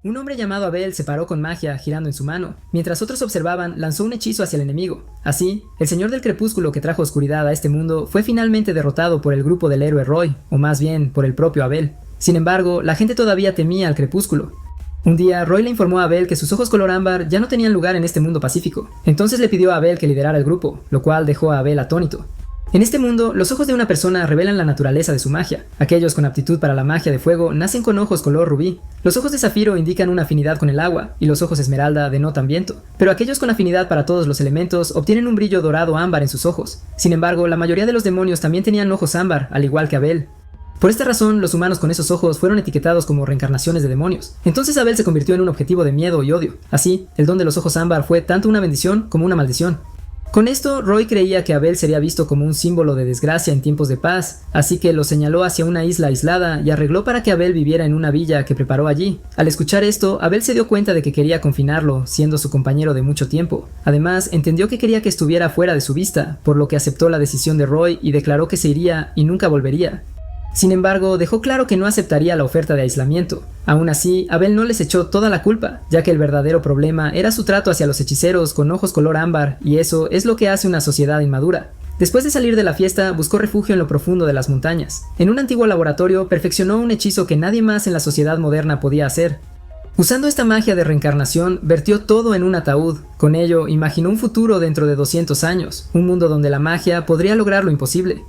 Un hombre llamado Abel se paró con magia girando en su mano. Mientras otros observaban, lanzó un hechizo hacia el enemigo. Así, el señor del crepúsculo que trajo oscuridad a este mundo fue finalmente derrotado por el grupo del héroe Roy, o más bien, por el propio Abel. Sin embargo, la gente todavía temía al crepúsculo. Un día, Roy le informó a Abel que sus ojos color ámbar ya no tenían lugar en este mundo pacífico. Entonces le pidió a Abel que liderara el grupo, lo cual dejó a Abel atónito. En este mundo, los ojos de una persona revelan la naturaleza de su magia. Aquellos con aptitud para la magia de fuego nacen con ojos color rubí. Los ojos de zafiro indican una afinidad con el agua, y los ojos esmeralda denotan viento. Pero aquellos con afinidad para todos los elementos obtienen un brillo dorado ámbar en sus ojos. Sin embargo, la mayoría de los demonios también tenían ojos ámbar, al igual que Abel. Por esta razón, los humanos con esos ojos fueron etiquetados como reencarnaciones de demonios. Entonces Abel se convirtió en un objetivo de miedo y odio. Así, el don de los ojos ámbar fue tanto una bendición como una maldición. Con esto, Roy creía que Abel sería visto como un símbolo de desgracia en tiempos de paz, así que lo señaló hacia una isla aislada y arregló para que Abel viviera en una villa que preparó allí. Al escuchar esto, Abel se dio cuenta de que quería confinarlo, siendo su compañero de mucho tiempo. Además, entendió que quería que estuviera fuera de su vista, por lo que aceptó la decisión de Roy y declaró que se iría y nunca volvería. Sin embargo, dejó claro que no aceptaría la oferta de aislamiento. Aún así, Abel no les echó toda la culpa, ya que el verdadero problema era su trato hacia los hechiceros con ojos color ámbar, y eso es lo que hace una sociedad inmadura. Después de salir de la fiesta, buscó refugio en lo profundo de las montañas. En un antiguo laboratorio, perfeccionó un hechizo que nadie más en la sociedad moderna podía hacer. Usando esta magia de reencarnación, vertió todo en un ataúd. Con ello, imaginó un futuro dentro de 200 años, un mundo donde la magia podría lograr lo imposible.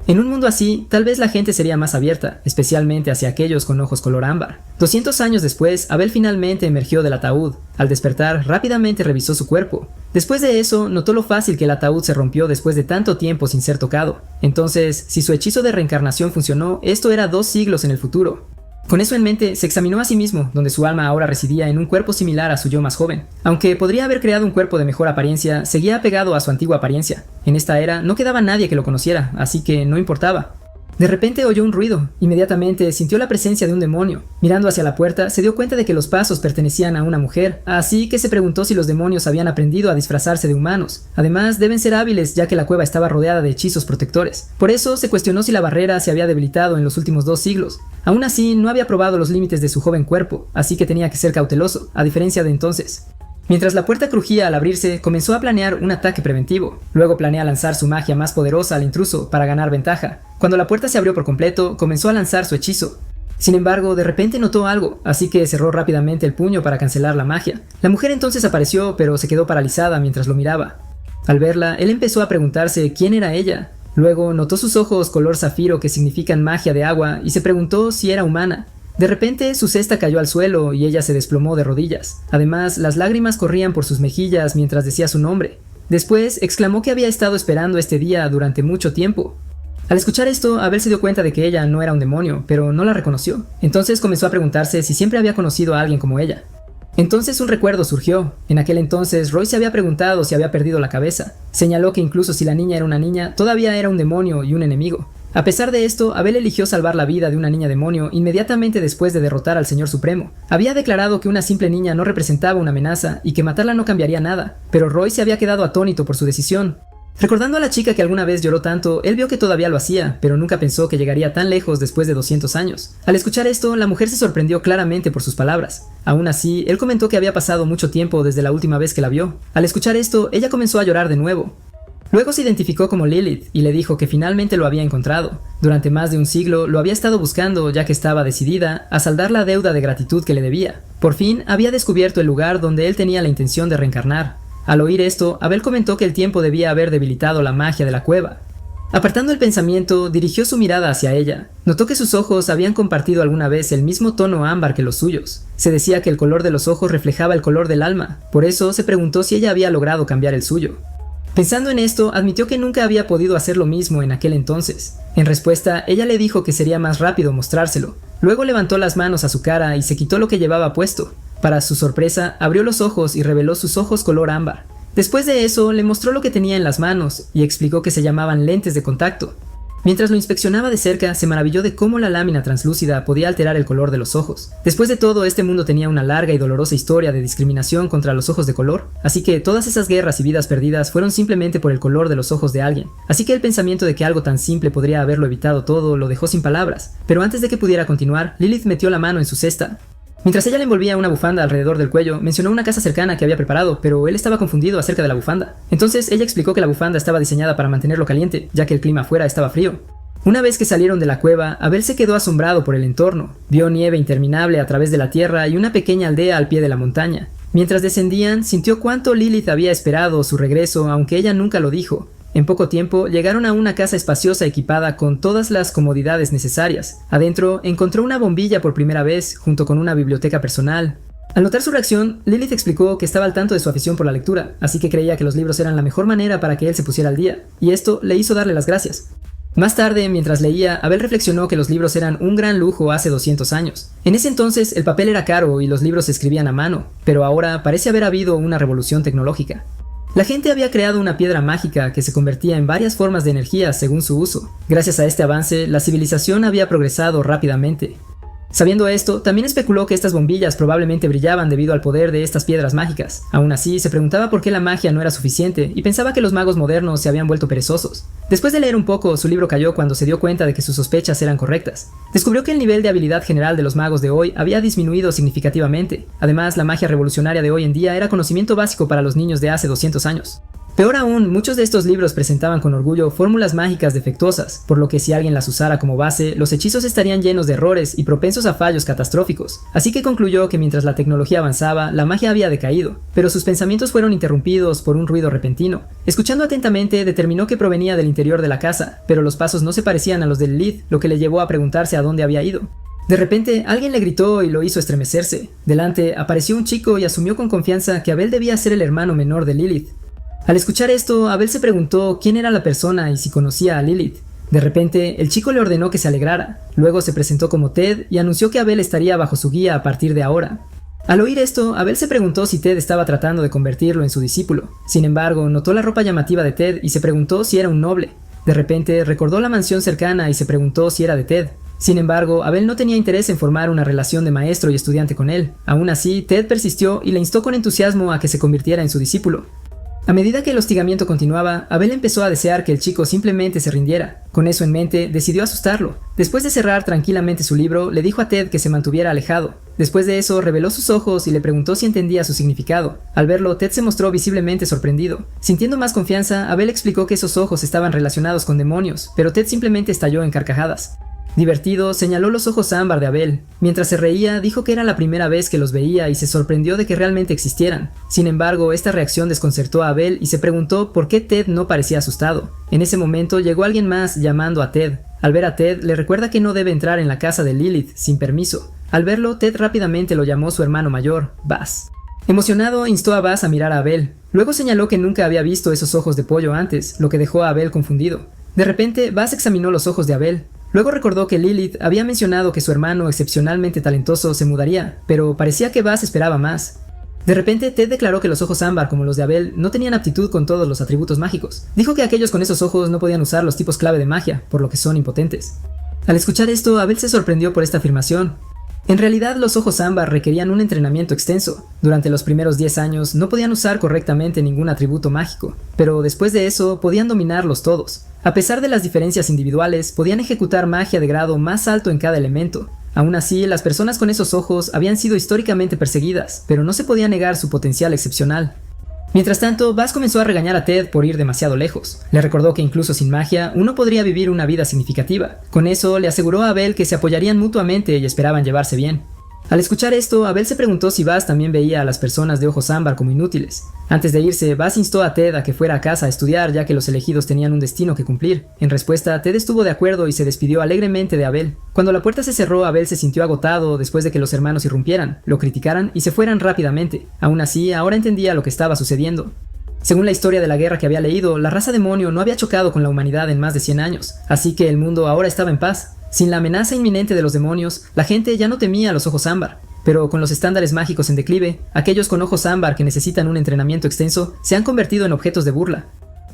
En un mundo así, tal vez la gente sería más abierta, especialmente hacia aquellos con ojos color ámbar. 200 años después, Abel finalmente emergió del ataúd. Al despertar, rápidamente revisó su cuerpo. Después de eso, notó lo fácil que el ataúd se rompió después de tanto tiempo sin ser tocado. Entonces, si su hechizo de reencarnación funcionó, esto era 2 siglos en el futuro. Con eso en mente, se examinó a sí mismo, donde su alma ahora residía en un cuerpo similar a su yo más joven. Aunque podría haber creado un cuerpo de mejor apariencia, seguía apegado a su antigua apariencia. En esta era no quedaba nadie que lo conociera, así que no importaba. De repente oyó un ruido. Inmediatamente sintió la presencia de un demonio. Mirando hacia la puerta, se dio cuenta de que los pasos pertenecían a una mujer, así que se preguntó si los demonios habían aprendido a disfrazarse de humanos. Además, deben ser hábiles, ya que la cueva estaba rodeada de hechizos protectores. Por eso, se cuestionó si la barrera se había debilitado en los últimos 2 siglos. Aún así, no había probado los límites de su joven cuerpo, así que tenía que ser cauteloso, a diferencia de entonces. Mientras la puerta crujía al abrirse, comenzó a planear un ataque preventivo. Luego planea lanzar su magia más poderosa al intruso para ganar ventaja. Cuando la puerta se abrió por completo, comenzó a lanzar su hechizo. Sin embargo, de repente notó algo, así que cerró rápidamente el puño para cancelar la magia. La mujer entonces apareció, pero se quedó paralizada mientras lo miraba. Al verla, él empezó a preguntarse quién era ella. Luego notó sus ojos color zafiro que significan magia de agua y se preguntó si era humana. De repente, su cesta cayó al suelo y ella se desplomó de rodillas. Además, las lágrimas corrían por sus mejillas mientras decía su nombre. Después, exclamó que había estado esperando este día durante mucho tiempo. Al escuchar esto, Abel se dio cuenta de que ella no era un demonio, pero no la reconoció. Entonces comenzó a preguntarse si siempre había conocido a alguien como ella. Entonces un recuerdo surgió. En aquel entonces, Roy se había preguntado si había perdido la cabeza. Señaló que incluso si la niña era una niña, todavía era un demonio y un enemigo. A pesar de esto, Abel eligió salvar la vida de una niña demonio inmediatamente después de derrotar al Señor Supremo. Había declarado que una simple niña no representaba una amenaza y que matarla no cambiaría nada, pero Roy se había quedado atónito por su decisión. Recordando a la chica que alguna vez lloró tanto, él vio que todavía lo hacía, pero nunca pensó que llegaría tan lejos después de 200 años. Al escuchar esto, la mujer se sorprendió claramente por sus palabras. Aún así, él comentó que había pasado mucho tiempo desde la última vez que la vio. Al escuchar esto, ella comenzó a llorar de nuevo. Luego se identificó como Lilith y le dijo que finalmente lo había encontrado. Durante más de un siglo lo había estado buscando, ya que estaba decidida a saldar la deuda de gratitud que le debía. Por fin había descubierto el lugar donde él tenía la intención de reencarnar. Al oír esto, Abel comentó que el tiempo debía haber debilitado la magia de la cueva. Apartando el pensamiento, dirigió su mirada hacia ella. Notó que sus ojos habían compartido alguna vez el mismo tono ámbar que los suyos. Se decía que el color de los ojos reflejaba el color del alma. Por eso se preguntó si ella había logrado cambiar el suyo. Pensando en esto, admitió que nunca había podido hacer lo mismo en aquel entonces. En respuesta, ella le dijo que sería más rápido mostrárselo. Luego levantó las manos a su cara y se quitó lo que llevaba puesto. Para su sorpresa, abrió los ojos y reveló sus ojos color ámbar. Después de eso, le mostró lo que tenía en las manos y explicó que se llamaban lentes de contacto. Mientras lo inspeccionaba de cerca, se maravilló de cómo la lámina translúcida podía alterar el color de los ojos. Después de todo, este mundo tenía una larga y dolorosa historia de discriminación contra los ojos de color, así que todas esas guerras y vidas perdidas fueron simplemente por el color de los ojos de alguien. Así que el pensamiento de que algo tan simple podría haberlo evitado todo lo dejó sin palabras. Pero antes de que pudiera continuar, Lilith metió la mano en su cesta. Mientras ella le envolvía una bufanda alrededor del cuello, mencionó una casa cercana que había preparado, pero él estaba confundido acerca de la bufanda. Entonces ella explicó que la bufanda estaba diseñada para mantenerlo caliente, ya que el clima afuera estaba frío. Una vez que salieron de la cueva, Abel se quedó asombrado por el entorno. Vio nieve interminable a través de la tierra y una pequeña aldea al pie de la montaña. Mientras descendían, sintió cuánto Lilith había esperado su regreso, aunque ella nunca lo dijo. En poco tiempo, llegaron a una casa espaciosa equipada con todas las comodidades necesarias. Adentro, encontró una bombilla por primera vez, junto con una biblioteca personal. Al notar su reacción, Lilith explicó que estaba al tanto de su afición por la lectura, así que creía que los libros eran la mejor manera para que él se pusiera al día, y esto le hizo darle las gracias. Más tarde, mientras leía, Abel reflexionó que los libros eran un gran lujo hace 200 años. En ese entonces, el papel era caro y los libros se escribían a mano, pero ahora parece haber habido una revolución tecnológica. La gente había creado una piedra mágica que se convertía en varias formas de energía según su uso. Gracias a este avance, la civilización había progresado rápidamente. Sabiendo esto, también especuló que estas bombillas probablemente brillaban debido al poder de estas piedras mágicas. Aún así, se preguntaba por qué la magia no era suficiente y pensaba que los magos modernos se habían vuelto perezosos. Después de leer un poco, su libro cayó cuando se dio cuenta de que sus sospechas eran correctas. Descubrió que el nivel de habilidad general de los magos de hoy había disminuido significativamente. Además, la magia revolucionaria de hoy en día era conocimiento básico para los niños de hace 200 años. Peor aún, muchos de estos libros presentaban con orgullo fórmulas mágicas defectuosas, por lo que si alguien las usara como base, los hechizos estarían llenos de errores y propensos a fallos catastróficos. Así que concluyó que mientras la tecnología avanzaba, la magia había decaído, pero sus pensamientos fueron interrumpidos por un ruido repentino. Escuchando atentamente, determinó que provenía del interior de la casa, pero los pasos no se parecían a los de Lilith, lo que le llevó a preguntarse a dónde había ido. De repente, alguien le gritó y lo hizo estremecerse. Delante apareció un chico y asumió con confianza que Abel debía ser el hermano menor de Lilith. Al escuchar esto, Abel se preguntó quién era la persona y si conocía a Lilith. De repente, el chico le ordenó que se alegrara. Luego se presentó como Ted y anunció que Abel estaría bajo su guía a partir de ahora. Al oír esto, Abel se preguntó si Ted estaba tratando de convertirlo en su discípulo. Sin embargo, notó la ropa llamativa de Ted y se preguntó si era un noble. De repente, recordó la mansión cercana y se preguntó si era de Ted. Sin embargo, Abel no tenía interés en formar una relación de maestro y estudiante con él. Aún así, Ted persistió y le instó con entusiasmo a que se convirtiera en su discípulo. A medida que el hostigamiento continuaba, Abel empezó a desear que el chico simplemente se rindiera. Con eso en mente, decidió asustarlo. Después de cerrar tranquilamente su libro, le dijo a Ted que se mantuviera alejado. Después de eso, reveló sus ojos y le preguntó si entendía su significado. Al verlo, Ted se mostró visiblemente sorprendido. Sintiendo más confianza, Abel explicó que esos ojos estaban relacionados con demonios, pero Ted simplemente estalló en carcajadas. Divertido, señaló los ojos ámbar de Abel. Mientras se reía, dijo que era la primera vez que los veía y se sorprendió de que realmente existieran. Sin embargo, esta reacción desconcertó a Abel y se preguntó por qué Ted no parecía asustado. En ese momento llegó alguien más llamando a Ted. Al ver a Ted, le recuerda que no debe entrar en la casa de Lilith sin permiso. Al verlo, Ted rápidamente lo llamó su hermano mayor, Buzz. Emocionado, instó a Buzz a mirar a Abel. Luego señaló que nunca había visto esos ojos de pollo antes, lo que dejó a Abel confundido. De repente, Buzz examinó los ojos de Abel. Luego recordó que Lilith había mencionado que su hermano excepcionalmente talentoso se mudaría, pero parecía que Buzz esperaba más. De repente, Ted declaró que los ojos ámbar como los de Abel no tenían aptitud con todos los atributos mágicos. Dijo que aquellos con esos ojos no podían usar los tipos clave de magia, por lo que son impotentes. Al escuchar esto, Abel se sorprendió por esta afirmación. En realidad, los ojos ámbar requerían un entrenamiento extenso. Durante los primeros 10 años no podían usar correctamente ningún atributo mágico, pero después de eso podían dominarlos todos. A pesar de las diferencias individuales, podían ejecutar magia de grado más alto en cada elemento. Aún así, las personas con esos ojos habían sido históricamente perseguidas, pero no se podía negar su potencial excepcional. Mientras tanto, Buzz comenzó a regañar a Ted por ir demasiado lejos. Le recordó que incluso sin magia, uno podría vivir una vida significativa. Con eso, le aseguró a Abel que se apoyarían mutuamente y esperaban llevarse bien. Al escuchar esto, Abel se preguntó si Buzz también veía a las personas de ojos ámbar como inútiles. Antes de irse, Buzz instó a Ted a que fuera a casa a estudiar ya que los elegidos tenían un destino que cumplir. En respuesta, Ted estuvo de acuerdo y se despidió alegremente de Abel. Cuando la puerta se cerró, Abel se sintió agotado después de que los hermanos irrumpieran, lo criticaran y se fueran rápidamente. Aún así, ahora entendía lo que estaba sucediendo. Según la historia de la guerra que había leído, la raza demonio no había chocado con la humanidad en más de 100 años, así que el mundo ahora estaba en paz. Sin la amenaza inminente de los demonios, la gente ya no temía a los ojos ámbar. Pero con los estándares mágicos en declive, aquellos con ojos ámbar que necesitan un entrenamiento extenso se han convertido en objetos de burla.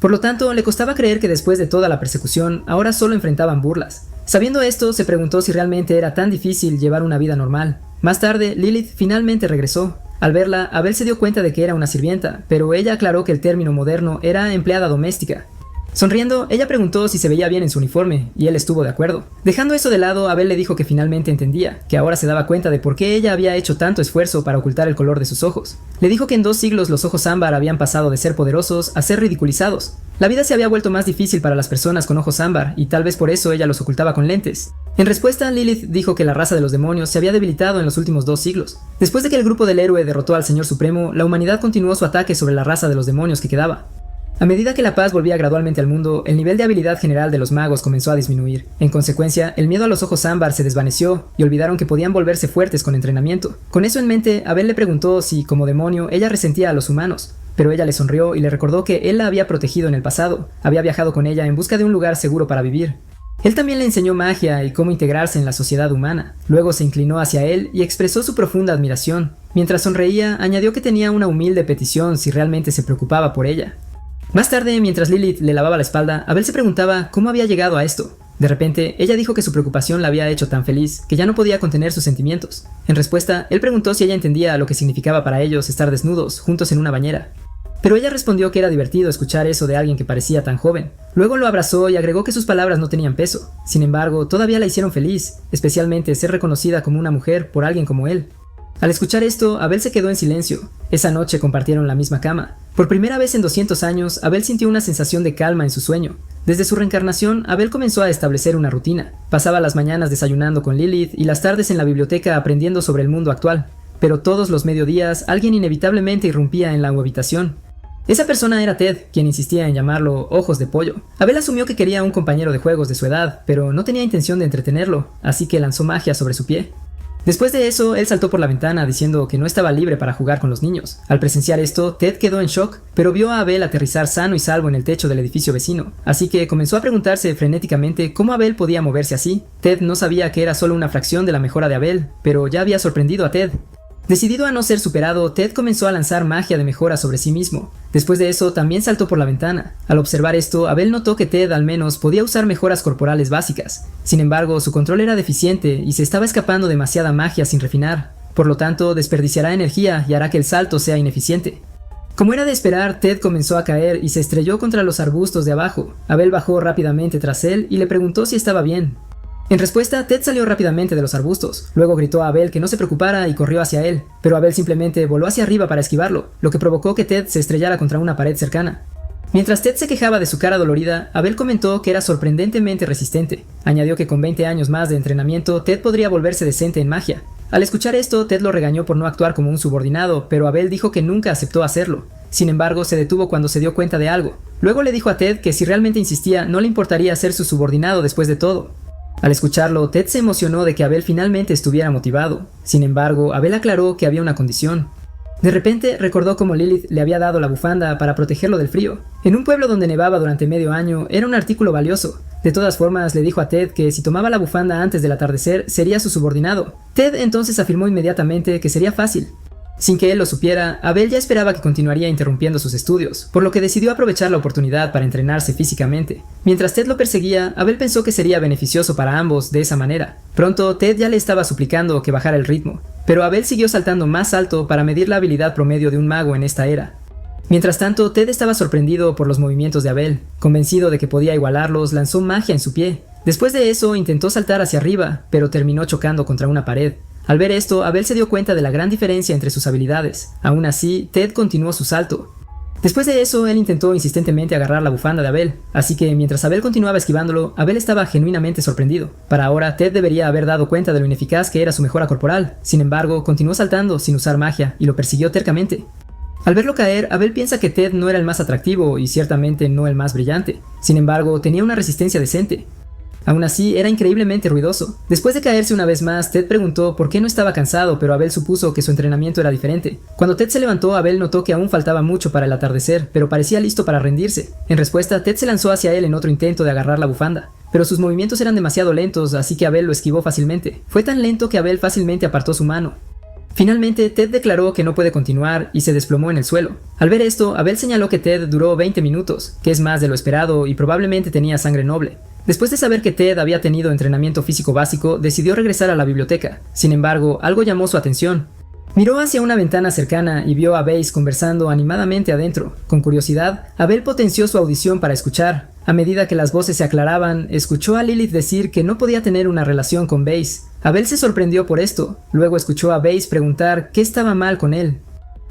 Por lo tanto, le costaba creer que después de toda la persecución, ahora solo enfrentaban burlas. Sabiendo esto, se preguntó si realmente era tan difícil llevar una vida normal. Más tarde, Lilith finalmente regresó. Al verla, Abel se dio cuenta de que era una sirvienta, pero ella aclaró que el término moderno era empleada doméstica. Sonriendo, ella preguntó si se veía bien en su uniforme, y él estuvo de acuerdo. Dejando eso de lado, Abel le dijo que finalmente entendía, que ahora se daba cuenta de por qué ella había hecho tanto esfuerzo para ocultar el color de sus ojos. Le dijo que en 2 siglos los ojos ámbar habían pasado de ser poderosos a ser ridiculizados. La vida se había vuelto más difícil para las personas con ojos ámbar, y tal vez por eso ella los ocultaba con lentes. En respuesta, Lilith dijo que la raza de los demonios se había debilitado en los últimos 2 siglos. Después de que el grupo del héroe derrotó al Señor Supremo, la humanidad continuó su ataque sobre la raza de los demonios que quedaba. A medida que la paz volvía gradualmente al mundo, el nivel de habilidad general de los magos comenzó a disminuir. En consecuencia, el miedo a los ojos ámbar se desvaneció y olvidaron que podían volverse fuertes con entrenamiento. Con eso en mente, Abel le preguntó si, como demonio, ella resentía a los humanos. Pero ella le sonrió y le recordó que él la había protegido en el pasado. Había viajado con ella en busca de un lugar seguro para vivir. Él también le enseñó magia y cómo integrarse en la sociedad humana. Luego se inclinó hacia él y expresó su profunda admiración. Mientras sonreía, añadió que tenía una humilde petición si realmente se preocupaba por ella. Más tarde, mientras Lilith le lavaba la espalda, Abel se preguntaba cómo había llegado a esto. De repente, ella dijo que su preocupación la había hecho tan feliz que ya no podía contener sus sentimientos. En respuesta, él preguntó si ella entendía lo que significaba para ellos estar desnudos, juntos en una bañera. Pero ella respondió que era divertido escuchar eso de alguien que parecía tan joven. Luego lo abrazó y agregó que sus palabras no tenían peso. Sin embargo, todavía la hicieron feliz, especialmente ser reconocida como una mujer por alguien como él. Al escuchar esto, Abel se quedó en silencio. Esa noche compartieron la misma cama. Por primera vez en 200 años, Abel sintió una sensación de calma en su sueño. Desde su reencarnación, Abel comenzó a establecer una rutina. Pasaba las mañanas desayunando con Lilith y las tardes en la biblioteca aprendiendo sobre el mundo actual. Pero todos los mediodías, alguien inevitablemente irrumpía en la habitación. Esa persona era Ted, quien insistía en llamarlo Ojos de Pollo. Abel asumió que quería un compañero de juegos de su edad, pero no tenía intención de entretenerlo, así que lanzó magia sobre su pie. Después de eso, él saltó por la ventana diciendo que no estaba libre para jugar con los niños. Al presenciar esto, Ted quedó en shock, pero vio a Abel aterrizar sano y salvo en el techo del edificio vecino, así que comenzó a preguntarse frenéticamente cómo Abel podía moverse así. Ted no sabía que era solo una fracción de la mejora de Abel, pero ya había sorprendido a Ted. Decidido a no ser superado, Ted comenzó a lanzar magia de mejora sobre sí mismo. Después de eso, también saltó por la ventana. Al observar esto, Abel notó que Ted al menos podía usar mejoras corporales básicas. Sin embargo, su control era deficiente y se estaba escapando demasiada magia sin refinar. Por lo tanto, desperdiciará energía y hará que el salto sea ineficiente. Como era de esperar, Ted comenzó a caer y se estrelló contra los arbustos de abajo. Abel bajó rápidamente tras él y le preguntó si estaba bien. En respuesta, Ted salió rápidamente de los arbustos. Luego gritó a Abel que no se preocupara y corrió hacia él, pero Abel simplemente voló hacia arriba para esquivarlo, lo que provocó que Ted se estrellara contra una pared cercana. Mientras Ted se quejaba de su cara dolorida, Abel comentó que era sorprendentemente resistente. Añadió que con 20 años más de entrenamiento, Ted podría volverse decente en magia. Al escuchar esto, Ted lo regañó por no actuar como un subordinado, pero Abel dijo que nunca aceptó hacerlo. Sin embargo, se detuvo cuando se dio cuenta de algo. Luego le dijo a Ted que si realmente insistía, no le importaría ser su subordinado después de todo. Al escucharlo, Ted se emocionó de que Abel finalmente estuviera motivado. Sin embargo, Abel aclaró que había una condición. De repente, recordó cómo Lilith le había dado la bufanda para protegerlo del frío. En un pueblo donde nevaba durante medio año, era un artículo valioso. De todas formas, le dijo a Ted que si tomaba la bufanda antes del atardecer, sería su subordinado. Ted entonces afirmó inmediatamente que sería fácil. Sin que él lo supiera, Abel ya esperaba que continuaría interrumpiendo sus estudios, por lo que decidió aprovechar la oportunidad para entrenarse físicamente. Mientras Ted lo perseguía, Abel pensó que sería beneficioso para ambos de esa manera. Pronto, Ted ya le estaba suplicando que bajara el ritmo, pero Abel siguió saltando más alto para medir la habilidad promedio de un mago en esta era. Mientras tanto, Ted estaba sorprendido por los movimientos de Abel. Convencido de que podía igualarlos, lanzó magia en su pie. Después de eso, intentó saltar hacia arriba, pero terminó chocando contra una pared. Al ver esto, Abel se dio cuenta de la gran diferencia entre sus habilidades. Aún así, Ted continuó su salto. Después de eso, él intentó insistentemente agarrar la bufanda de Abel, así que mientras Abel continuaba esquivándolo, Abel estaba genuinamente sorprendido. Para ahora, Ted debería haber dado cuenta de lo ineficaz que era su mejora corporal. Sin embargo, continuó saltando sin usar magia y lo persiguió tercamente. Al verlo caer, Abel piensa que Ted no era el más atractivo y ciertamente no el más brillante. Sin embargo, tenía una resistencia decente. Aún así, era increíblemente ruidoso. Después de caerse una vez más, Ted preguntó por qué no estaba cansado, pero Abel supuso que su entrenamiento era diferente. Cuando Ted se levantó, Abel notó que aún faltaba mucho para el atardecer, pero parecía listo para rendirse. En respuesta, Ted se lanzó hacia él en otro intento de agarrar la bufanda. Pero sus movimientos eran demasiado lentos, así que Abel lo esquivó fácilmente. Fue tan lento que Abel fácilmente apartó su mano. Finalmente, Ted declaró que no puede continuar y se desplomó en el suelo. Al ver esto, Abel señaló que Ted duró 20 minutos, que es más de lo esperado y probablemente tenía sangre noble. Después de saber que Ted había tenido entrenamiento físico básico, decidió regresar a la biblioteca. Sin embargo, algo llamó su atención. Miró hacia una ventana cercana y vio a Base conversando animadamente adentro. Con curiosidad, Abel potenció su audición para escuchar. A medida que las voces se aclaraban, escuchó a Lilith decir que no podía tener una relación con Base. Abel se sorprendió por esto. Luego escuchó a Base preguntar qué estaba mal con él.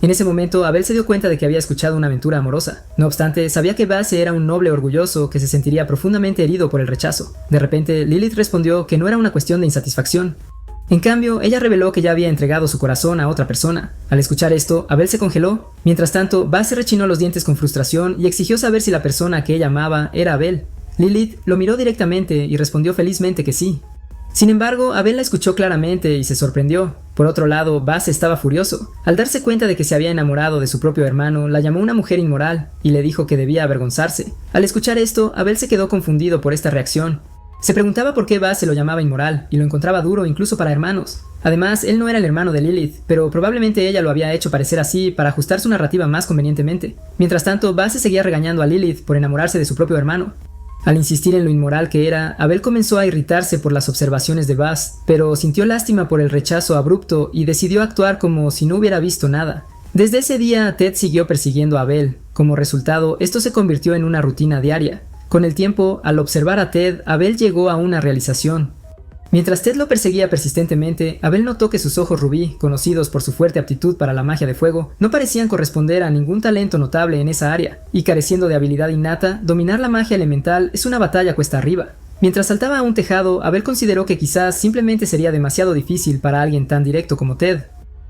En ese momento, Abel se dio cuenta de que había escuchado una aventura amorosa. No obstante, sabía que Base era un noble orgulloso que se sentiría profundamente herido por el rechazo. De repente, Lilith respondió que no era una cuestión de insatisfacción. En cambio, ella reveló que ya había entregado su corazón a otra persona. Al escuchar esto, Abel se congeló. Mientras tanto, Base rechinó los dientes con frustración y exigió saber si la persona que ella amaba era Abel. Lilith lo miró directamente y respondió felizmente que sí. Sin embargo, Abel la escuchó claramente y se sorprendió. Por otro lado, Base estaba furioso. Al darse cuenta de que se había enamorado de su propio hermano, la llamó una mujer inmoral y le dijo que debía avergonzarse. Al escuchar esto, Abel se quedó confundido por esta reacción. Se preguntaba por qué Base lo llamaba inmoral y lo encontraba duro incluso para hermanos. Además, él no era el hermano de Lilith, pero probablemente ella lo había hecho parecer así para ajustar su narrativa más convenientemente. Mientras tanto, Base seguía regañando a Lilith por enamorarse de su propio hermano. Al insistir en lo inmoral que era, Abel comenzó a irritarse por las observaciones de Base, pero sintió lástima por el rechazo abrupto y decidió actuar como si no hubiera visto nada. Desde ese día, Ted siguió persiguiendo a Abel. Como resultado, esto se convirtió en una rutina diaria. Con el tiempo, al observar a Ted, Abel llegó a una realización. Mientras Ted lo perseguía persistentemente, Abel notó que sus ojos rubí, conocidos por su fuerte aptitud para la magia de fuego, no parecían corresponder a ningún talento notable en esa área, y careciendo de habilidad innata, dominar la magia elemental es una batalla cuesta arriba. Mientras saltaba a un tejado, Abel consideró que quizás simplemente sería demasiado difícil para alguien tan directo como Ted.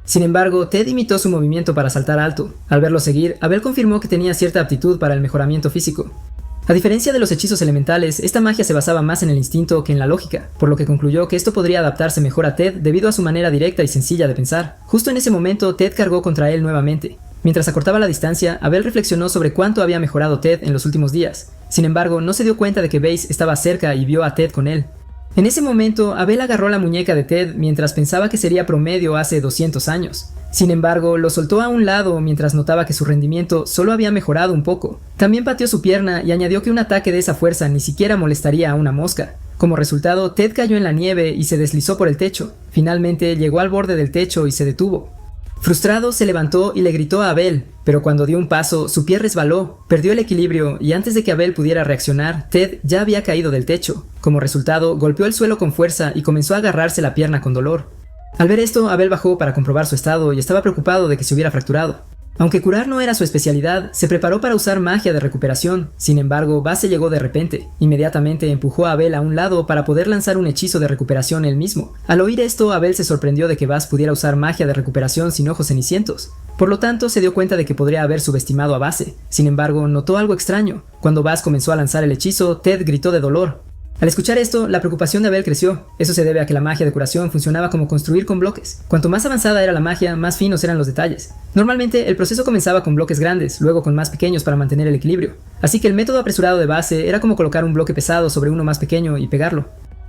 Sin embargo, Ted imitó su movimiento para saltar alto. Al verlo seguir, Abel confirmó que tenía cierta aptitud para el mejoramiento físico. A diferencia de los hechizos elementales, esta magia se basaba más en el instinto que en la lógica, por lo que concluyó que esto podría adaptarse mejor a Ted debido a su manera directa y sencilla de pensar. Justo en ese momento, Ted cargó contra él nuevamente. Mientras acortaba la distancia, Abel reflexionó sobre cuánto había mejorado Ted en los últimos días. Sin embargo, no se dio cuenta de que Base estaba cerca y vio a Ted con él. En ese momento, Abel agarró la muñeca de Ted mientras pensaba que sería promedio hace 200 años. Sin embargo, lo soltó a un lado mientras notaba que su rendimiento solo había mejorado un poco. También pateó su pierna y añadió que un ataque de esa fuerza ni siquiera molestaría a una mosca. Como resultado, Ted cayó en la nieve y se deslizó por el techo. Finalmente, llegó al borde del techo y se detuvo. Frustrado, se levantó y le gritó a Abel, pero cuando dio un paso, su pie resbaló, perdió el equilibrio y antes de que Abel pudiera reaccionar, Ted ya había caído del techo. Como resultado, golpeó el suelo con fuerza y comenzó a agarrarse la pierna con dolor. Al ver esto, Abel bajó para comprobar su estado y estaba preocupado de que se hubiera fracturado. Aunque curar no era su especialidad, se preparó para usar magia de recuperación. Sin embargo, Base llegó de repente. Inmediatamente empujó a Abel a un lado para poder lanzar un hechizo de recuperación él mismo. Al oír esto, Abel se sorprendió de que Base pudiera usar magia de recuperación sin ojos cenicientos. Por lo tanto, se dio cuenta de que podría haber subestimado a Base. Sin embargo, notó algo extraño. Cuando Base comenzó a lanzar el hechizo, Ted gritó de dolor. Al escuchar esto, la preocupación de Abel creció. Eso se debe a que la magia de curación funcionaba como construir con bloques. Cuanto más avanzada era la magia, más finos eran los detalles. Normalmente, el proceso comenzaba con bloques grandes, luego con más pequeños para mantener el equilibrio. Así que el método apresurado de Base era como colocar un bloque pesado sobre uno más pequeño y pegarlo.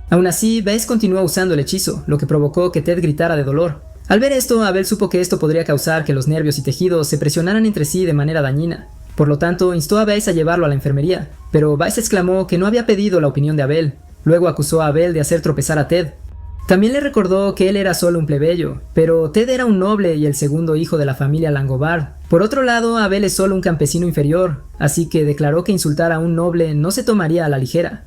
Aún así, Base continuó usando el hechizo, lo que provocó que Ted gritara de dolor. Al ver esto, Abel supo que esto podría causar que los nervios y tejidos se presionaran entre sí de manera dañina. Por lo tanto, instó a Base a llevarlo a la enfermería, pero Base exclamó que no había pedido la opinión de Abel. Luego acusó a Abel de hacer tropezar a Ted. También le recordó que él era solo un plebeyo, pero Ted era un noble y el segundo hijo de la familia Langobard. Por otro lado, Abel es solo un campesino inferior, así que declaró que insultar a un noble no se tomaría a la ligera.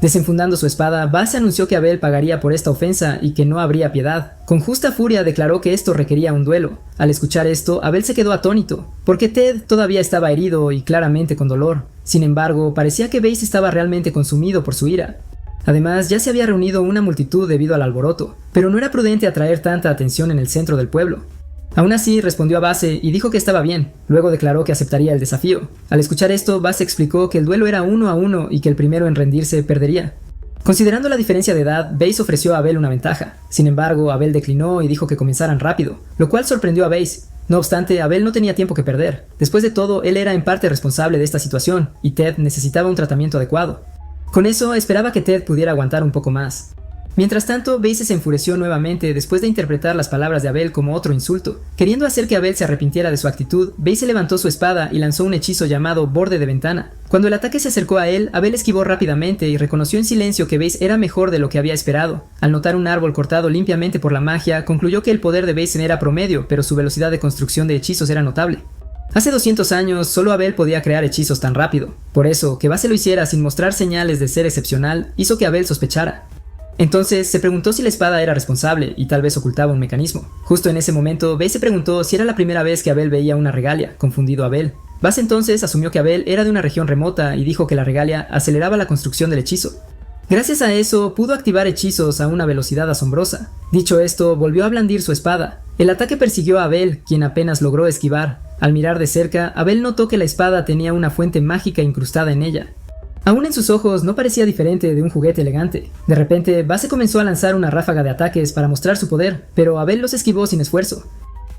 Desenfundando su espada, Base anunció que Abel pagaría por esta ofensa y que no habría piedad. Con justa furia declaró que esto requería un duelo. Al escuchar esto, Abel se quedó atónito, porque Ted todavía estaba herido y claramente con dolor. Sin embargo, parecía que Base estaba realmente consumido por su ira. Además, ya se había reunido una multitud debido al alboroto, pero no era prudente atraer tanta atención en el centro del pueblo. Aún así, respondió a Base y dijo que estaba bien. Luego declaró que aceptaría el desafío. Al escuchar esto, Base explicó que el duelo era 1 a 1 y que el primero en rendirse perdería. Considerando la diferencia de edad, Base ofreció a Abel una ventaja. Sin embargo, Abel declinó y dijo que comenzaran rápido, lo cual sorprendió a Base. No obstante, Abel no tenía tiempo que perder. Después de todo, él era en parte responsable de esta situación, y Ted necesitaba un tratamiento adecuado. Con eso, esperaba que Ted pudiera aguantar un poco más. Mientras tanto, Base se enfureció nuevamente después de interpretar las palabras de Abel como otro insulto. Queriendo hacer que Abel se arrepintiera de su actitud, Base levantó su espada y lanzó un hechizo llamado Borde de Ventana. Cuando el ataque se acercó a él, Abel esquivó rápidamente y reconoció en silencio que Base era mejor de lo que había esperado. Al notar un árbol cortado limpiamente por la magia, concluyó que el poder de Base era promedio, pero su velocidad de construcción de hechizos era notable. Hace 200 años, solo Abel podía crear hechizos tan rápido. Por eso, que Base lo hiciera sin mostrar señales de ser excepcional, hizo que Abel sospechara. Entonces, se preguntó si la espada era responsable y tal vez ocultaba un mecanismo. Justo en ese momento, Base se preguntó si era la primera vez que Abel veía una regalia, confundido Abel. Base entonces asumió que Abel era de una región remota y dijo que la regalia aceleraba la construcción del hechizo. Gracias a eso, pudo activar hechizos a una velocidad asombrosa. Dicho esto, volvió a blandir su espada. El ataque persiguió a Abel, quien apenas logró esquivar. Al mirar de cerca, Abel notó que la espada tenía una fuente mágica incrustada en ella. Aún en sus ojos no parecía diferente de un juguete elegante. De repente, Base comenzó a lanzar una ráfaga de ataques para mostrar su poder, pero Abel los esquivó sin esfuerzo.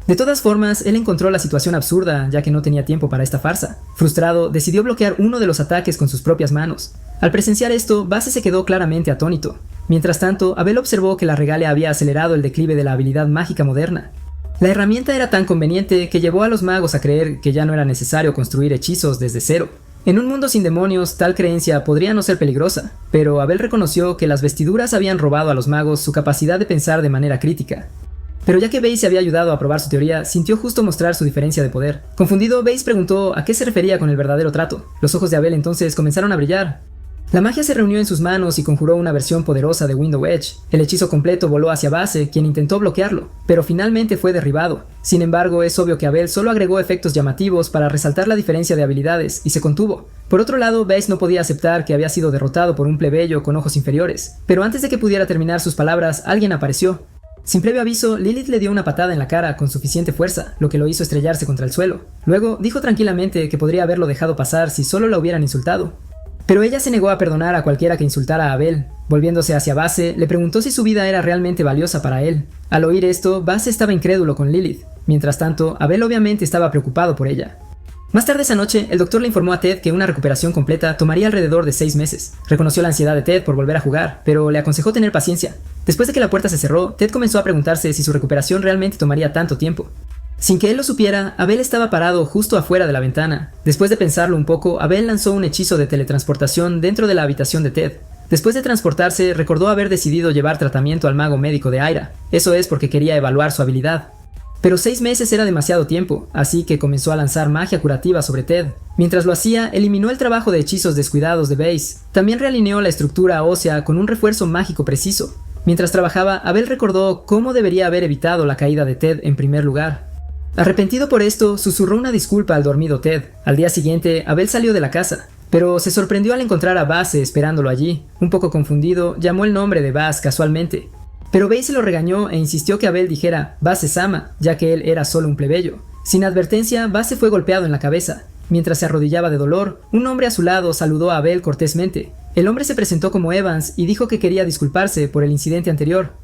De todas formas, él encontró la situación absurda, ya que no tenía tiempo para esta farsa. Frustrado, decidió bloquear uno de los ataques con sus propias manos. Al presenciar esto, Base se quedó claramente atónito. Mientras tanto, Abel observó que la regalia había acelerado el declive de la habilidad mágica moderna. La herramienta era tan conveniente que llevó a los magos a creer que ya no era necesario construir hechizos desde cero. En un mundo sin demonios, tal creencia podría no ser peligrosa, pero Abel reconoció que las vestiduras habían robado a los magos su capacidad de pensar de manera crítica. Pero ya que Base había ayudado a probar su teoría, sintió justo mostrar su diferencia de poder. Confundido, Base preguntó a qué se refería con el verdadero trato. Los ojos de Abel entonces comenzaron a brillar. La magia se reunió en sus manos y conjuró una versión poderosa de Window Edge. El hechizo completo voló hacia Base, quien intentó bloquearlo, pero finalmente fue derribado. Sin embargo, es obvio que Abel solo agregó efectos llamativos para resaltar la diferencia de habilidades, y se contuvo. Por otro lado, Base no podía aceptar que había sido derrotado por un plebeyo con ojos inferiores. Pero antes de que pudiera terminar sus palabras, alguien apareció. Sin previo aviso, Lilith le dio una patada en la cara con suficiente fuerza, lo que lo hizo estrellarse contra el suelo. Luego, dijo tranquilamente que podría haberlo dejado pasar si solo la hubieran insultado. Pero ella se negó a perdonar a cualquiera que insultara a Abel. Volviéndose hacia Base, le preguntó si su vida era realmente valiosa para él. Al oír esto, Base estaba incrédulo con Lilith. Mientras tanto, Abel obviamente estaba preocupado por ella. Más tarde esa noche, el doctor le informó a Ted que una recuperación completa tomaría alrededor de 6 meses. Reconoció la ansiedad de Ted por volver a jugar, pero le aconsejó tener paciencia. Después de que la puerta se cerró, Ted comenzó a preguntarse si su recuperación realmente tomaría tanto tiempo. Sin que él lo supiera, Abel estaba parado justo afuera de la ventana. Después de pensarlo un poco, Abel lanzó un hechizo de teletransportación dentro de la habitación de Ted. Después de transportarse, recordó haber decidido llevar tratamiento al mago médico de Aira. Eso es porque quería evaluar su habilidad. Pero 6 meses era demasiado tiempo, así que comenzó a lanzar magia curativa sobre Ted. Mientras lo hacía, eliminó el trabajo de hechizos descuidados de Base. También realineó la estructura ósea con un refuerzo mágico preciso. Mientras trabajaba, Abel recordó cómo debería haber evitado la caída de Ted en primer lugar. Arrepentido por esto, susurró una disculpa al dormido Ted. Al día siguiente, Abel salió de la casa, pero se sorprendió al encontrar a Base esperándolo allí. Un poco confundido, llamó el nombre de Base casualmente. Pero Base lo regañó e insistió que Abel dijera Base-sama, ya que él era solo un plebeyo. Sin advertencia, Base fue golpeado en la cabeza. Mientras se arrodillaba de dolor, un hombre a su lado saludó a Abel cortésmente. El hombre se presentó como Evans y dijo que quería disculparse por el incidente anterior.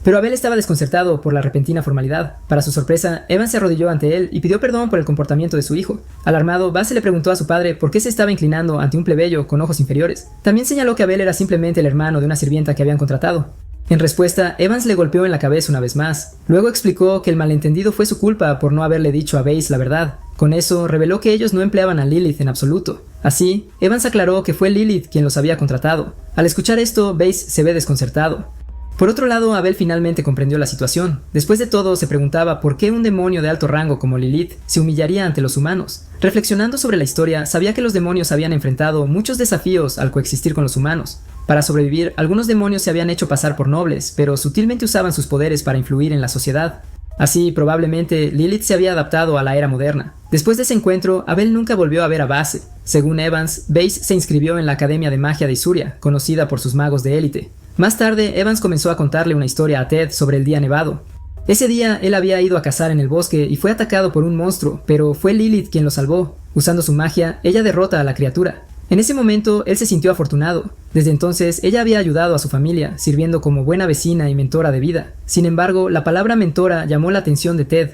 Pero Abel estaba desconcertado por la repentina formalidad. Para su sorpresa, Evans se arrodilló ante él y pidió perdón por el comportamiento de su hijo. Alarmado, Base le preguntó a su padre por qué se estaba inclinando ante un plebeyo con ojos inferiores. También señaló que Abel era simplemente el hermano de una sirvienta que habían contratado. En respuesta, Evans le golpeó en la cabeza una vez más. Luego explicó que el malentendido fue su culpa por no haberle dicho a Base la verdad. Con eso, reveló que ellos no empleaban a Lilith en absoluto. Así, Evans aclaró que fue Lilith quien los había contratado. Al escuchar esto, Base se ve desconcertado. Por otro lado, Abel finalmente comprendió la situación. Después de todo, se preguntaba por qué un demonio de alto rango como Lilith se humillaría ante los humanos. Reflexionando sobre la historia, sabía que los demonios habían enfrentado muchos desafíos al coexistir con los humanos. Para sobrevivir, algunos demonios se habían hecho pasar por nobles, pero sutilmente usaban sus poderes para influir en la sociedad. Así, probablemente, Lilith se había adaptado a la era moderna. Después de ese encuentro, Abel nunca volvió a ver a Base. Según Evans, Base se inscribió en la Academia de Magia de Isuria, conocida por sus magos de élite. Más tarde, Evans comenzó a contarle una historia a Ted sobre el día nevado. Ese día, él había ido a cazar en el bosque y fue atacado por un monstruo, pero fue Lilith quien lo salvó. Usando su magia, ella derrota a la criatura. En ese momento, él se sintió afortunado. Desde entonces, ella había ayudado a su familia, sirviendo como buena vecina y mentora de vida. Sin embargo, la palabra mentora llamó la atención de Ted.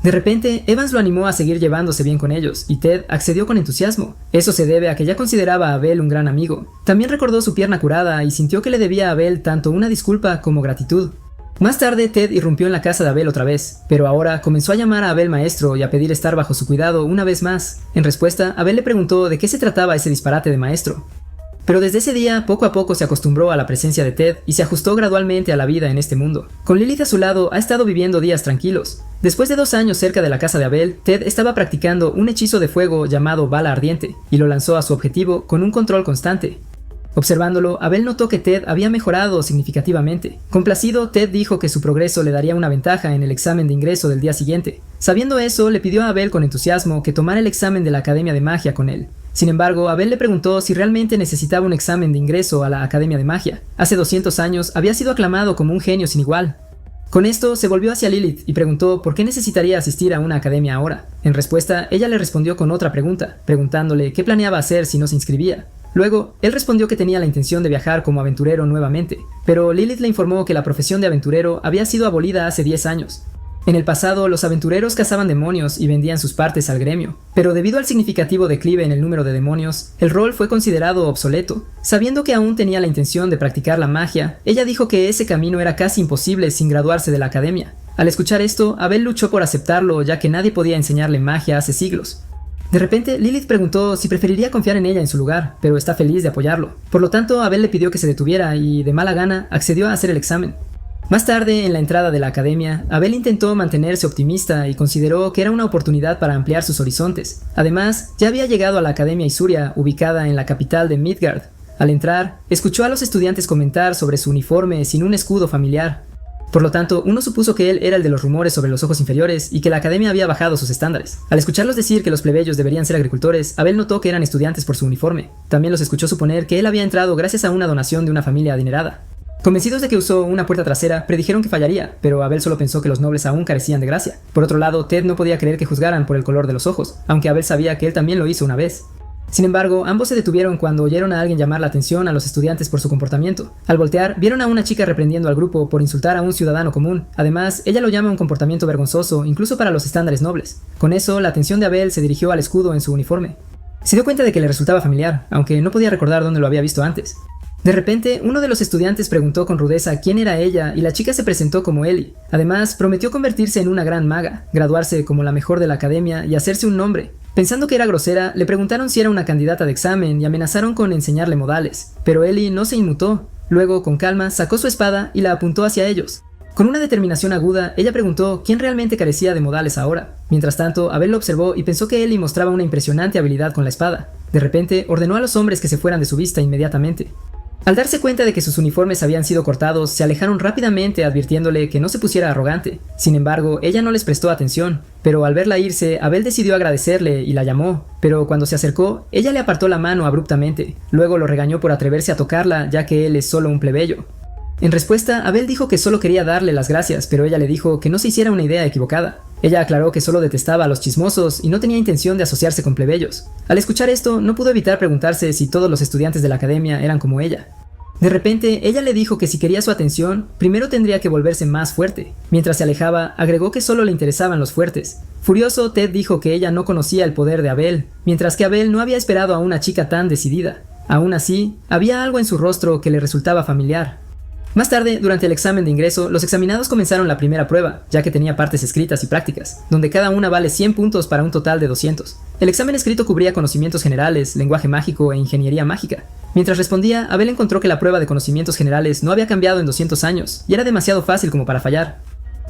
De repente, Evans lo animó a seguir llevándose bien con ellos, y Ted accedió con entusiasmo. Eso se debe a que ya consideraba a Abel un gran amigo. También recordó su pierna curada y sintió que le debía a Abel tanto una disculpa como gratitud. Más tarde, Ted irrumpió en la casa de Abel otra vez, pero ahora comenzó a llamar a Abel maestro y a pedir estar bajo su cuidado una vez más. En respuesta, Abel le preguntó de qué se trataba ese disparate de maestro. Pero desde ese día, poco a poco se acostumbró a la presencia de Ted y se ajustó gradualmente a la vida en este mundo. Con Lilith a su lado, ha estado viviendo días tranquilos. Después de 2 años cerca de la casa de Abel, Ted estaba practicando un hechizo de fuego llamado bala ardiente, y lo lanzó a su objetivo con un control constante. Observándolo, Abel notó que Ted había mejorado significativamente. Complacido, Ted dijo que su progreso le daría una ventaja en el examen de ingreso del día siguiente. Sabiendo eso, le pidió a Abel con entusiasmo que tomara el examen de la Academia de Magia con él. Sin embargo, Abel le preguntó si realmente necesitaba un examen de ingreso a la Academia de Magia. Hace 200 años había sido aclamado como un genio sin igual. Con esto, se volvió hacia Lilith y preguntó por qué necesitaría asistir a una academia ahora. En respuesta, ella le respondió con otra pregunta, preguntándole qué planeaba hacer si no se inscribía. Luego, él respondió que tenía la intención de viajar como aventurero nuevamente, pero Lilith le informó que la profesión de aventurero había sido abolida hace 10 años. En el pasado, los aventureros cazaban demonios y vendían sus partes al gremio, pero debido al significativo declive en el número de demonios, el rol fue considerado obsoleto. Sabiendo que aún tenía la intención de practicar la magia, ella dijo que ese camino era casi imposible sin graduarse de la academia. Al escuchar esto, Abel luchó por aceptarlo, ya que nadie podía enseñarle magia hace siglos. De repente, Lilith preguntó si preferiría confiar en ella en su lugar, pero está feliz de apoyarlo. Por lo tanto, Abel le pidió que se detuviera y, de mala gana, accedió a hacer el examen. Más tarde, en la entrada de la academia, Abel intentó mantenerse optimista y consideró que era una oportunidad para ampliar sus horizontes. Además, ya había llegado a la Academia Isuria, ubicada en la capital de Midgard. Al entrar, escuchó a los estudiantes comentar sobre su uniforme sin un escudo familiar. Por lo tanto, uno supuso que él era el de los rumores sobre los ojos inferiores y que la academia había bajado sus estándares. Al escucharlos decir que los plebeyos deberían ser agricultores, Abel notó que eran estudiantes por su uniforme. También los escuchó suponer que él había entrado gracias a una donación de una familia adinerada. Convencidos de que usó una puerta trasera, predijeron que fallaría, pero Abel solo pensó que los nobles aún carecían de gracia. Por otro lado, Ted no podía creer que juzgaran por el color de los ojos, aunque Abel sabía que él también lo hizo una vez. Sin embargo, ambos se detuvieron cuando oyeron a alguien llamar la atención a los estudiantes por su comportamiento. Al voltear, vieron a una chica reprendiendo al grupo por insultar a un ciudadano común. Además, ella lo llama un comportamiento vergonzoso, incluso para los estándares nobles. Con eso, la atención de Abel se dirigió al escudo en su uniforme. Se dio cuenta de que le resultaba familiar, aunque no podía recordar dónde lo había visto antes. De repente, uno de los estudiantes preguntó con rudeza quién era ella y la chica se presentó como Ellie. Además, prometió convertirse en una gran maga, graduarse como la mejor de la academia y hacerse un nombre. Pensando que era grosera, le preguntaron si era una candidata de examen y amenazaron con enseñarle modales, pero Ellie no se inmutó. Luego, con calma, sacó su espada y la apuntó hacia ellos. Con una determinación aguda, ella preguntó quién realmente carecía de modales ahora. Mientras tanto, Abel lo observó y pensó que Ellie mostraba una impresionante habilidad con la espada. De repente, ordenó a los hombres que se fueran de su vista inmediatamente. Al darse cuenta de que sus uniformes habían sido cortados, se alejaron rápidamente advirtiéndole que no se pusiera arrogante. Sin embargo, ella no les prestó atención, pero al verla irse, Abel decidió agradecerle y la llamó. Pero cuando se acercó, ella le apartó la mano abruptamente. Luego lo regañó por atreverse a tocarla, ya que él es solo un plebeyo. En respuesta, Abel dijo que solo quería darle las gracias, pero ella le dijo que no se hiciera una idea equivocada. Ella aclaró que solo detestaba a los chismosos y no tenía intención de asociarse con plebeyos. Al escuchar esto, no pudo evitar preguntarse si todos los estudiantes de la academia eran como ella. De repente, ella le dijo que si quería su atención, primero tendría que volverse más fuerte. Mientras se alejaba, agregó que solo le interesaban los fuertes. Furioso, Ted dijo que ella no conocía el poder de Abel, mientras que Abel no había esperado a una chica tan decidida. Aún así, había algo en su rostro que le resultaba familiar. Más tarde, durante el examen de ingreso, los examinados comenzaron la primera prueba, ya que tenía partes escritas y prácticas, donde cada una vale 100 puntos para un total de 200. El examen escrito cubría conocimientos generales, lenguaje mágico e ingeniería mágica. Mientras respondía, Abel encontró que la prueba de conocimientos generales no había cambiado en 200 años, y era demasiado fácil como para fallar.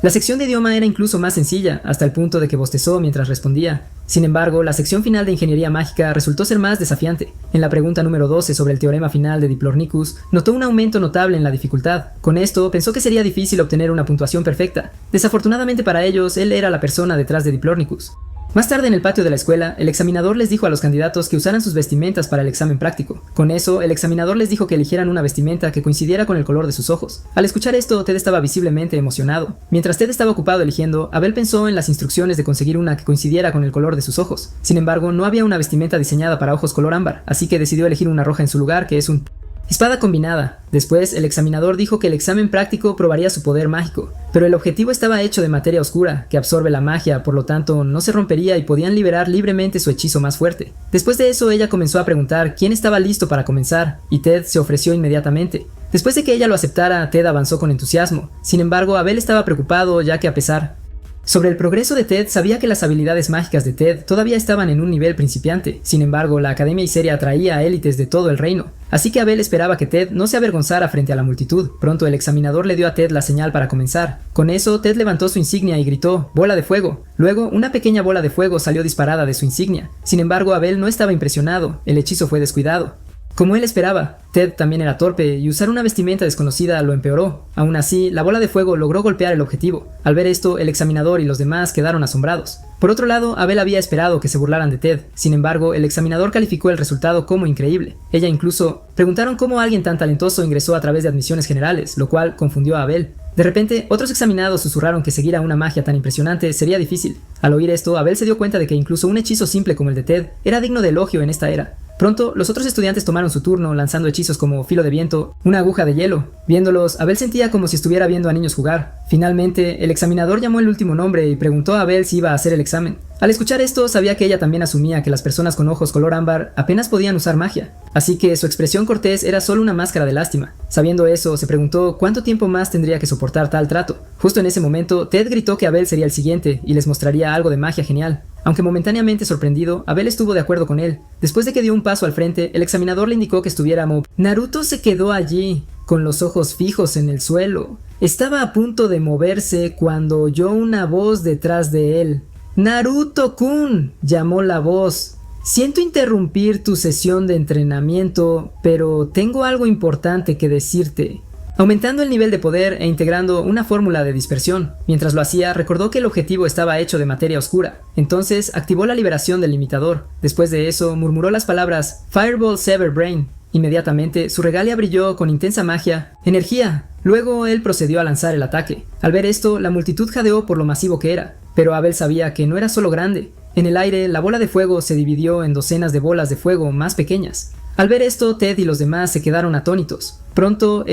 La sección de idioma era incluso más sencilla, hasta el punto de que bostezó mientras respondía. Sin embargo, la sección final de ingeniería mágica resultó ser más desafiante. En la pregunta número 12 sobre el teorema final de Diplornicus, notó un aumento notable en la dificultad. Con esto, pensó que sería difícil obtener una puntuación perfecta. Desafortunadamente para ellos, él era la persona detrás de Diplornicus. Más tarde en el patio de la escuela, el examinador les dijo a los candidatos que usaran sus vestimentas para el examen práctico. Con eso, el examinador les dijo que eligieran una vestimenta que coincidiera con el color de sus ojos. Al escuchar esto, Ted estaba visiblemente emocionado. Mientras Ted estaba ocupado eligiendo, Abel pensó en las instrucciones de conseguir una que coincidiera con el color de sus ojos. Sin embargo, no había una vestimenta diseñada para ojos color ámbar, así que decidió elegir una roja en su lugar, que es un espada combinada. Después, el examinador dijo que el examen práctico probaría su poder mágico, pero el objetivo estaba hecho de materia oscura, que absorbe la magia, por lo tanto no se rompería y podían liberar libremente su hechizo más fuerte. Después de eso, ella comenzó a preguntar quién estaba listo para comenzar, y Ted se ofreció inmediatamente. Después de que ella lo aceptara, Ted avanzó con entusiasmo. Sin embargo, Abel estaba preocupado, ya que a pesar sobre el progreso de Ted, sabía que las habilidades mágicas de Ted todavía estaban en un nivel principiante. Sin embargo, la Academia Iseria atraía a élites de todo el reino, así que Abel esperaba que Ted no se avergonzara frente a la multitud. Pronto el examinador le dio a Ted la señal para comenzar. Con eso, Ted levantó su insignia y gritó: «¡Bola de fuego!». Luego, una pequeña bola de fuego salió disparada de su insignia. Sin embargo, Abel no estaba impresionado, el hechizo fue descuidado. Como él esperaba, Ted también era torpe y usar una vestimenta desconocida lo empeoró. Aún así, la bola de fuego logró golpear el objetivo. Al ver esto, el examinador y los demás quedaron asombrados. Por otro lado, Abel había esperado que se burlaran de Ted. Sin embargo, el examinador calificó el resultado como increíble. Ella incluso preguntaron cómo alguien tan talentoso ingresó a través de admisiones generales, lo cual confundió a Abel. De repente, otros examinados susurraron que seguir a una magia tan impresionante sería difícil. Al oír esto, Abel se dio cuenta de que incluso un hechizo simple como el de Ted era digno de elogio en esta era. Pronto, los otros estudiantes tomaron su turno, lanzando hechizos como filo de viento, una aguja de hielo. Viéndolos, Abel sentía como si estuviera viendo a niños jugar. Finalmente, el examinador llamó el último nombre y preguntó a Abel si iba a hacer el examen. Al escuchar esto, sabía que ella también asumía que las personas con ojos color ámbar apenas podían usar magia, así que su expresión cortés era solo una máscara de lástima. Sabiendo eso, se preguntó cuánto tiempo más tendría que soportar tal trato. Justo en ese momento, Ted gritó que Abel sería el siguiente y les mostraría algo de magia genial. Aunque momentáneamente sorprendido, Abel estuvo de acuerdo con él. Después de que dio un paso al frente, el examinador le indicó que estuviera Naruto se quedó allí, con los ojos fijos en el suelo. Estaba a punto de moverse cuando oyó una voz detrás de él. «¡Naruto-kun!», llamó la voz. «Siento interrumpir tu sesión de entrenamiento, pero tengo algo importante que decirte». Aumentando el nivel de poder e integrando una fórmula de dispersión. Mientras lo hacía, recordó que el objetivo estaba hecho de materia oscura. Entonces, activó la liberación del limitador. Después de eso, murmuró las palabras Fireball Sever Brain. Inmediatamente, su regalia brilló con intensa magia. ¡Energía! Luego, él procedió a lanzar el ataque. Al ver esto, la multitud jadeó por lo masivo que era. Pero Abel sabía que no era solo grande. En el aire, la bola de fuego se dividió en docenas de bolas de fuego más pequeñas. Al ver esto, Ted y los demás se quedaron atónitos. Pronto,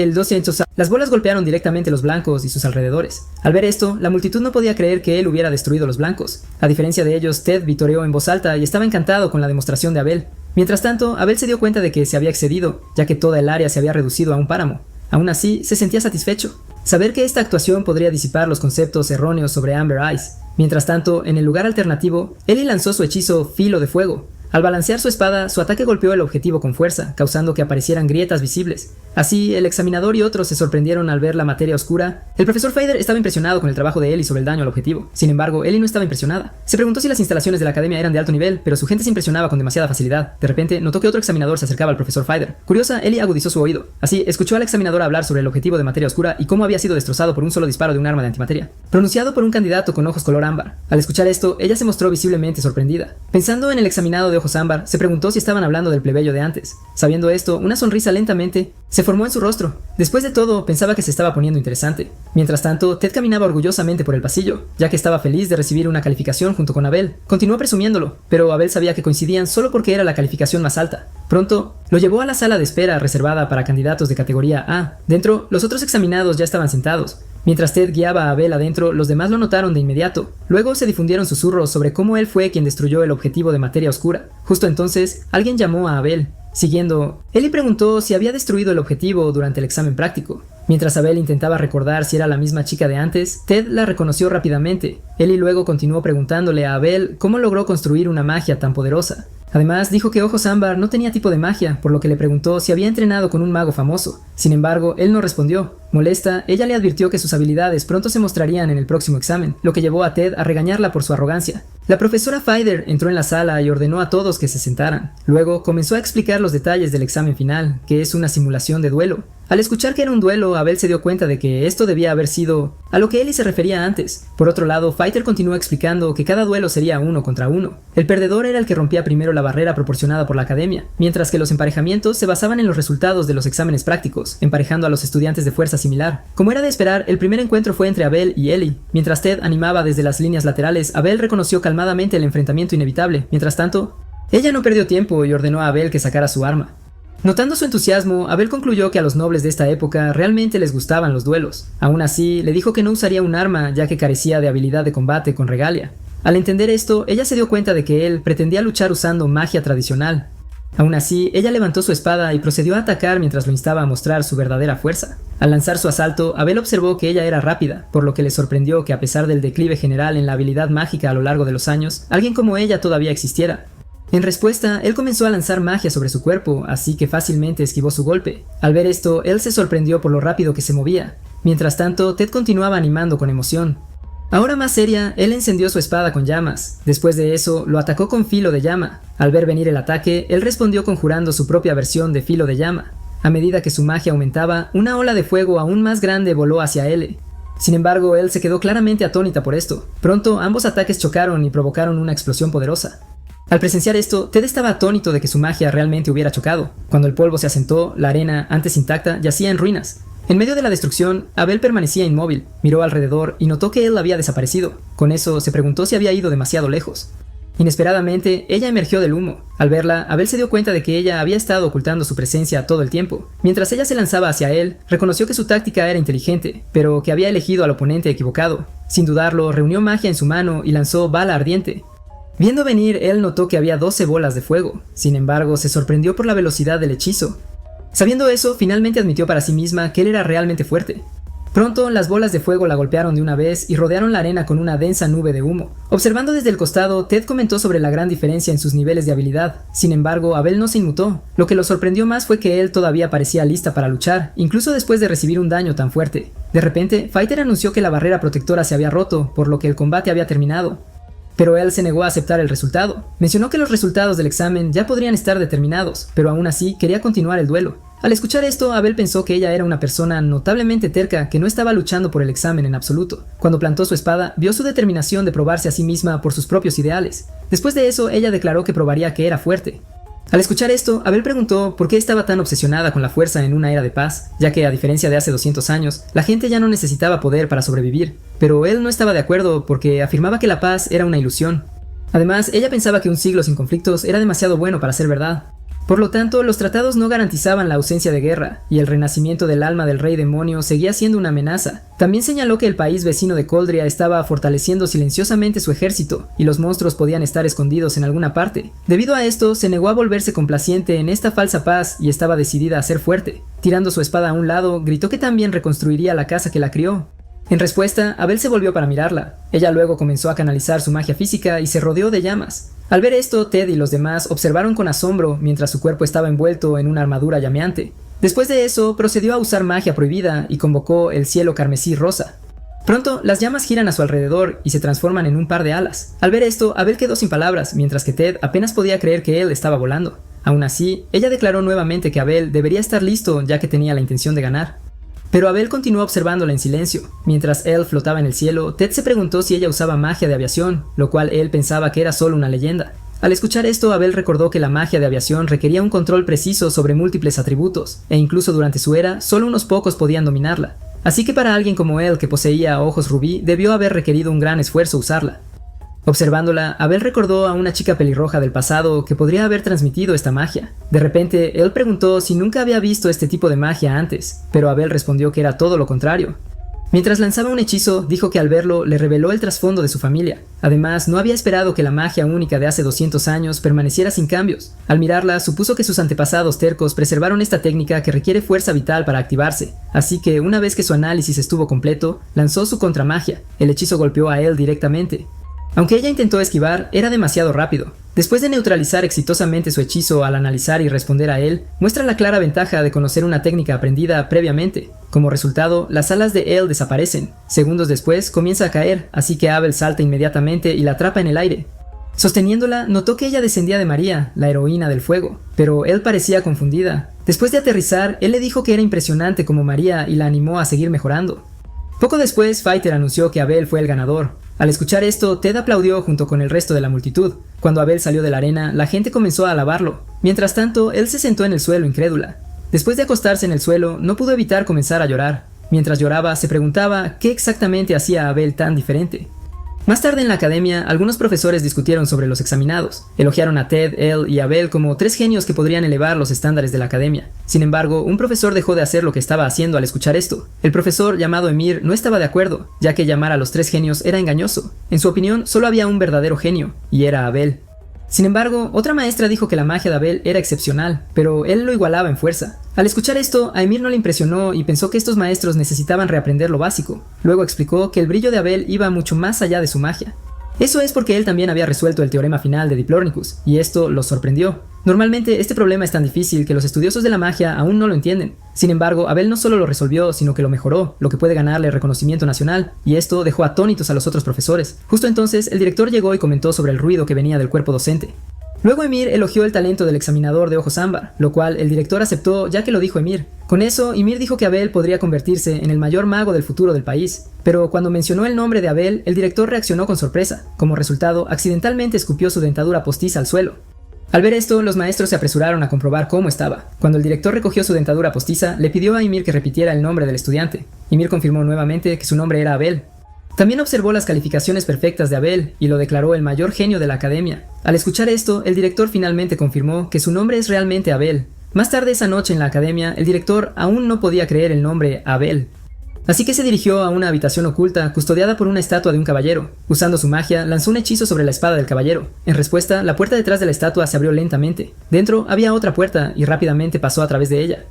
las bolas golpearon directamente los blancos y sus alrededores. Al ver esto, la multitud no podía creer que él hubiera destruido los blancos. A diferencia de ellos, Ted vitoreó en voz alta y estaba encantado con la demostración de Abel. Mientras tanto, Abel se dio cuenta de que se había excedido, ya que toda el área se había reducido a un páramo. Aún así, se sentía satisfecho. Saber que esta actuación podría disipar los conceptos erróneos sobre Amber Eyes. Mientras tanto, en el lugar alternativo, Ellie lanzó su hechizo Filo de Fuego. Al balancear su espada, su ataque golpeó el objetivo con fuerza, causando que aparecieran grietas visibles. Así, el examinador y otros se sorprendieron al ver la materia oscura. El profesor Fader estaba impresionado con el trabajo de Ellie sobre el daño al objetivo. Sin embargo, Ellie no estaba impresionada. Se preguntó si las instalaciones de la academia eran de alto nivel, pero su gente se impresionaba con demasiada facilidad. De repente, notó que otro examinador se acercaba al profesor Fader. Curiosa, Ellie agudizó su oído. Así, escuchó al examinador hablar sobre el objetivo de materia oscura y cómo había sido destrozado por un solo disparo de un arma de antimateria, pronunciado por un candidato con ojos color ámbar. Al escuchar esto, ella se mostró visiblemente sorprendida. Pensando en el examinado de ojos ámbar, se preguntó si estaban hablando del plebeyo de antes. Sabiendo esto, una sonrisa lentamente se formó en su rostro. Después de todo, pensaba que se estaba poniendo interesante. Mientras tanto, Ted caminaba orgullosamente por el pasillo, ya que estaba feliz de recibir una calificación junto con Abel. Continuó presumiéndolo, pero Abel sabía que coincidían solo porque era la calificación más alta. Pronto, lo llevó a la sala de espera reservada para candidatos de categoría A. Dentro, los otros examinados ya estaban sentados. Mientras Ted guiaba a Abel adentro, los demás lo notaron de inmediato. Luego se difundieron susurros sobre cómo él fue quien destruyó el objetivo de materia oscura. Justo entonces, alguien llamó a Abel. Siguiendo, Ellie preguntó si había destruido el objetivo durante el examen práctico. Mientras Abel intentaba recordar si era la misma chica de antes, Ted la reconoció rápidamente. Ellie luego continuó preguntándole a Abel cómo logró construir una magia tan poderosa. Además, dijo que Ojos Ámbar no tenía tipo de magia, por lo que le preguntó si había entrenado con un mago famoso. Sin embargo, él no respondió. Molesta, ella le advirtió que sus habilidades pronto se mostrarían en el próximo examen, lo que llevó a Ted a regañarla por su arrogancia. La profesora Fader entró en la sala y ordenó a todos que se sentaran. Luego comenzó a explicar los detalles del examen final, que es una simulación de duelo. Al escuchar que era un duelo, Abel se dio cuenta de que esto debía haber sido a lo que Ellie se refería antes. Por otro lado, Fighter continuó explicando que cada duelo sería 1 contra 1. El perdedor era el que rompía primero la barrera proporcionada por la academia, mientras que los emparejamientos se basaban en los resultados de los exámenes prácticos, emparejando a los estudiantes de fuerza similar. Como era de esperar, el primer encuentro fue entre Abel y Ellie. Mientras Ted animaba desde las líneas laterales, Abel reconoció calmadamente el enfrentamiento inevitable. Mientras tanto, ella no perdió tiempo y ordenó a Abel que sacara su arma. Notando su entusiasmo, Abel concluyó que a los nobles de esta época realmente les gustaban los duelos. Aún así, le dijo que no usaría un arma ya que carecía de habilidad de combate con regalia. Al entender esto, ella se dio cuenta de que él pretendía luchar usando magia tradicional. Aún así, ella levantó su espada y procedió a atacar mientras lo instaba a mostrar su verdadera fuerza. Al lanzar su asalto, Abel observó que ella era rápida, por lo que le sorprendió que a pesar del declive general en la habilidad mágica a lo largo de los años, alguien como ella todavía existiera. En respuesta, él comenzó a lanzar magia sobre su cuerpo, así que fácilmente esquivó su golpe. Al ver esto, él se sorprendió por lo rápido que se movía. Mientras tanto, Ted continuaba animando con emoción. Ahora más seria, él encendió su espada con llamas. Después de eso, lo atacó con filo de llama. Al ver venir el ataque, él respondió conjurando su propia versión de filo de llama. A medida que su magia aumentaba, una ola de fuego aún más grande voló hacia él. Sin embargo, él se quedó claramente atónita por esto. Pronto, ambos ataques chocaron y provocaron una explosión poderosa. Al presenciar esto, Ted estaba atónito de que su magia realmente hubiera chocado. Cuando el polvo se asentó, la arena, antes intacta, yacía en ruinas. En medio de la destrucción, Abel permanecía inmóvil, miró alrededor y notó que él había desaparecido. Con eso, se preguntó si había ido demasiado lejos. Inesperadamente, ella emergió del humo. Al verla, Abel se dio cuenta de que ella había estado ocultando su presencia todo el tiempo. Mientras ella se lanzaba hacia él, reconoció que su táctica era inteligente, pero que había elegido al oponente equivocado. Sin dudarlo, reunió magia en su mano y lanzó bala ardiente. Viendo venir, él notó que había 12 bolas de fuego. Sin embargo, se sorprendió por la velocidad del hechizo. Sabiendo eso, finalmente admitió para sí misma que él era realmente fuerte. Pronto, las bolas de fuego la golpearon de una vez y rodearon la arena con una densa nube de humo. Observando desde el costado, Ted comentó sobre la gran diferencia en sus niveles de habilidad. Sin embargo, Abel no se inmutó. Lo que lo sorprendió más fue que él todavía parecía lista para luchar, incluso después de recibir un daño tan fuerte. De repente, Fighter anunció que la barrera protectora se había roto, por lo que el combate había terminado. Pero él se negó a aceptar el resultado. Mencionó que los resultados del examen ya podrían estar determinados, pero aún así quería continuar el duelo. Al escuchar esto, Abel pensó que ella era una persona notablemente terca que no estaba luchando por el examen en absoluto. Cuando plantó su espada, vio su determinación de probarse a sí misma por sus propios ideales. Después de eso, ella declaró que probaría que era fuerte. Al escuchar esto, Abel preguntó por qué estaba tan obsesionada con la fuerza en una era de paz, ya que a diferencia de hace 200 años, la gente ya no necesitaba poder para sobrevivir. Pero él no estaba de acuerdo porque afirmaba que la paz era una ilusión. Además, ella pensaba que un siglo sin conflictos era demasiado bueno para ser verdad. Por lo tanto, los tratados no garantizaban la ausencia de guerra, y el renacimiento del alma del rey demonio seguía siendo una amenaza. También señaló que el país vecino de Coldria estaba fortaleciendo silenciosamente su ejército, y los monstruos podían estar escondidos en alguna parte. Debido a esto, se negó a volverse complaciente en esta falsa paz y estaba decidida a ser fuerte. Tirando su espada a un lado, gritó que también reconstruiría la casa que la crió. En respuesta, Abel se volvió para mirarla. Ella luego comenzó a canalizar su magia física y se rodeó de llamas. Al ver esto, Ted y los demás observaron con asombro mientras su cuerpo estaba envuelto en una armadura llameante. Después de eso, procedió a usar magia prohibida y convocó el cielo carmesí rosa. Pronto, las llamas giran a su alrededor y se transforman en un par de alas. Al ver esto, Abel quedó sin palabras, mientras que Ted apenas podía creer que él estaba volando. Aún así, ella declaró nuevamente que Abel debería estar listo ya que tenía la intención de ganar. Pero Abel continuó observándola en silencio. Mientras él flotaba en el cielo, Ted se preguntó si ella usaba magia de aviación, lo cual él pensaba que era solo una leyenda. Al escuchar esto, Abel recordó que la magia de aviación requería un control preciso sobre múltiples atributos, e incluso durante su era, solo unos pocos podían dominarla. Así que para alguien como él, que poseía ojos rubí, debió haber requerido un gran esfuerzo usarla. Observándola, Abel recordó a una chica pelirroja del pasado que podría haber transmitido esta magia. De repente, él preguntó si nunca había visto este tipo de magia antes, pero Abel respondió que era todo lo contrario. Mientras lanzaba un hechizo, dijo que al verlo le reveló el trasfondo de su familia. Además, no había esperado que la magia única de hace 200 años permaneciera sin cambios. Al mirarla, supuso que sus antepasados tercos preservaron esta técnica que requiere fuerza vital para activarse. Así que, una vez que su análisis estuvo completo, lanzó su contramagia. El hechizo golpeó a él directamente. Aunque ella intentó esquivar, era demasiado rápido. Después de neutralizar exitosamente su hechizo al analizar y responder a él, muestra la clara ventaja de conocer una técnica aprendida previamente. Como resultado, las alas de él desaparecen. Segundos después, comienza a caer, así que Abel salta inmediatamente y la atrapa en el aire. Sosteniéndola, notó que ella descendía de María, la heroína del fuego, pero él parecía confundida. Después de aterrizar, él le dijo que era impresionante como María y la animó a seguir mejorando. Poco después, Fighter anunció que Abel fue el ganador. Al escuchar esto, Ted aplaudió junto con el resto de la multitud. Cuando Abel salió de la arena, la gente comenzó a alabarlo. Mientras tanto, él se sentó en el suelo incrédula. Después de acostarse en el suelo, no pudo evitar comenzar a llorar. Mientras lloraba, se preguntaba qué exactamente hacía a Abel tan diferente. Más tarde en la academia, algunos profesores discutieron sobre los examinados. Elogiaron a Ted, él y Abel como 3 genios que podrían elevar los estándares de la academia. Sin embargo, un profesor dejó de hacer lo que estaba haciendo al escuchar esto. El profesor, llamado Emir, no estaba de acuerdo, ya que llamar a los 3 genios era engañoso. En su opinión, solo había un verdadero genio, y era Abel. Sin embargo, otra maestra dijo que la magia de Abel era excepcional, pero él lo igualaba en fuerza. Al escuchar esto, a Ymir no le impresionó y pensó que estos maestros necesitaban reaprender lo básico. Luego explicó que el brillo de Abel iba mucho más allá de su magia. Eso es porque él también había resuelto el teorema final de Diplórnicus, y esto los sorprendió. Normalmente este problema es tan difícil que los estudiosos de la magia aún no lo entienden. Sin embargo, Abel no solo lo resolvió, sino que lo mejoró, lo que puede ganarle reconocimiento nacional, y esto dejó atónitos a los otros profesores. Justo entonces, el director llegó y comentó sobre el ruido que venía del cuerpo docente. Luego Ymir elogió el talento del examinador de ojos ámbar, lo cual el director aceptó ya que lo dijo Ymir. Con eso, Ymir dijo que Abel podría convertirse en el mayor mago del futuro del país. Pero cuando mencionó el nombre de Abel, el director reaccionó con sorpresa. Como resultado, accidentalmente escupió su dentadura postiza al suelo. Al ver esto, los maestros se apresuraron a comprobar cómo estaba. Cuando el director recogió su dentadura postiza, le pidió a Ymir que repitiera el nombre del estudiante. Ymir confirmó nuevamente que su nombre era Abel. También observó las calificaciones perfectas de Abel y lo declaró el mayor genio de la academia. Al escuchar esto, el director finalmente confirmó que su nombre es realmente Abel. Más tarde esa noche en la academia, el director aún no podía creer el nombre Abel. Así que se dirigió a una habitación oculta custodiada por una estatua de un caballero. Usando su magia, lanzó un hechizo sobre la espada del caballero. En respuesta, la puerta detrás de la estatua se abrió lentamente. Dentro había otra puerta y rápidamente pasó a través de ella.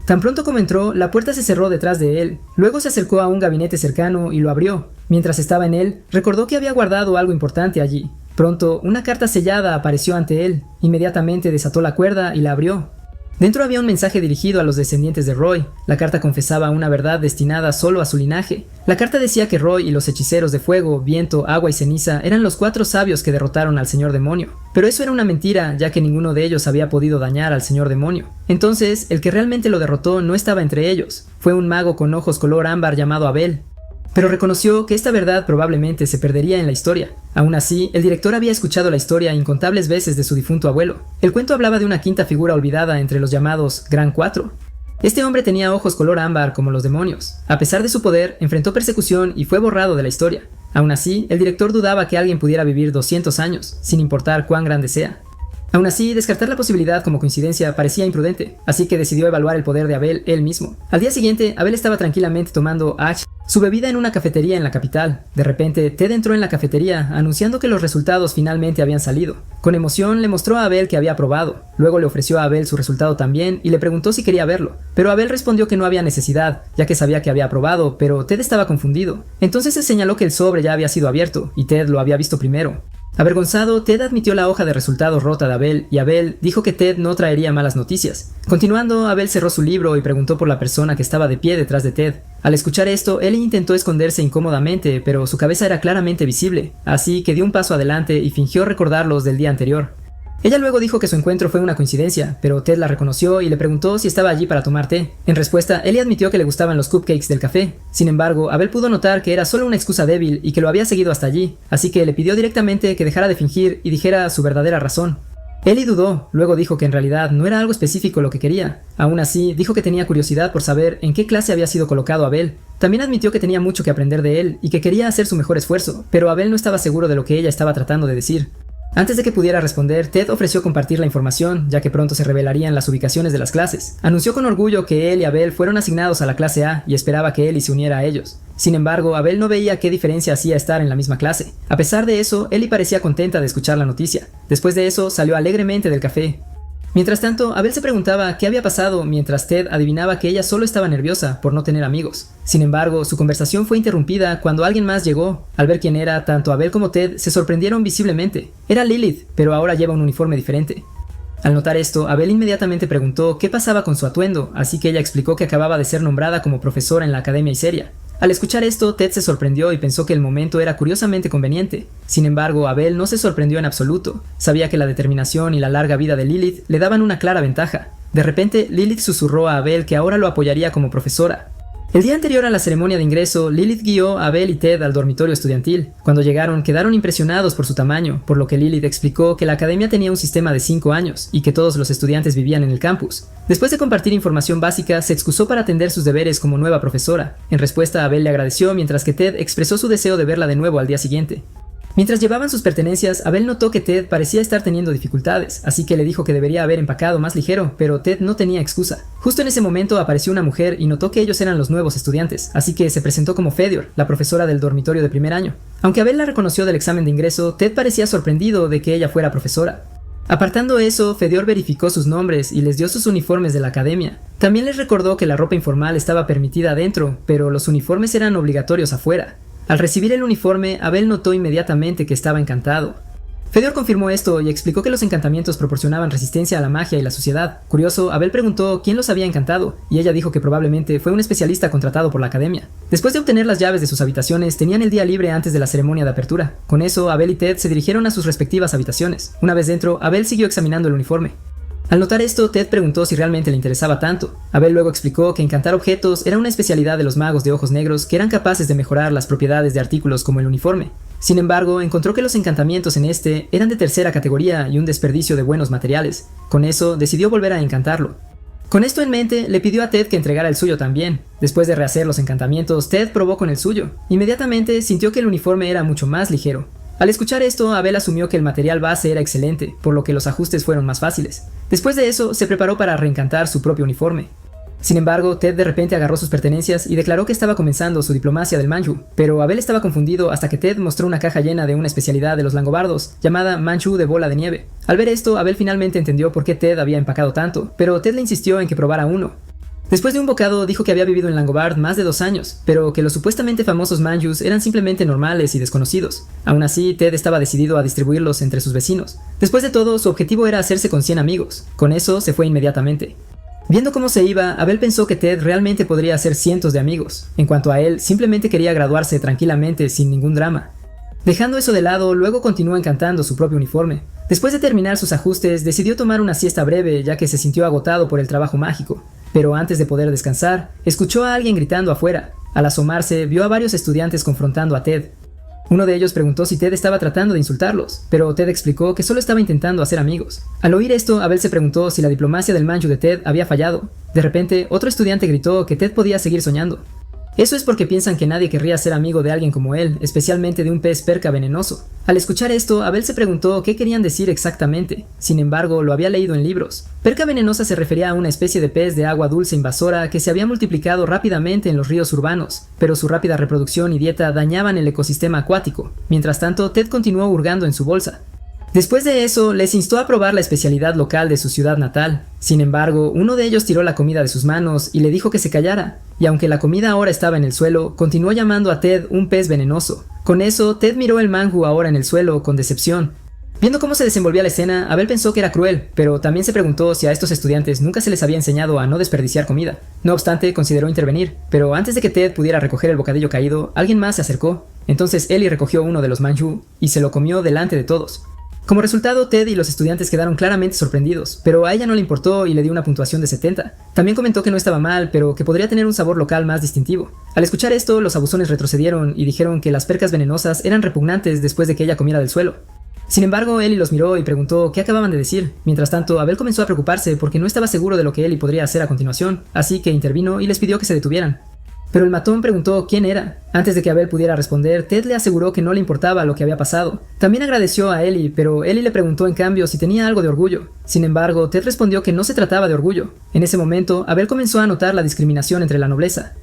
Tan pronto como entró, la puerta se cerró detrás de él. Luego se acercó a un gabinete cercano y lo abrió. Mientras estaba en él, recordó que había guardado algo importante allí. Pronto, una carta sellada apareció ante él. Inmediatamente desató la cuerda y la abrió. Dentro había un mensaje dirigido a los descendientes de Roy. La carta confesaba una verdad destinada solo a su linaje. La carta decía que Roy y los hechiceros de fuego, viento, agua y ceniza eran los 4 sabios que derrotaron al señor demonio. Pero eso era una mentira, ya que ninguno de ellos había podido dañar al señor demonio. Entonces, el que realmente lo derrotó no estaba entre ellos. Fue un mago con ojos color ámbar llamado Abel. Pero reconoció que esta verdad probablemente se perdería en la historia. Aún así, el director había escuchado la historia incontables veces de su difunto abuelo. El cuento hablaba de una quinta figura olvidada entre los llamados Gran Cuatro. Este hombre tenía ojos color ámbar como los demonios. A pesar de su poder, enfrentó persecución y fue borrado de la historia. Aún así, el director dudaba que alguien pudiera vivir 200 años, sin importar cuán grande sea. Aún así, descartar la posibilidad como coincidencia parecía imprudente, así que decidió evaluar el poder de Abel él mismo. Al día siguiente, Abel estaba tranquilamente tomando su bebida en una cafetería en la capital. De repente, Ted entró en la cafetería, anunciando que los resultados finalmente habían salido. Con emoción, le mostró a Abel que había aprobado. Luego le ofreció a Abel su resultado también y le preguntó si quería verlo. Pero Abel respondió que no había necesidad, ya que sabía que había aprobado, pero Ted estaba confundido. Entonces se señaló que el sobre ya había sido abierto, y Ted lo había visto primero. Avergonzado, Ted admitió la hoja de resultados rota de Abel, y Abel dijo que Ted no traería malas noticias. Continuando, Abel cerró su libro y preguntó por la persona que estaba de pie detrás de Ted. Al escuchar esto, él intentó esconderse incómodamente, pero su cabeza era claramente visible, así que dio un paso adelante y fingió recordarlos del día anterior. Ella luego dijo que su encuentro fue una coincidencia, pero Ted la reconoció y le preguntó si estaba allí para tomar té. En respuesta, Ellie admitió que le gustaban los cupcakes del café. Sin embargo, Abel pudo notar que era solo una excusa débil y que lo había seguido hasta allí, así que le pidió directamente que dejara de fingir y dijera su verdadera razón. Ellie dudó, luego dijo que en realidad no era algo específico lo que quería. Aún así, dijo que tenía curiosidad por saber en qué clase había sido colocado Abel. También admitió que tenía mucho que aprender de él y que quería hacer su mejor esfuerzo, pero Abel no estaba seguro de lo que ella estaba tratando de decir. Antes de que pudiera responder, Ted ofreció compartir la información, ya que pronto se revelarían las ubicaciones de las clases. Anunció con orgullo que él y Abel fueron asignados a la clase A y esperaba que Ellie se uniera a ellos. Sin embargo, Abel no veía qué diferencia hacía estar en la misma clase. A pesar de eso, Ellie parecía contenta de escuchar la noticia. Después de eso, salió alegremente del café. Mientras tanto, Abel se preguntaba qué había pasado mientras Ted adivinaba que ella solo estaba nerviosa por no tener amigos. Sin embargo, su conversación fue interrumpida cuando alguien más llegó. Al ver quién era, tanto Abel como Ted se sorprendieron visiblemente. Era Lilith, pero ahora lleva un uniforme diferente. Al notar esto, Abel inmediatamente preguntó qué pasaba con su atuendo, así que ella explicó que acababa de ser nombrada como profesora en la Academia Iseria. Al escuchar esto, Ted se sorprendió y pensó que el momento era curiosamente conveniente. Sin embargo, Abel no se sorprendió en absoluto. Sabía que la determinación y la larga vida de Lilith le daban una clara ventaja. De repente, Lilith susurró a Abel que ahora lo apoyaría como profesora. El día anterior a la ceremonia de ingreso, Lilith guió a Abel y Ted al dormitorio estudiantil. Cuando llegaron, quedaron impresionados por su tamaño, por lo que Lilith explicó que la academia tenía un sistema de 5 años y que todos los estudiantes vivían en el campus. Después de compartir información básica, se excusó para atender sus deberes como nueva profesora. En respuesta, Abel le agradeció mientras que Ted expresó su deseo de verla de nuevo al día siguiente. Mientras llevaban sus pertenencias, Abel notó que Ted parecía estar teniendo dificultades, así que le dijo que debería haber empacado más ligero, pero Ted no tenía excusa. Justo en ese momento apareció una mujer y notó que ellos eran los nuevos estudiantes, así que se presentó como Fedior, la profesora del dormitorio de primer año. Aunque Abel la reconoció del examen de ingreso, Ted parecía sorprendido de que ella fuera profesora. Apartando eso, Fedior verificó sus nombres y les dio sus uniformes de la academia. También les recordó que la ropa informal estaba permitida adentro, pero los uniformes eran obligatorios afuera. Al recibir el uniforme, Abel notó inmediatamente que estaba encantado. Fedior confirmó esto y explicó que los encantamientos proporcionaban resistencia a la magia y la suciedad. Curioso, Abel preguntó quién los había encantado, y ella dijo que probablemente fue un especialista contratado por la academia. Después de obtener las llaves de sus habitaciones, tenían el día libre antes de la ceremonia de apertura. Con eso, Abel y Ted se dirigieron a sus respectivas habitaciones. Una vez dentro, Abel siguió examinando el uniforme. Al notar esto, Ted preguntó si realmente le interesaba tanto. Abel luego explicó que encantar objetos era una especialidad de los magos de ojos negros que eran capaces de mejorar las propiedades de artículos como el uniforme. Sin embargo, encontró que los encantamientos en este eran de tercera categoría y un desperdicio de buenos materiales. Con eso, decidió volver a encantarlo. Con esto en mente, le pidió a Ted que entregara el suyo también. Después de rehacer los encantamientos, Ted probó con el suyo. Inmediatamente sintió que el uniforme era mucho más ligero. Al escuchar esto, Abel asumió que el material base era excelente, por lo que los ajustes fueron más fáciles. Después de eso, se preparó para reencantar su propio uniforme. Sin embargo, Ted de repente agarró sus pertenencias y declaró que estaba comenzando su diplomacia del Manju, pero Abel estaba confundido hasta que Ted mostró una caja llena de una especialidad de los langobardos, llamada Manchu de bola de nieve. Al ver esto, Abel finalmente entendió por qué Ted había empacado tanto, pero Ted le insistió en que probara uno. Después de un bocado, dijo que había vivido en Langobard más de 2 años, pero que los supuestamente famosos manjus eran simplemente normales y desconocidos. Aún así, Ted estaba decidido a distribuirlos entre sus vecinos. Después de todo, su objetivo era hacerse con 100 amigos. Con eso, se fue inmediatamente. Viendo cómo se iba, Abel pensó que Ted realmente podría hacer cientos de amigos. En cuanto a él, simplemente quería graduarse tranquilamente sin ningún drama. Dejando eso de lado, luego continuó encantando su propio uniforme. Después de terminar sus ajustes, decidió tomar una siesta breve ya que se sintió agotado por el trabajo mágico. Pero antes de poder descansar, escuchó a alguien gritando afuera. Al asomarse, vio a varios estudiantes confrontando a Ted. Uno de ellos preguntó si Ted estaba tratando de insultarlos, pero Ted explicó que solo estaba intentando hacer amigos. Al oír esto, Abel se preguntó si la diplomacia del manju de Ted había fallado. De repente, otro estudiante gritó que Ted podía seguir soñando. Eso es porque piensan que nadie querría ser amigo de alguien como él, especialmente de un pez perca venenoso. Al escuchar esto, Abel se preguntó qué querían decir exactamente. Sin embargo, lo había leído en libros. Perca venenosa se refería a una especie de pez de agua dulce invasora que se había multiplicado rápidamente en los ríos urbanos, pero su rápida reproducción y dieta dañaban el ecosistema acuático. Mientras tanto, Ted continuó hurgando en su bolsa. Después de eso, les instó a probar la especialidad local de su ciudad natal. Sin embargo, uno de ellos tiró la comida de sus manos y le dijo que se callara, y aunque la comida ahora estaba en el suelo, continuó llamando a Ted un pez venenoso. Con eso, Ted miró el manju ahora en el suelo con decepción. Viendo cómo se desenvolvía la escena, Abel pensó que era cruel, pero también se preguntó si a estos estudiantes nunca se les había enseñado a no desperdiciar comida. No obstante, consideró intervenir, pero antes de que Ted pudiera recoger el bocadillo caído, alguien más se acercó. Entonces Ellie recogió uno de los manju y se lo comió delante de todos. Como resultado, Ted y los estudiantes quedaron claramente sorprendidos, pero a ella no le importó y le dio una puntuación de 70. También comentó que no estaba mal, pero que podría tener un sabor local más distintivo. Al escuchar esto, los abusones retrocedieron y dijeron que las percas venenosas eran repugnantes después de que ella comiera del suelo. Sin embargo, Ellie los miró y preguntó qué acababan de decir. Mientras tanto, Abel comenzó a preocuparse porque no estaba seguro de lo que Ellie podría hacer a continuación, así que intervino y les pidió que se detuvieran. Pero el matón preguntó quién era. Antes de que Abel pudiera responder, Ted le aseguró que no le importaba lo que había pasado. También agradeció a Ellie, pero Ellie le preguntó en cambio si tenía algo de orgullo. Sin embargo, Ted respondió que no se trataba de orgullo. En ese momento, Abel comenzó a notar la discriminación entre la nobleza.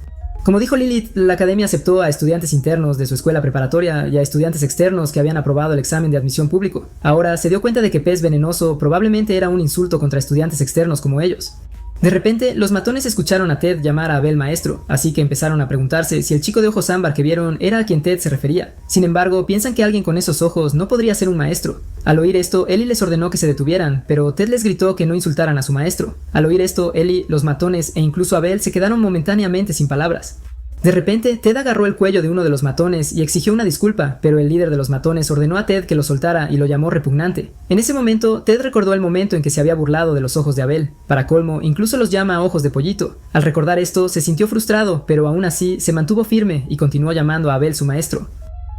Como dijo Lilith, la academia aceptó a estudiantes internos de su escuela preparatoria y a estudiantes externos que habían aprobado el examen de admisión público. Ahora se dio cuenta de que pez venenoso probablemente era un insulto contra estudiantes externos como ellos. De repente, los matones escucharon a Ted llamar a Abel maestro, así que empezaron a preguntarse si el chico de ojos ámbar que vieron era a quien Ted se refería. Sin embargo, piensan que alguien con esos ojos no podría ser un maestro. Al oír esto, Ellie les ordenó que se detuvieran, pero Ted les gritó que no insultaran a su maestro. Al oír esto, Ellie, los matones e incluso Abel se quedaron momentáneamente sin palabras. De repente, Ted agarró el cuello de uno de los matones y exigió una disculpa, pero el líder de los matones ordenó a Ted que lo soltara y lo llamó repugnante. En ese momento, Ted recordó el momento en que se había burlado de los ojos de Abel. Para colmo, incluso los llama ojos de pollito. Al recordar esto, se sintió frustrado, pero aún así se mantuvo firme y continuó llamando a Abel su maestro.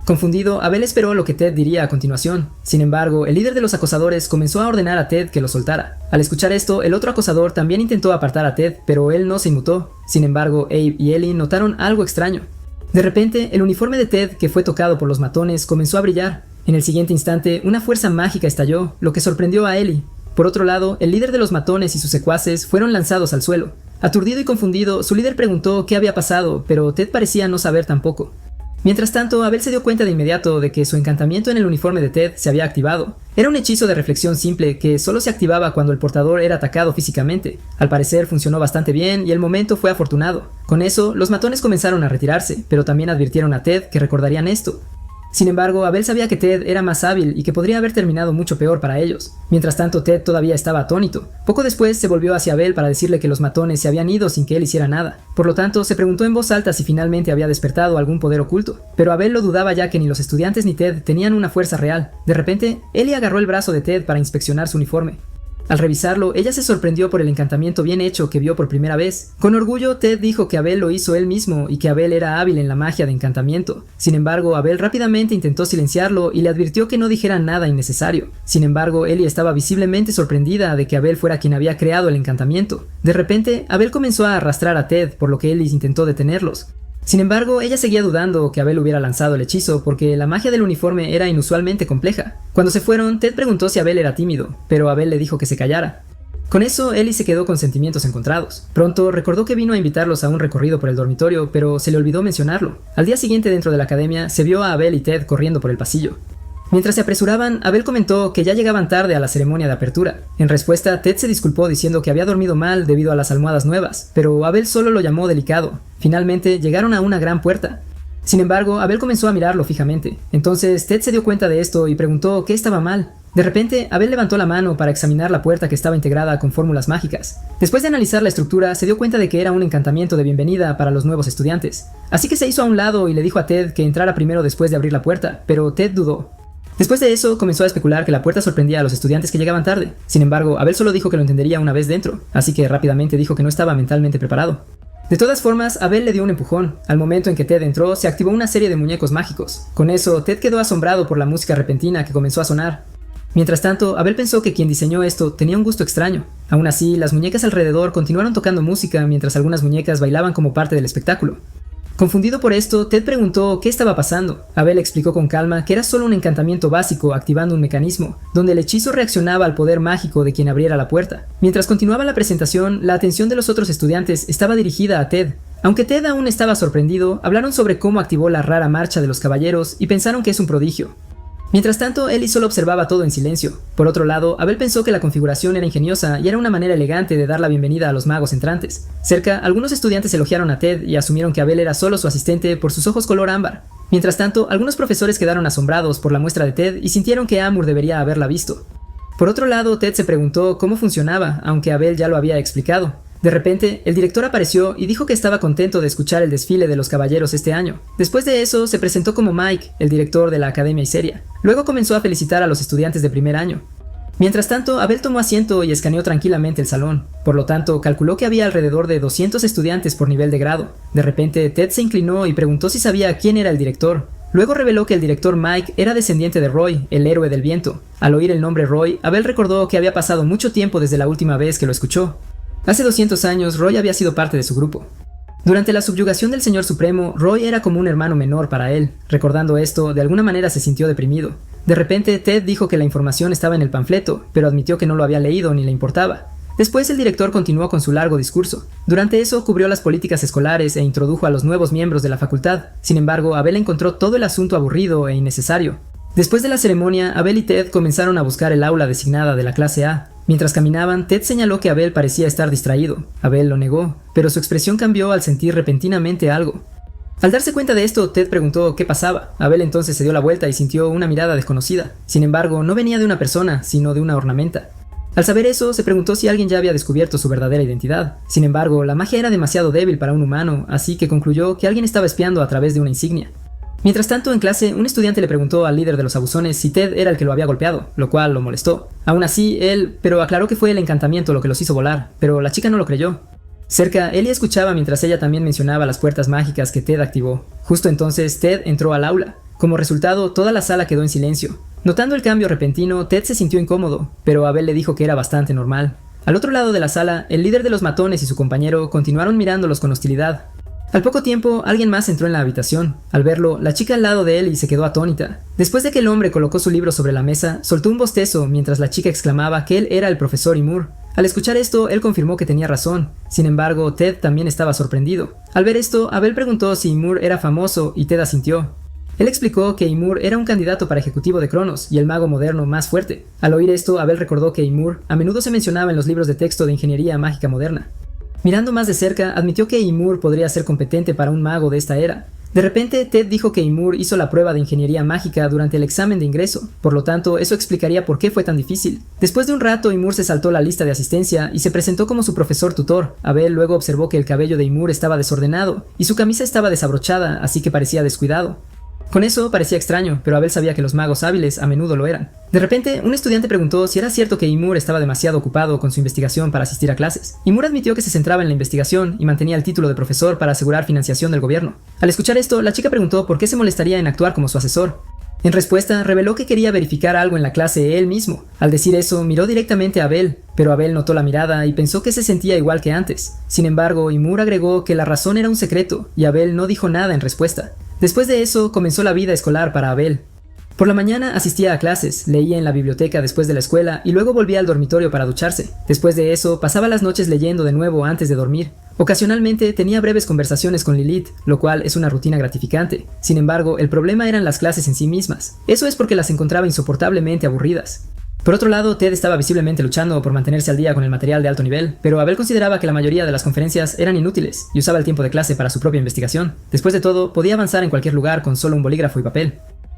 Confundido, Abel esperó lo que Ted diría a continuación. Sin embargo, el líder de los acosadores comenzó a ordenar a Ted que lo soltara. Al escuchar esto, el otro acosador también intentó apartar a Ted, pero él no se inmutó. Sin embargo, Abe y Ellie notaron algo extraño. De repente, el uniforme de Ted, que fue tocado por los matones, comenzó a brillar. En el siguiente instante, una fuerza mágica estalló, lo que sorprendió a Ellie. Por otro lado, el líder de los matones y sus secuaces fueron lanzados al suelo. Aturdido y confundido, su líder preguntó qué había pasado, pero Ted parecía no saber tampoco. Mientras tanto, Abel se dio cuenta de inmediato de que su encantamiento en el uniforme de Ted se había activado. Era un hechizo de reflexión simple que solo se activaba cuando el portador era atacado físicamente. Al parecer funcionó bastante bien y el momento fue afortunado. Con eso, los matones comenzaron a retirarse, pero también advirtieron a Ted que recordarían esto. Sin embargo, Abel sabía que Ted era más hábil y que podría haber terminado mucho peor para ellos. Mientras tanto, Ted todavía estaba atónito. Poco después se volvió hacia Abel para decirle que los matones se habían ido sin que él hiciera nada. Por lo tanto, se preguntó en voz alta si finalmente había despertado algún poder oculto. Pero Abel lo dudaba, ya que ni los estudiantes ni Ted tenían una fuerza real. De repente, Ellie agarró el brazo de Ted para inspeccionar su uniforme. Al revisarlo, ella se sorprendió por el encantamiento bien hecho que vio por primera vez. Con orgullo, Ted dijo que Abel lo hizo él mismo y que Abel era hábil en la magia de encantamiento. Sin embargo, Abel rápidamente intentó silenciarlo y le advirtió que no dijera nada innecesario. Sin embargo, Ellie estaba visiblemente sorprendida de que Abel fuera quien había creado el encantamiento. De repente, Abel comenzó a arrastrar a Ted, por lo que Ellie intentó detenerlos. Sin embargo, ella seguía dudando que Abel hubiera lanzado el hechizo porque la magia del uniforme era inusualmente compleja. Cuando se fueron, Ted preguntó si Abel era tímido, pero Abel le dijo que se callara. Con eso, Ellie se quedó con sentimientos encontrados. Pronto recordó que vino a invitarlos a un recorrido por el dormitorio, pero se le olvidó mencionarlo. Al día siguiente, dentro de la academia, se vio a Abel y Ted corriendo por el pasillo. Mientras se apresuraban, Abel comentó que ya llegaban tarde a la ceremonia de apertura. En respuesta, Ted se disculpó diciendo que había dormido mal debido a las almohadas nuevas, pero Abel solo lo llamó delicado. Finalmente, llegaron a una gran puerta. Sin embargo, Abel comenzó a mirarlo fijamente. Entonces, Ted se dio cuenta de esto y preguntó qué estaba mal. De repente, Abel levantó la mano para examinar la puerta que estaba integrada con fórmulas mágicas. Después de analizar la estructura, se dio cuenta de que era un encantamiento de bienvenida para los nuevos estudiantes. Así que se hizo a un lado y le dijo a Ted que entrara primero después de abrir la puerta, pero Ted dudó. Después de eso, comenzó a especular que la puerta sorprendía a los estudiantes que llegaban tarde. Sin embargo, Abel solo dijo que lo entendería una vez dentro, así que rápidamente dijo que no estaba mentalmente preparado. De todas formas, Abel le dio un empujón. Al momento en que Ted entró, se activó una serie de muñecos mágicos. Con eso, Ted quedó asombrado por la música repentina que comenzó a sonar. Mientras tanto, Abel pensó que quien diseñó esto tenía un gusto extraño. Aún así, las muñecas alrededor continuaron tocando música mientras algunas muñecas bailaban como parte del espectáculo. Confundido por esto, Ted preguntó qué estaba pasando. Abel explicó con calma que era solo un encantamiento básico activando un mecanismo, donde el hechizo reaccionaba al poder mágico de quien abriera la puerta. Mientras continuaba la presentación, la atención de los otros estudiantes estaba dirigida a Ted. Aunque Ted aún estaba sorprendido, hablaron sobre cómo activó la rara marcha de los caballeros y pensaron que es un prodigio. Mientras tanto, Ellie solo observaba todo en silencio. Por otro lado, Abel pensó que la configuración era ingeniosa y era una manera elegante de dar la bienvenida a los magos entrantes. Cerca, algunos estudiantes elogiaron a Ted y asumieron que Abel era solo su asistente por sus ojos color ámbar. Mientras tanto, algunos profesores quedaron asombrados por la muestra de Ted y sintieron que Amur debería haberla visto. Por otro lado, Ted se preguntó cómo funcionaba, aunque Abel ya lo había explicado. De repente, el director apareció y dijo que estaba contento de escuchar el desfile de los caballeros este año. Después de eso, se presentó como Mike, el director de la Academia Iseria. Luego comenzó a felicitar a los estudiantes de primer año. Mientras tanto, Abel tomó asiento y escaneó tranquilamente el salón. Por lo tanto, calculó que había alrededor de 200 estudiantes por nivel de grado. De repente, Ted se inclinó y preguntó si sabía quién era el director. Luego reveló que el director Mike era descendiente de Roy, el héroe del viento. Al oír el nombre Roy, Abel recordó que había pasado mucho tiempo desde la última vez que lo escuchó. Hace 200 años, Roy había sido parte de su grupo. Durante la subyugación del Señor Supremo, Roy era como un hermano menor para él. Recordando esto, de alguna manera se sintió deprimido. De repente, Ted dijo que la información estaba en el panfleto, pero admitió que no lo había leído ni le importaba. Después el director continuó con su largo discurso. Durante eso cubrió las políticas escolares e introdujo a los nuevos miembros de la facultad. Sin embargo, Abel encontró todo el asunto aburrido e innecesario. Después de la ceremonia, Abel y Ted comenzaron a buscar el aula designada de la clase A. Mientras caminaban, Ted señaló que Abel parecía estar distraído. Abel lo negó, pero su expresión cambió al sentir repentinamente algo. Al darse cuenta de esto, Ted preguntó qué pasaba. Abel entonces se dio la vuelta y sintió una mirada desconocida. Sin embargo, no venía de una persona, sino de una ornamenta. Al saber eso, se preguntó si alguien ya había descubierto su verdadera identidad. Sin embargo, la magia era demasiado débil para un humano, así que concluyó que alguien estaba espiando a través de una insignia. Mientras tanto, en clase, un estudiante le preguntó al líder de los abusones si Ted era el que lo había golpeado, lo cual lo molestó. Aún así, pero aclaró que fue el encantamiento lo que los hizo volar, pero la chica no lo creyó. Cerca, Ellie escuchaba mientras ella también mencionaba las puertas mágicas que Ted activó. Justo entonces, Ted entró al aula. Como resultado, toda la sala quedó en silencio. Notando el cambio repentino, Ted se sintió incómodo, pero Abel le dijo que era bastante normal. Al otro lado de la sala, el líder de los matones y su compañero continuaron mirándolos con hostilidad. Al poco tiempo, alguien más entró en la habitación. Al verlo, la chica al lado de él se quedó atónita. Después de que el hombre colocó su libro sobre la mesa, soltó un bostezo mientras la chica exclamaba que él era el profesor Imur. Al escuchar esto, él confirmó que tenía razón. Sin embargo, Ted también estaba sorprendido. Al ver esto, Abel preguntó si Imur era famoso y Ted asintió. Él explicó que Imur era un candidato para ejecutivo de Cronos y el mago moderno más fuerte. Al oír esto, Abel recordó que Imur a menudo se mencionaba en los libros de texto de ingeniería mágica moderna. Mirando más de cerca, admitió que Imur podría ser competente para un mago de esta era. De repente, Ted dijo que Imur hizo la prueba de ingeniería mágica durante el examen de ingreso, por lo tanto, eso explicaría por qué fue tan difícil. Después de un rato, Imur se saltó la lista de asistencia y se presentó como su profesor tutor. Abel luego observó que el cabello de Imur estaba desordenado y su camisa estaba desabrochada, así que parecía descuidado. Con eso parecía extraño, pero Abel sabía que los magos hábiles a menudo lo eran. De repente, un estudiante preguntó si era cierto que Imur estaba demasiado ocupado con su investigación para asistir a clases. Imur admitió que se centraba en la investigación y mantenía el título de profesor para asegurar financiación del gobierno. Al escuchar esto, la chica preguntó por qué se molestaría en actuar como su asesor. En respuesta, reveló que quería verificar algo en la clase él mismo. Al decir eso, miró directamente a Abel, pero Abel notó la mirada y pensó que se sentía igual que antes. Sin embargo, Imur agregó que la razón era un secreto, y Abel no dijo nada en respuesta. Después de eso, comenzó la vida escolar para Abel. Por la mañana asistía a clases, leía en la biblioteca después de la escuela y luego volvía al dormitorio para ducharse. Después de eso, pasaba las noches leyendo de nuevo antes de dormir. Ocasionalmente tenía breves conversaciones con Lilith, lo cual es una rutina gratificante. Sin embargo, el problema eran las clases en sí mismas. Eso es porque las encontraba insoportablemente aburridas. Por otro lado, Ted estaba visiblemente luchando por mantenerse al día con el material de alto nivel, pero Abel consideraba que la mayoría de las conferencias eran inútiles y usaba el tiempo de clase para su propia investigación. Después de todo, podía avanzar en cualquier lugar con solo un bolígrafo y papel.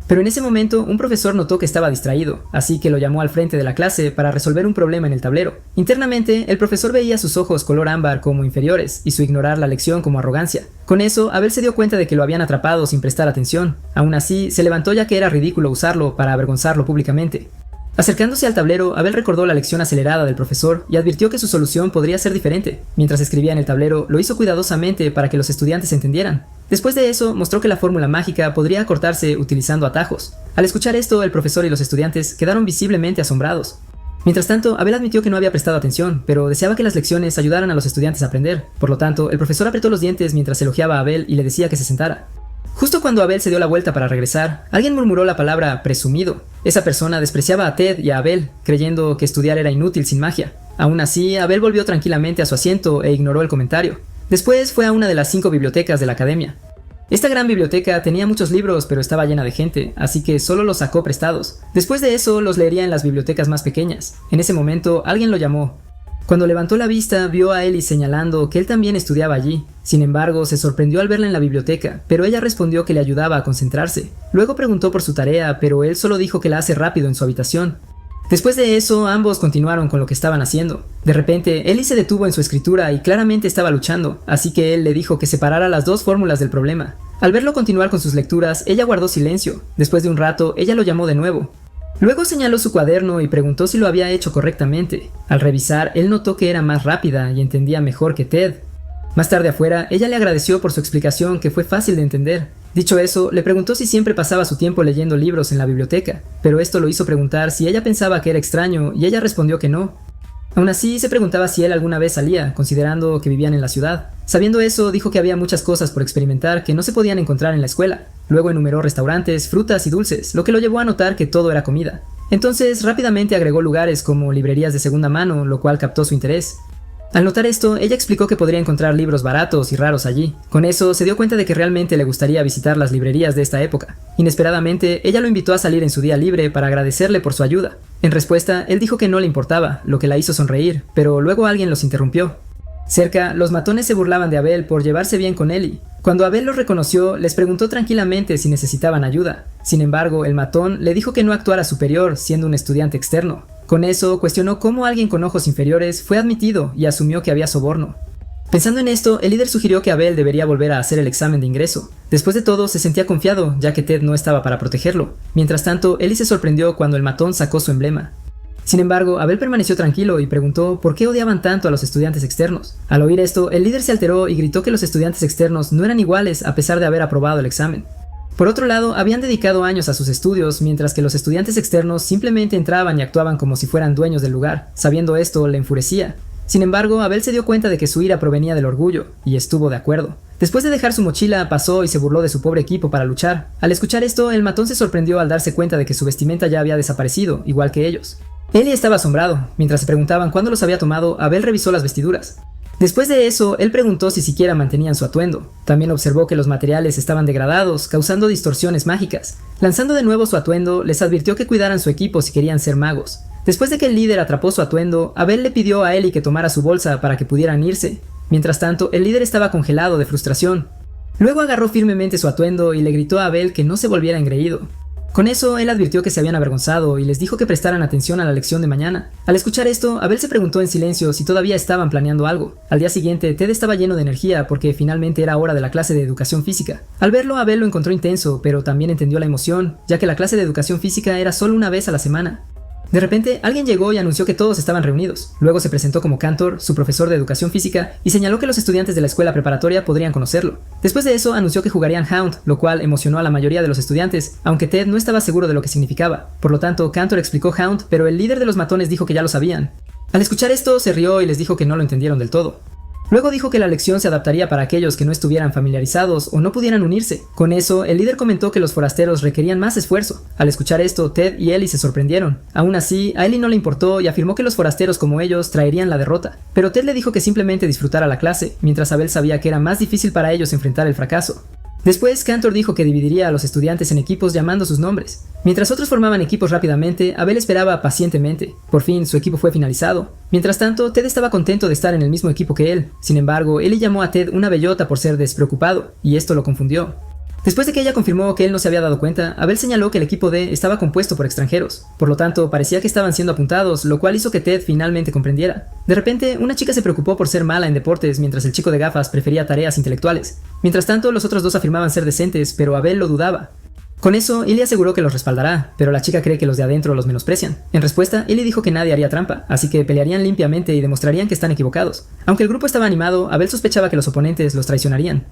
Pero en ese momento, un profesor notó que estaba distraído, así que lo llamó al frente de la clase para resolver un problema en el tablero. Internamente, el profesor veía sus ojos color ámbar como inferiores y su ignorar la lección como arrogancia. Con eso, Abel se dio cuenta de que lo habían atrapado sin prestar atención. Aún así, se levantó ya que era ridículo usarlo para avergonzarlo públicamente. Acercándose al tablero, Abel recordó la lección acelerada del profesor y advirtió que su solución podría ser diferente. Mientras escribía en el tablero, lo hizo cuidadosamente para que los estudiantes entendieran. Después de eso, mostró que la fórmula mágica podría acortarse utilizando atajos. Al escuchar esto, el profesor y los estudiantes quedaron visiblemente asombrados. Mientras tanto, Abel admitió que no había prestado atención, pero deseaba que las lecciones ayudaran a los estudiantes a aprender. Por lo tanto, el profesor apretó los dientes mientras elogiaba a Abel y le decía que se sentara. Justo cuando Abel se dio la vuelta para regresar, alguien murmuró la palabra presumido. Esa persona despreciaba a Ted y a Abel, creyendo que estudiar era inútil sin magia. Aún así, Abel volvió tranquilamente a su asiento e ignoró el comentario. Después fue a una de las 5 bibliotecas de la academia. Esta gran biblioteca tenía muchos libros, pero estaba llena de gente, así que solo los sacó prestados. Después de eso, los leería en las bibliotecas más pequeñas. En ese momento, alguien lo llamó. Cuando levantó la vista, vio a Ellie señalando que él también estudiaba allí. Sin embargo, se sorprendió al verla en la biblioteca, pero ella respondió que le ayudaba a concentrarse. Luego preguntó por su tarea, pero él solo dijo que la hace rápido en su habitación. Después de eso, ambos continuaron con lo que estaban haciendo. De repente, Ellie se detuvo en su escritura y claramente estaba luchando, así que él le dijo que separara las dos fórmulas del problema. Al verlo continuar con sus lecturas, ella guardó silencio. Después de un rato, ella lo llamó de nuevo. Luego señaló su cuaderno y preguntó si lo había hecho correctamente. Al revisar, él notó que era más rápida y entendía mejor que Ted. Más tarde afuera, ella le agradeció por su explicación que fue fácil de entender. Dicho eso, le preguntó si siempre pasaba su tiempo leyendo libros en la biblioteca, pero esto lo hizo preguntar si ella pensaba que era extraño y ella respondió que no. Aún así, se preguntaba si él alguna vez salía, considerando que vivían en la ciudad. Sabiendo eso, dijo que había muchas cosas por experimentar que no se podían encontrar en la escuela. Luego enumeró restaurantes, frutas y dulces, lo que lo llevó a notar que todo era comida. Entonces, rápidamente agregó lugares como librerías de segunda mano, lo cual captó su interés. Al notar esto, ella explicó que podría encontrar libros baratos y raros allí. Con eso, se dio cuenta de que realmente le gustaría visitar las librerías de esta época. Inesperadamente, ella lo invitó a salir en su día libre para agradecerle por su ayuda. En respuesta, él dijo que no le importaba, lo que la hizo sonreír, pero luego alguien los interrumpió. Cerca, los matones se burlaban de Abel por llevarse bien con Ellie. Cuando Abel los reconoció, les preguntó tranquilamente si necesitaban ayuda. Sin embargo, el matón le dijo que no actuara superior siendo un estudiante externo. Con eso, cuestionó cómo alguien con ojos inferiores fue admitido y asumió que había soborno. Pensando en esto, el líder sugirió que Abel debería volver a hacer el examen de ingreso. Después de todo, se sentía confiado, ya que Ted no estaba para protegerlo. Mientras tanto, Ellie se sorprendió cuando el matón sacó su emblema. Sin embargo, Abel permaneció tranquilo y preguntó por qué odiaban tanto a los estudiantes externos. Al oír esto, el líder se alteró y gritó que los estudiantes externos no eran iguales a pesar de haber aprobado el examen. Por otro lado, habían dedicado años a sus estudios, mientras que los estudiantes externos simplemente entraban y actuaban como si fueran dueños del lugar. Sabiendo esto, le enfurecía. Sin embargo, Abel se dio cuenta de que su ira provenía del orgullo, y estuvo de acuerdo. Después de dejar su mochila, pasó y se burló de su pobre equipo para luchar. Al escuchar esto, el matón se sorprendió al darse cuenta de que su vestimenta ya había desaparecido, igual que ellos. Eli estaba asombrado. Mientras se preguntaban cuándo los había tomado, Abel revisó las vestiduras. Después de eso, él preguntó si siquiera mantenían su atuendo. También observó que los materiales estaban degradados, causando distorsiones mágicas. Lanzando de nuevo su atuendo, les advirtió que cuidaran su equipo si querían ser magos. Después de que el líder atrapó su atuendo, Abel le pidió a Eli que tomara su bolsa para que pudieran irse. Mientras tanto, el líder estaba congelado de frustración. Luego agarró firmemente su atuendo y le gritó a Abel que no se volviera engreído. Con eso, él advirtió que se habían avergonzado y les dijo que prestaran atención a la lección de mañana. Al escuchar esto, Abel se preguntó en silencio si todavía estaban planeando algo. Al día siguiente, Ted estaba lleno de energía porque finalmente era hora de la clase de educación física. Al verlo, Abel lo encontró intenso, pero también entendió la emoción, ya que la clase de educación física era solo una vez a la semana. De repente, alguien llegó y anunció que todos estaban reunidos. Luego se presentó como Cantor, su profesor de educación física, y señaló que los estudiantes de la escuela preparatoria podrían conocerlo. Después de eso, anunció que jugarían Hound, lo cual emocionó a la mayoría de los estudiantes, aunque Ted no estaba seguro de lo que significaba. Por lo tanto, Cantor explicó Hound, pero el líder de los matones dijo que ya lo sabían. Al escuchar esto, se rió y les dijo que no lo entendieron del todo. Luego dijo que la lección se adaptaría para aquellos que no estuvieran familiarizados o no pudieran unirse. Con eso, el líder comentó que los forasteros requerían más esfuerzo. Al escuchar esto, Ted y Eli se sorprendieron. Aún así, a Eli no le importó y afirmó que los forasteros como ellos traerían la derrota. Pero Ted le dijo que simplemente disfrutara la clase, mientras Abel sabía que era más difícil para ellos enfrentar el fracaso. Después, Cantor dijo que dividiría a los estudiantes en equipos llamando sus nombres. Mientras otros formaban equipos rápidamente, Abel esperaba pacientemente. Por fin, su equipo fue finalizado. Mientras tanto, Ted estaba contento de estar en el mismo equipo que él. Sin embargo, Eli llamó a Ted una bellota por ser despreocupado, y esto lo confundió. Después de que ella confirmó que él no se había dado cuenta, Abel señaló que el equipo D estaba compuesto por extranjeros. Por lo tanto, parecía que estaban siendo apuntados, lo cual hizo que Ted finalmente comprendiera. De repente, una chica se preocupó por ser mala en deportes, mientras el chico de gafas prefería tareas intelectuales. Mientras tanto, los otros dos afirmaban ser decentes, pero Abel lo dudaba. Con eso, Eli aseguró que los respaldará, pero la chica cree que los de adentro los menosprecian. En respuesta, Eli dijo que nadie haría trampa, así que pelearían limpiamente y demostrarían que están equivocados. Aunque el grupo estaba animado, Abel sospechaba que los oponentes los traicionarían.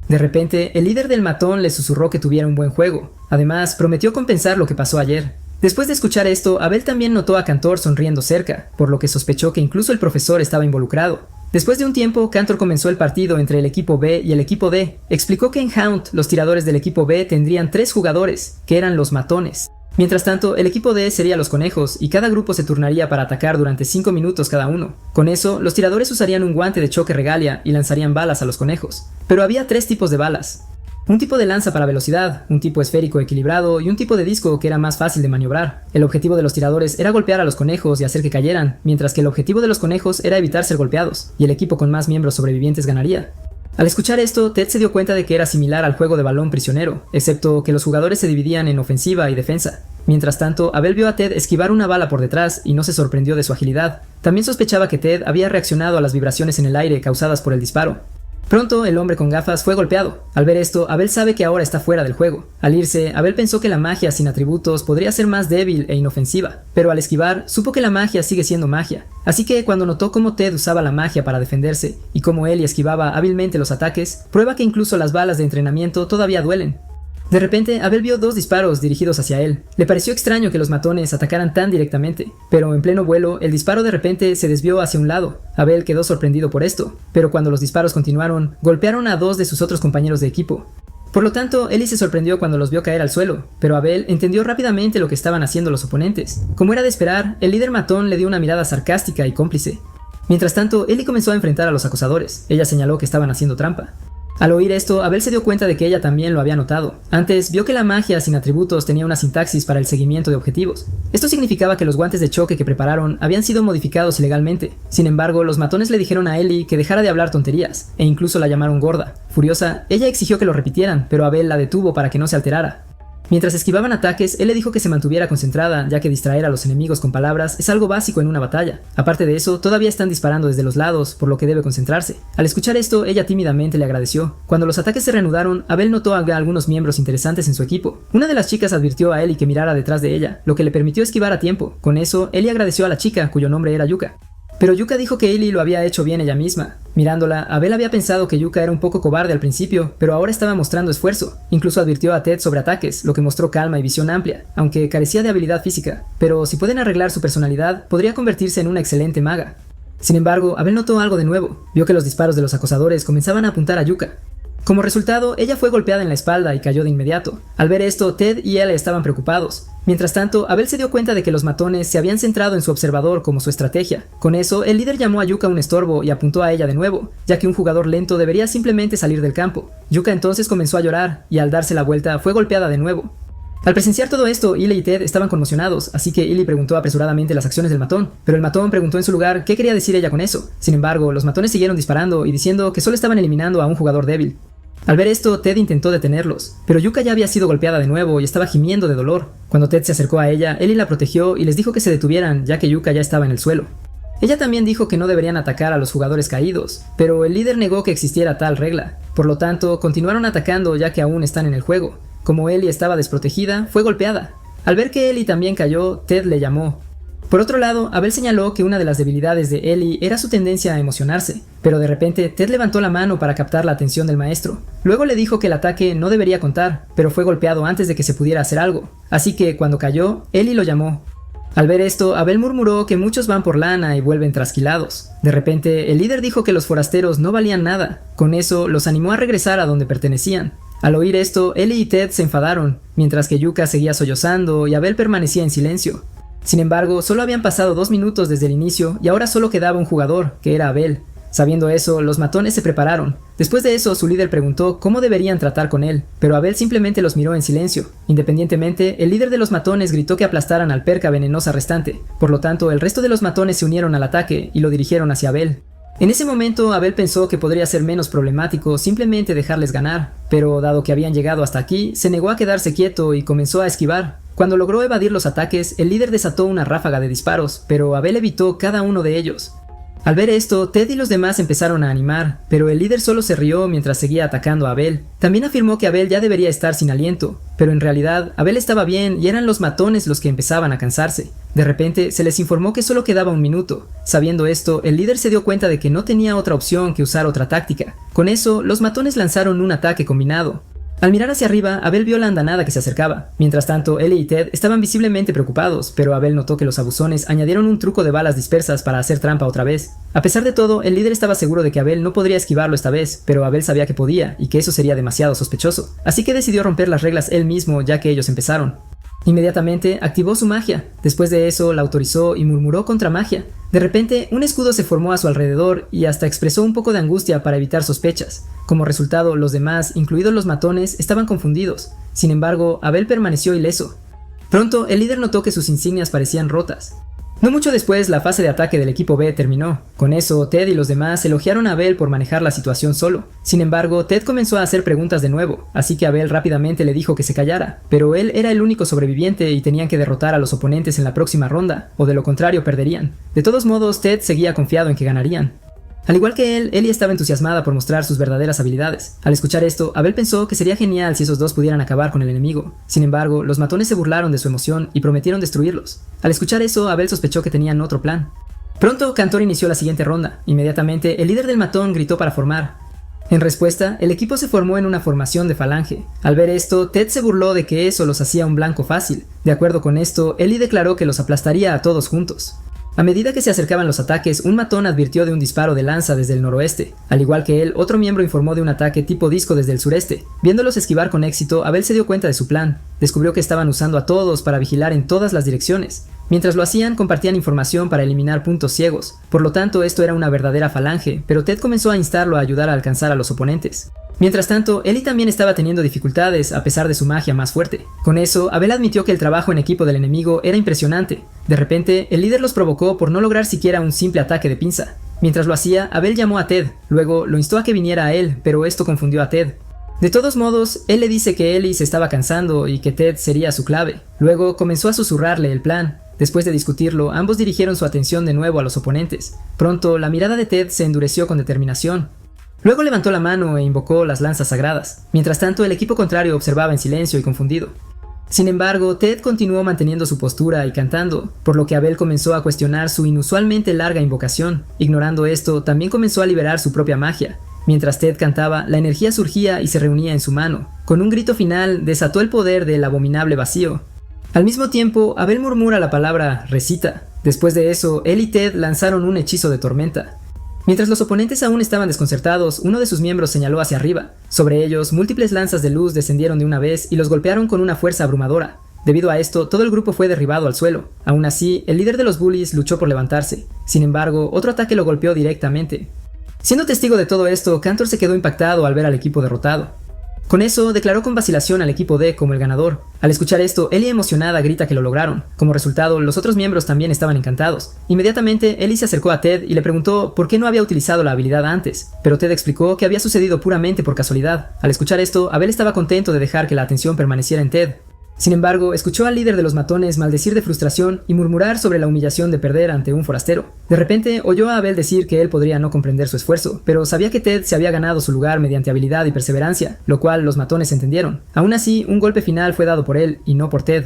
De repente, el líder del matón le susurró que tuviera un buen juego. Además, prometió compensar lo que pasó ayer. Después de escuchar esto, Abel también notó a Cantor sonriendo cerca, por lo que sospechó que incluso el profesor estaba involucrado. Después de un tiempo, Cantor comenzó el partido entre el equipo B y el equipo D. Explicó que en Hound, los tiradores del equipo B tendrían 3 jugadores, que eran los matones. Mientras tanto, el equipo D sería los conejos y cada grupo se turnaría para atacar durante 5 minutos cada uno. Con eso, los tiradores usarían un guante de choque regalia y lanzarían balas a los conejos. Pero había 3 tipos de balas. Un tipo de lanza para velocidad, un tipo esférico equilibrado y un tipo de disco que era más fácil de maniobrar. El objetivo de los tiradores era golpear a los conejos y hacer que cayeran, mientras que el objetivo de los conejos era evitar ser golpeados, y el equipo con más miembros sobrevivientes ganaría. Al escuchar esto, Ted se dio cuenta de que era similar al juego de balón prisionero, excepto que los jugadores se dividían en ofensiva y defensa. Mientras tanto, Abel vio a Ted esquivar una bala por detrás y no se sorprendió de su agilidad. También sospechaba que Ted había reaccionado a las vibraciones en el aire causadas por el disparo. Pronto, el hombre con gafas fue golpeado. Al ver esto, Abel sabe que ahora está fuera del juego. Al irse, Abel pensó que la magia sin atributos podría ser más débil e inofensiva, pero al esquivar, supo que la magia sigue siendo magia. Así que cuando notó cómo Ted usaba la magia para defenderse y cómo él esquivaba hábilmente los ataques, prueba que incluso las balas de entrenamiento todavía duelen. De repente, Abel vio 2 disparos dirigidos hacia él. Le pareció extraño que los matones atacaran tan directamente, pero en pleno vuelo, el disparo de repente se desvió hacia un lado. Abel quedó sorprendido por esto, pero cuando los disparos continuaron, golpearon a 2 de sus otros compañeros de equipo. Por lo tanto, Eli se sorprendió cuando los vio caer al suelo, pero Abel entendió rápidamente lo que estaban haciendo los oponentes. Como era de esperar, el líder matón le dio una mirada sarcástica y cómplice. Mientras tanto, Eli comenzó a enfrentar a los acosadores. Ella señaló que estaban haciendo trampa. Al oír esto, Abel se dio cuenta de que ella también lo había notado. Antes, vio que la magia sin atributos tenía una sintaxis para el seguimiento de objetivos. Esto significaba que los guantes de choque que prepararon habían sido modificados ilegalmente. Sin embargo, los matones le dijeron a Eli que dejara de hablar tonterías, e incluso la llamaron gorda. Furiosa, ella exigió que lo repitieran, pero Abel la detuvo para que no se alterara. Mientras esquivaban ataques, él le dijo que se mantuviera concentrada, ya que distraer a los enemigos con palabras es algo básico en una batalla. Aparte de eso, todavía están disparando desde los lados, por lo que debe concentrarse. Al escuchar esto, ella tímidamente le agradeció. Cuando los ataques se reanudaron, Abel notó a algunos miembros interesantes en su equipo. Una de las chicas advirtió a Eli que mirara detrás de ella, lo que le permitió esquivar a tiempo. Con eso, Eli agradeció a la chica, cuyo nombre era Yuka. Pero Yuka dijo que Eli lo había hecho bien ella misma. Mirándola, Abel había pensado que Yuka era un poco cobarde al principio, pero ahora estaba mostrando esfuerzo. Incluso advirtió a Ted sobre ataques, lo que mostró calma y visión amplia, aunque carecía de habilidad física. Pero si pueden arreglar su personalidad, podría convertirse en una excelente maga. Sin embargo, Abel notó algo de nuevo. Vio que los disparos de los acosadores comenzaban a apuntar a Yuka. Como resultado, ella fue golpeada en la espalda y cayó de inmediato. Al ver esto, Ted y él estaban preocupados. Mientras tanto, Abel se dio cuenta de que los matones se habían centrado en su observador como su estrategia. Con eso, el líder llamó a Yuka un estorbo y apuntó a ella de nuevo, ya que un jugador lento debería simplemente salir del campo. Yuka entonces comenzó a llorar y al darse la vuelta fue golpeada de nuevo. Al presenciar todo esto, Illy y Ted estaban conmocionados, así que Illy preguntó apresuradamente las acciones del matón, pero el matón preguntó en su lugar qué quería decir ella con eso. Sin embargo, los matones siguieron disparando y diciendo que solo estaban eliminando a un jugador débil. Al ver esto, Ted intentó detenerlos, pero Yuka ya había sido golpeada de nuevo y estaba gimiendo de dolor. Cuando Ted se acercó a ella, Illy la protegió y les dijo que se detuvieran, ya que Yuka ya estaba en el suelo. Ella también dijo que no deberían atacar a los jugadores caídos, pero el líder negó que existiera tal regla. Por lo tanto, continuaron atacando ya que aún están en el juego. Como Ellie estaba desprotegida, fue golpeada. Al ver que Ellie también cayó, Ted le llamó. Por otro lado, Abel señaló que una de las debilidades de Ellie era su tendencia a emocionarse, pero de repente Ted levantó la mano para captar la atención del maestro. Luego le dijo que el ataque no debería contar, pero fue golpeado antes de que se pudiera hacer algo, así que cuando cayó, Ellie lo llamó. Al ver esto, Abel murmuró que muchos van por lana y vuelven trasquilados. De repente, el líder dijo que los forasteros no valían nada. Con eso, los animó a regresar a donde pertenecían. Al oír esto, Ellie y Ted se enfadaron, mientras que Yuka seguía sollozando y Abel permanecía en silencio. Sin embargo, solo habían pasado 2 minutos desde el inicio y ahora solo quedaba un jugador, que era Abel. Sabiendo eso, los matones se prepararon. Después de eso, su líder preguntó cómo deberían tratar con él, pero Abel simplemente los miró en silencio. Independientemente, el líder de los matones gritó que aplastaran al perca venenosa restante. Por lo tanto, el resto de los matones se unieron al ataque y lo dirigieron hacia Abel. En ese momento, Abel pensó que podría ser menos problemático simplemente dejarles ganar, pero dado que habían llegado hasta aquí, se negó a quedarse quieto y comenzó a esquivar. Cuando logró evadir los ataques, el líder desató una ráfaga de disparos, pero Abel evitó cada uno de ellos. Al ver esto, Ted y los demás empezaron a animar, pero el líder solo se rió mientras seguía atacando a Abel. También afirmó que Abel ya debería estar sin aliento, pero en realidad Abel estaba bien y eran los matones los que empezaban a cansarse. De repente se les informó que solo quedaba 1 minuto. Sabiendo esto, el líder se dio cuenta de que no tenía otra opción que usar otra táctica. Con eso, los matones lanzaron un ataque combinado. Al mirar hacia arriba, Abel vio la andanada que se acercaba. Mientras tanto, Ellie y Ted estaban visiblemente preocupados, pero Abel notó que los abusones añadieron un truco de balas dispersas para hacer trampa otra vez. A pesar de todo, el líder estaba seguro de que Abel no podría esquivarlo esta vez, pero Abel sabía que podía, y que eso sería demasiado sospechoso. Así que decidió romper las reglas él mismo, ya que ellos empezaron. Inmediatamente activó su magia. Después de eso la autorizó y murmuró contra magia. De repente, un escudo se formó a su alrededor y hasta expresó un poco de angustia para evitar sospechas. Como resultado, los demás, incluidos los matones, estaban confundidos. Sin embargo, Abel permaneció ileso. Pronto, el líder notó que sus insignias parecían rotas. No mucho después, la fase de ataque del equipo B terminó. Con eso, Ted y los demás elogiaron a Abel por manejar la situación solo. Sin embargo, Ted comenzó a hacer preguntas de nuevo, así que Abel rápidamente le dijo que se callara, pero él era el único sobreviviente y tenían que derrotar a los oponentes en la próxima ronda, o de lo contrario perderían. De todos modos, Ted seguía confiado en que ganarían. Al igual que él, Ellie estaba entusiasmada por mostrar sus verdaderas habilidades. Al escuchar esto, Abel pensó que sería genial si esos dos pudieran acabar con el enemigo. Sin embargo, los matones se burlaron de su emoción y prometieron destruirlos. Al escuchar eso, Abel sospechó que tenían otro plan. Pronto, Cantor inició la siguiente ronda. Inmediatamente, el líder del matón gritó para formar. En respuesta, el equipo se formó en una formación de falange. Al ver esto, Ted se burló de que eso los hacía un blanco fácil. De acuerdo con esto, Ellie declaró que los aplastaría a todos juntos. A medida que se acercaban los ataques, un matón advirtió de un disparo de lanza desde el noroeste. Al igual que él, otro miembro informó de un ataque tipo disco desde el sureste. Viéndolos esquivar con éxito, Abel se dio cuenta de su plan. Descubrió que estaban usando a todos para vigilar en todas las direcciones. Mientras lo hacían, compartían información para eliminar puntos ciegos. Por lo tanto, esto era una verdadera falange, pero Ted comenzó a instarlo a ayudar a alcanzar a los oponentes. Mientras tanto, Ellie también estaba teniendo dificultades a pesar de su magia más fuerte. Con eso, Abel admitió que el trabajo en equipo del enemigo era impresionante. De repente, el líder los provocó por no lograr siquiera un simple ataque de pinza. Mientras lo hacía, Abel llamó a Ted. Luego, lo instó a que viniera a él, pero esto confundió a Ted. De todos modos, él le dice que Ellie se estaba cansando y que Ted sería su clave. Luego, comenzó a susurrarle el plan. Después de discutirlo, ambos dirigieron su atención de nuevo a los oponentes. Pronto, la mirada de Ted se endureció con determinación. Luego levantó la mano e invocó las lanzas sagradas. Mientras tanto, el equipo contrario observaba en silencio y confundido. Sin embargo, Ted continuó manteniendo su postura y cantando, por lo que Abel comenzó a cuestionar su inusualmente larga invocación. Ignorando esto, también comenzó a liberar su propia magia. Mientras Ted cantaba, la energía surgía y se reunía en su mano. Con un grito final, desató el poder del abominable vacío. Al mismo tiempo, Abel murmura la palabra recita. Después de eso, él y Ted lanzaron un hechizo de tormenta. Mientras los oponentes aún estaban desconcertados, uno de sus miembros señaló hacia arriba. Sobre ellos, múltiples lanzas de luz descendieron de una vez y los golpearon con una fuerza abrumadora. Debido a esto, todo el grupo fue derribado al suelo. Aún así, el líder de los bullies luchó por levantarse. Sin embargo, otro ataque lo golpeó directamente. Siendo testigo de todo esto, Cantor se quedó impactado al ver al equipo derrotado. Con eso, declaró con vacilación al equipo D como el ganador. Al escuchar esto, Ellie emocionada grita que lo lograron. Como resultado, los otros miembros también estaban encantados. Inmediatamente, Ellie se acercó a Ted y le preguntó por qué no había utilizado la habilidad antes, pero Ted explicó que había sucedido puramente por casualidad. Al escuchar esto, Abel estaba contento de dejar que la atención permaneciera en Ted. Sin embargo, escuchó al líder de los matones maldecir de frustración y murmurar sobre la humillación de perder ante un forastero. De repente, oyó a Abel decir que él podría no comprender su esfuerzo, pero sabía que Ted se había ganado su lugar mediante habilidad y perseverancia, lo cual los matones entendieron. Aún así, un golpe final fue dado por él y no por Ted.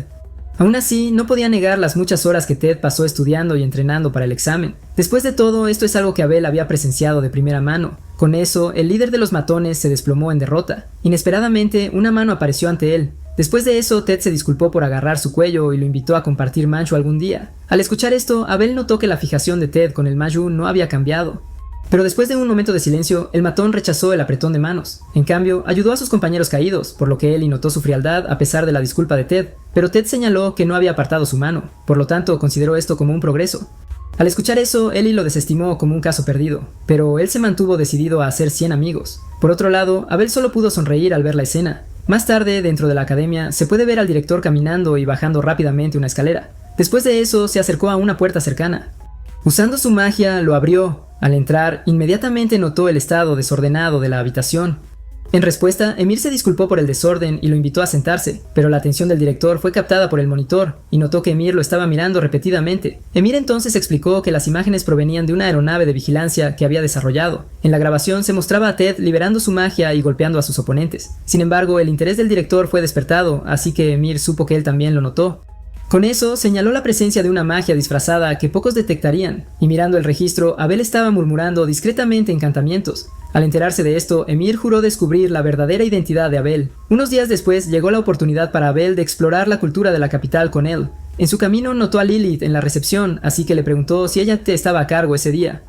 Aún así, no podía negar las muchas horas que Ted pasó estudiando y entrenando para el examen. Después de todo, esto es algo que Abel había presenciado de primera mano. Con eso, el líder de los matones se desplomó en derrota. Inesperadamente, una mano apareció ante él. Después de eso, Ted se disculpó por agarrar su cuello y lo invitó a compartir Manchu algún día. Al escuchar esto, Abel notó que la fijación de Ted con el Maju no había cambiado. Pero después de un momento de silencio, el matón rechazó el apretón de manos. En cambio, ayudó a sus compañeros caídos, por lo que Ellie notó su frialdad a pesar de la disculpa de Ted. Pero Ted señaló que no había apartado su mano, por lo tanto consideró esto como un progreso. Al escuchar eso, Ellie lo desestimó como un caso perdido, pero él se mantuvo decidido a hacer 100 amigos. Por otro lado, Abel solo pudo sonreír al ver la escena. Más tarde, dentro de la academia, se puede ver al director caminando y bajando rápidamente una escalera. Después de eso, se acercó a una puerta cercana. Usando su magia, lo abrió. Al entrar, inmediatamente notó el estado desordenado de la habitación. En respuesta, Emir se disculpó por el desorden y lo invitó a sentarse, pero la atención del director fue captada por el monitor, y notó que Emir lo estaba mirando repetidamente. Emir entonces explicó que las imágenes provenían de una aeronave de vigilancia que había desarrollado. En la grabación se mostraba a Ted liberando su magia y golpeando a sus oponentes. Sin embargo, el interés del director fue despertado, así que Emir supo que él también lo notó. Con eso, señaló la presencia de una magia disfrazada que pocos detectarían, y mirando el registro, Abel estaba murmurando discretamente encantamientos. Al enterarse de esto, Emir juró descubrir la verdadera identidad de Abel. Unos días después, llegó la oportunidad para Abel de explorar la cultura de la capital con él. En su camino notó a Lilith en la recepción, así que le preguntó si ella estaba a cargo ese día.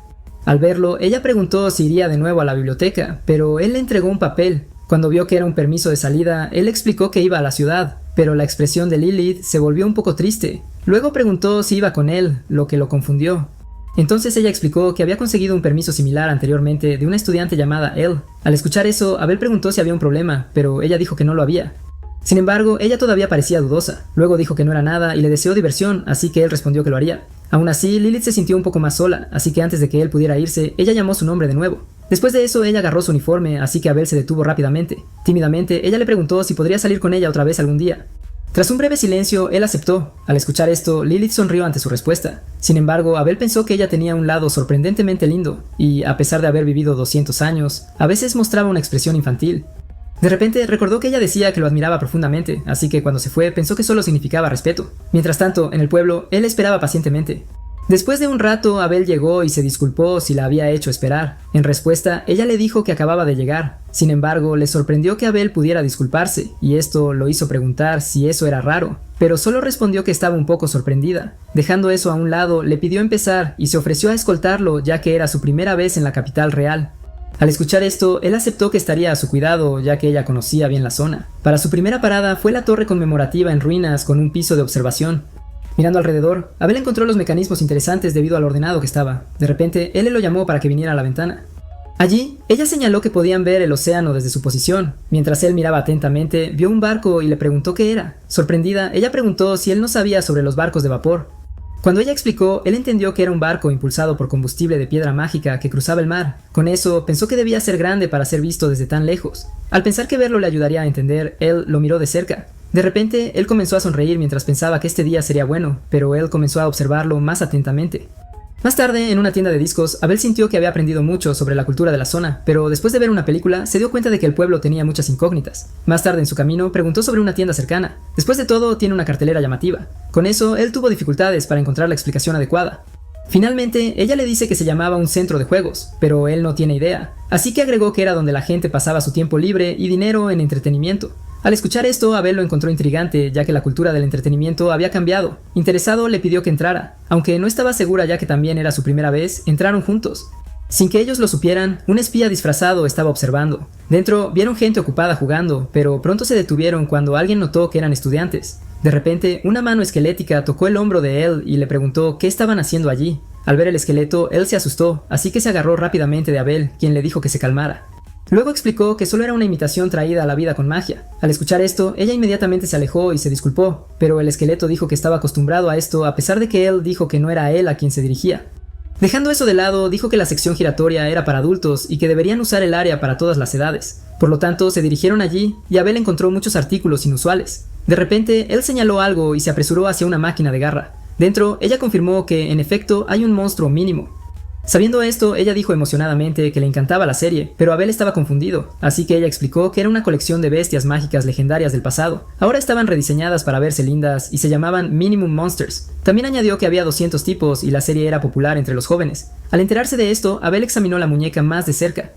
Al verlo, ella preguntó si iría de nuevo a la biblioteca, pero él le entregó un papel. Cuando vio que era un permiso de salida, él explicó que iba a la ciudad, pero la expresión de Lilith se volvió un poco triste. Luego preguntó si iba con él, lo que lo confundió. Entonces ella explicó que había conseguido un permiso similar anteriormente de una estudiante llamada Elle. Al escuchar eso, Abel preguntó si había un problema, pero ella dijo que no lo había. Sin embargo, ella todavía parecía dudosa. Luego dijo que no era nada y le deseó diversión, así que él respondió que lo haría. Aún así, Lilith se sintió un poco más sola, así que antes de que él pudiera irse, ella llamó su nombre de nuevo. Después de eso, ella agarró su uniforme, así que Abel se detuvo rápidamente. Tímidamente, ella le preguntó si podría salir con ella otra vez algún día. Tras un breve silencio, él aceptó. Al escuchar esto, Lilith sonrió ante su respuesta. Sin embargo, Abel pensó que ella tenía un lado sorprendentemente lindo, y a pesar de haber vivido 200 años, a veces mostraba una expresión infantil. De repente, recordó que ella decía que lo admiraba profundamente, así que cuando se fue, pensó que solo significaba respeto. Mientras tanto, en el pueblo, él esperaba pacientemente. Después de un rato, Abel llegó y se disculpó si la había hecho esperar. En respuesta, ella le dijo que acababa de llegar. Sin embargo, le sorprendió que Abel pudiera disculparse, y esto lo hizo preguntar si eso era raro, pero solo respondió que estaba un poco sorprendida. Dejando eso a un lado, le pidió empezar y se ofreció a escoltarlo ya que era su primera vez en la capital real. Al escuchar esto, él aceptó que estaría a su cuidado, ya que ella conocía bien la zona. Para su primera parada fue la torre conmemorativa en ruinas con un piso de observación. Mirando alrededor, Abel encontró los mecanismos interesantes debido a lo ordenado que estaba. De repente, él lo llamó para que viniera a la ventana. Allí, ella señaló que podían ver el océano desde su posición. Mientras él miraba atentamente, vio un barco y le preguntó qué era. Sorprendida, ella preguntó si él no sabía sobre los barcos de vapor. Cuando ella explicó, él entendió que era un barco impulsado por combustible de piedra mágica que cruzaba el mar. Con eso, pensó que debía ser grande para ser visto desde tan lejos. Al pensar que verlo le ayudaría a entender, él lo miró de cerca. De repente, él comenzó a sonreír mientras pensaba que este día sería bueno, pero él comenzó a observarlo más atentamente. Más tarde, en una tienda de discos, Abel sintió que había aprendido mucho sobre la cultura de la zona, pero después de ver una película, se dio cuenta de que el pueblo tenía muchas incógnitas. Más tarde en su camino, preguntó sobre una tienda cercana. Después de todo, tiene una cartelera llamativa. Con eso, él tuvo dificultades para encontrar la explicación adecuada. Finalmente, ella le dice que se llamaba un centro de juegos, pero él no tiene idea, así que agregó que era donde la gente pasaba su tiempo libre y dinero en entretenimiento. Al escuchar esto, Abel lo encontró intrigante, ya que la cultura del entretenimiento había cambiado. Interesado, le pidió que entrara. Aunque no estaba segura ya que también era su primera vez, entraron juntos. Sin que ellos lo supieran, un espía disfrazado estaba observando. Dentro vieron gente ocupada jugando, pero pronto se detuvieron cuando alguien notó que eran estudiantes. De repente, una mano esquelética tocó el hombro de él y le preguntó qué estaban haciendo allí. Al ver el esqueleto, él se asustó, así que se agarró rápidamente de Abel, quien le dijo que se calmara. Luego explicó que solo era una imitación traída a la vida con magia. Al escuchar esto, ella inmediatamente se alejó y se disculpó, pero el esqueleto dijo que estaba acostumbrado a esto a pesar de que él dijo que no era a él a quien se dirigía. Dejando eso de lado, dijo que la sección giratoria era para adultos y que deberían usar el área para todas las edades. Por lo tanto, se dirigieron allí y Abel encontró muchos artículos inusuales. De repente, él señaló algo y se apresuró hacia una máquina de garra. Dentro, ella confirmó que, en efecto, hay un monstruo mínimo. Sabiendo esto, ella dijo emocionadamente que le encantaba la serie, pero Abel estaba confundido, así que ella explicó que era una colección de bestias mágicas legendarias del pasado. Ahora estaban rediseñadas para verse lindas y se llamaban Minimum Monsters. También añadió que había 200 tipos y la serie era popular entre los jóvenes. Al enterarse de esto, Abel examinó la muñeca más de cerca.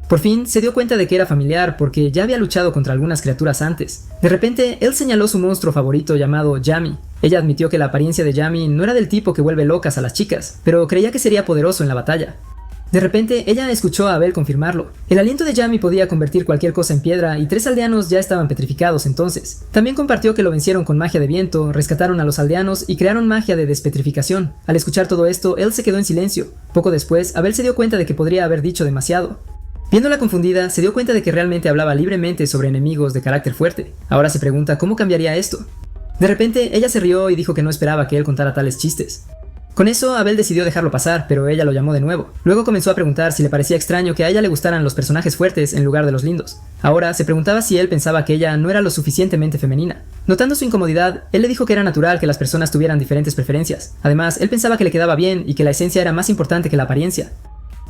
Por fin se dio cuenta de que era familiar porque ya había luchado contra algunas criaturas antes. De repente, él señaló su monstruo favorito llamado Yami. Ella admitió que la apariencia de Yami no era del tipo que vuelve locas a las chicas, pero creía que sería poderoso en la batalla. De repente, ella escuchó a Abel confirmarlo. El aliento de Yami podía convertir cualquier cosa en piedra y 3 aldeanos ya estaban petrificados entonces. También compartió que lo vencieron con magia de viento, rescataron a los aldeanos y crearon magia de despetrificación. Al escuchar todo esto, él se quedó en silencio. Poco después, Abel se dio cuenta de que podría haber dicho demasiado. Viéndola confundida, se dio cuenta de que realmente hablaba libremente sobre enemigos de carácter fuerte. Ahora se pregunta cómo cambiaría esto. De repente, ella se rió y dijo que no esperaba que él contara tales chistes. Con eso, Abel decidió dejarlo pasar, pero ella lo llamó de nuevo. Luego comenzó a preguntar si le parecía extraño que a ella le gustaran los personajes fuertes en lugar de los lindos. Ahora se preguntaba si él pensaba que ella no era lo suficientemente femenina. Notando su incomodidad, él le dijo que era natural que las personas tuvieran diferentes preferencias. Además, él pensaba que le quedaba bien y que la esencia era más importante que la apariencia.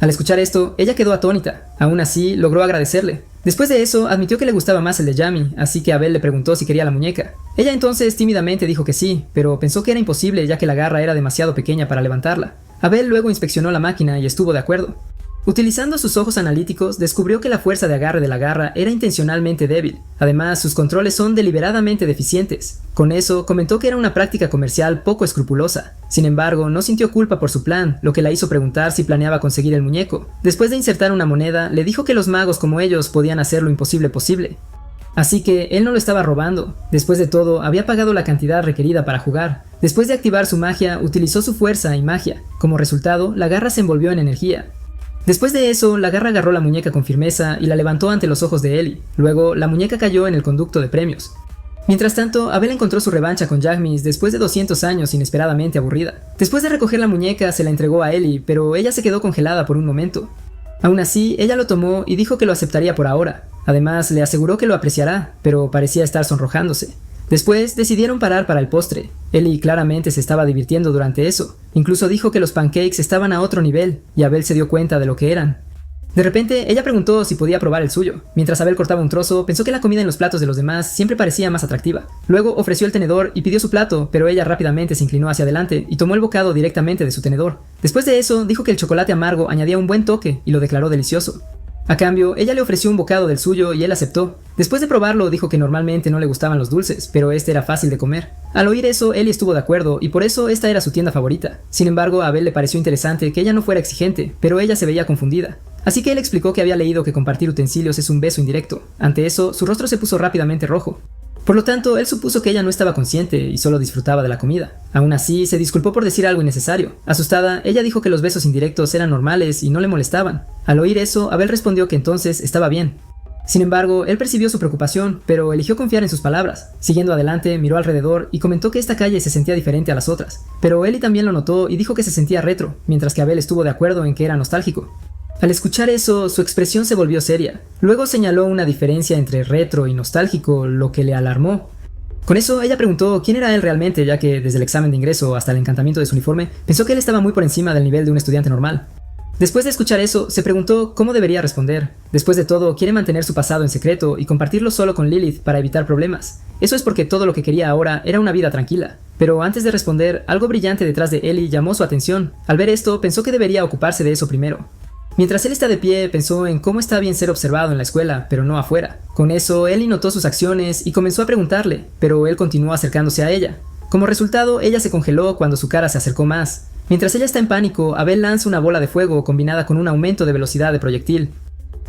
Al escuchar esto, ella quedó atónita. Aún así, logró agradecerle. Después de eso, admitió que le gustaba más el de Yami, así que Abel le preguntó si quería la muñeca. Ella entonces tímidamente dijo que sí, pero pensó que era imposible ya que la garra era demasiado pequeña para levantarla. Abel luego inspeccionó la máquina y estuvo de acuerdo. Utilizando sus ojos analíticos, descubrió que la fuerza de agarre de la garra era intencionalmente débil. Además, sus controles son deliberadamente deficientes. Con eso, comentó que era una práctica comercial poco escrupulosa. Sin embargo, no sintió culpa por su plan, lo que la hizo preguntar si planeaba conseguir el muñeco. Después de insertar una moneda, le dijo que los magos como ellos podían hacer lo imposible posible. Así que él no lo estaba robando. Después de todo, había pagado la cantidad requerida para jugar. Después de activar su magia, utilizó su fuerza y magia. Como resultado, la garra se envolvió en energía. Después de eso, la garra agarró la muñeca con firmeza y la levantó ante los ojos de Ellie. Luego, la muñeca cayó en el conducto de premios. Mientras tanto, Abel encontró su revancha con Jagmis después de 200 años inesperadamente aburrida. Después de recoger la muñeca, se la entregó a Ellie, pero ella se quedó congelada por un momento. Aún así, ella lo tomó y dijo que lo aceptaría por ahora. Además, le aseguró que lo apreciará, pero parecía estar sonrojándose. Después decidieron parar para el postre. Ellie claramente se estaba divirtiendo durante eso. Incluso dijo que los pancakes estaban a otro nivel, y Abel se dio cuenta de lo que eran. De repente, ella preguntó si podía probar el suyo. Mientras Abel cortaba un trozo, pensó que la comida en los platos de los demás siempre parecía más atractiva. Luego ofreció el tenedor y pidió su plato, pero ella rápidamente se inclinó hacia adelante y tomó el bocado directamente de su tenedor. Después de eso, dijo que el chocolate amargo añadía un buen toque y lo declaró delicioso. A cambio, ella le ofreció un bocado del suyo y él aceptó. Después de probarlo, dijo que normalmente no le gustaban los dulces, pero este era fácil de comer. Al oír eso, Ellie estuvo de acuerdo y por eso esta era su tienda favorita. Sin embargo, a Abel le pareció interesante que ella no fuera exigente, pero ella se veía confundida. Así que él explicó que había leído que compartir utensilios es un beso indirecto. Ante eso, su rostro se puso rápidamente rojo. Por lo tanto, él supuso que ella no estaba consciente y solo disfrutaba de la comida. Aún así, se disculpó por decir algo innecesario. Asustada, ella dijo que los besos indirectos eran normales y no le molestaban. Al oír eso, Abel respondió que entonces estaba bien. Sin embargo, él percibió su preocupación, pero eligió confiar en sus palabras. Siguiendo adelante, miró alrededor y comentó que esta calle se sentía diferente a las otras. Pero Ellie también lo notó y dijo que se sentía retro, mientras que Abel estuvo de acuerdo en que era nostálgico. Al escuchar eso, su expresión se volvió seria. Luego señaló una diferencia entre retro y nostálgico, lo que le alarmó. Con eso, ella preguntó quién era él realmente, ya que desde el examen de ingreso hasta el encantamiento de su uniforme, pensó que él estaba muy por encima del nivel de un estudiante normal. Después de escuchar eso, se preguntó cómo debería responder. Después de todo, quiere mantener su pasado en secreto y compartirlo solo con Lilith para evitar problemas. Eso es porque todo lo que quería ahora era una vida tranquila. Pero antes de responder, algo brillante detrás de Ellie llamó su atención. Al ver esto, pensó que debería ocuparse de eso primero. Mientras él está de pie, pensó en cómo está bien ser observado en la escuela, pero no afuera. Con eso, Ellie notó sus acciones y comenzó a preguntarle, pero él continuó acercándose a ella. Como resultado, ella se congeló cuando su cara se acercó más. Mientras ella está en pánico, Abel lanza una bola de fuego combinada con un aumento de velocidad de proyectil.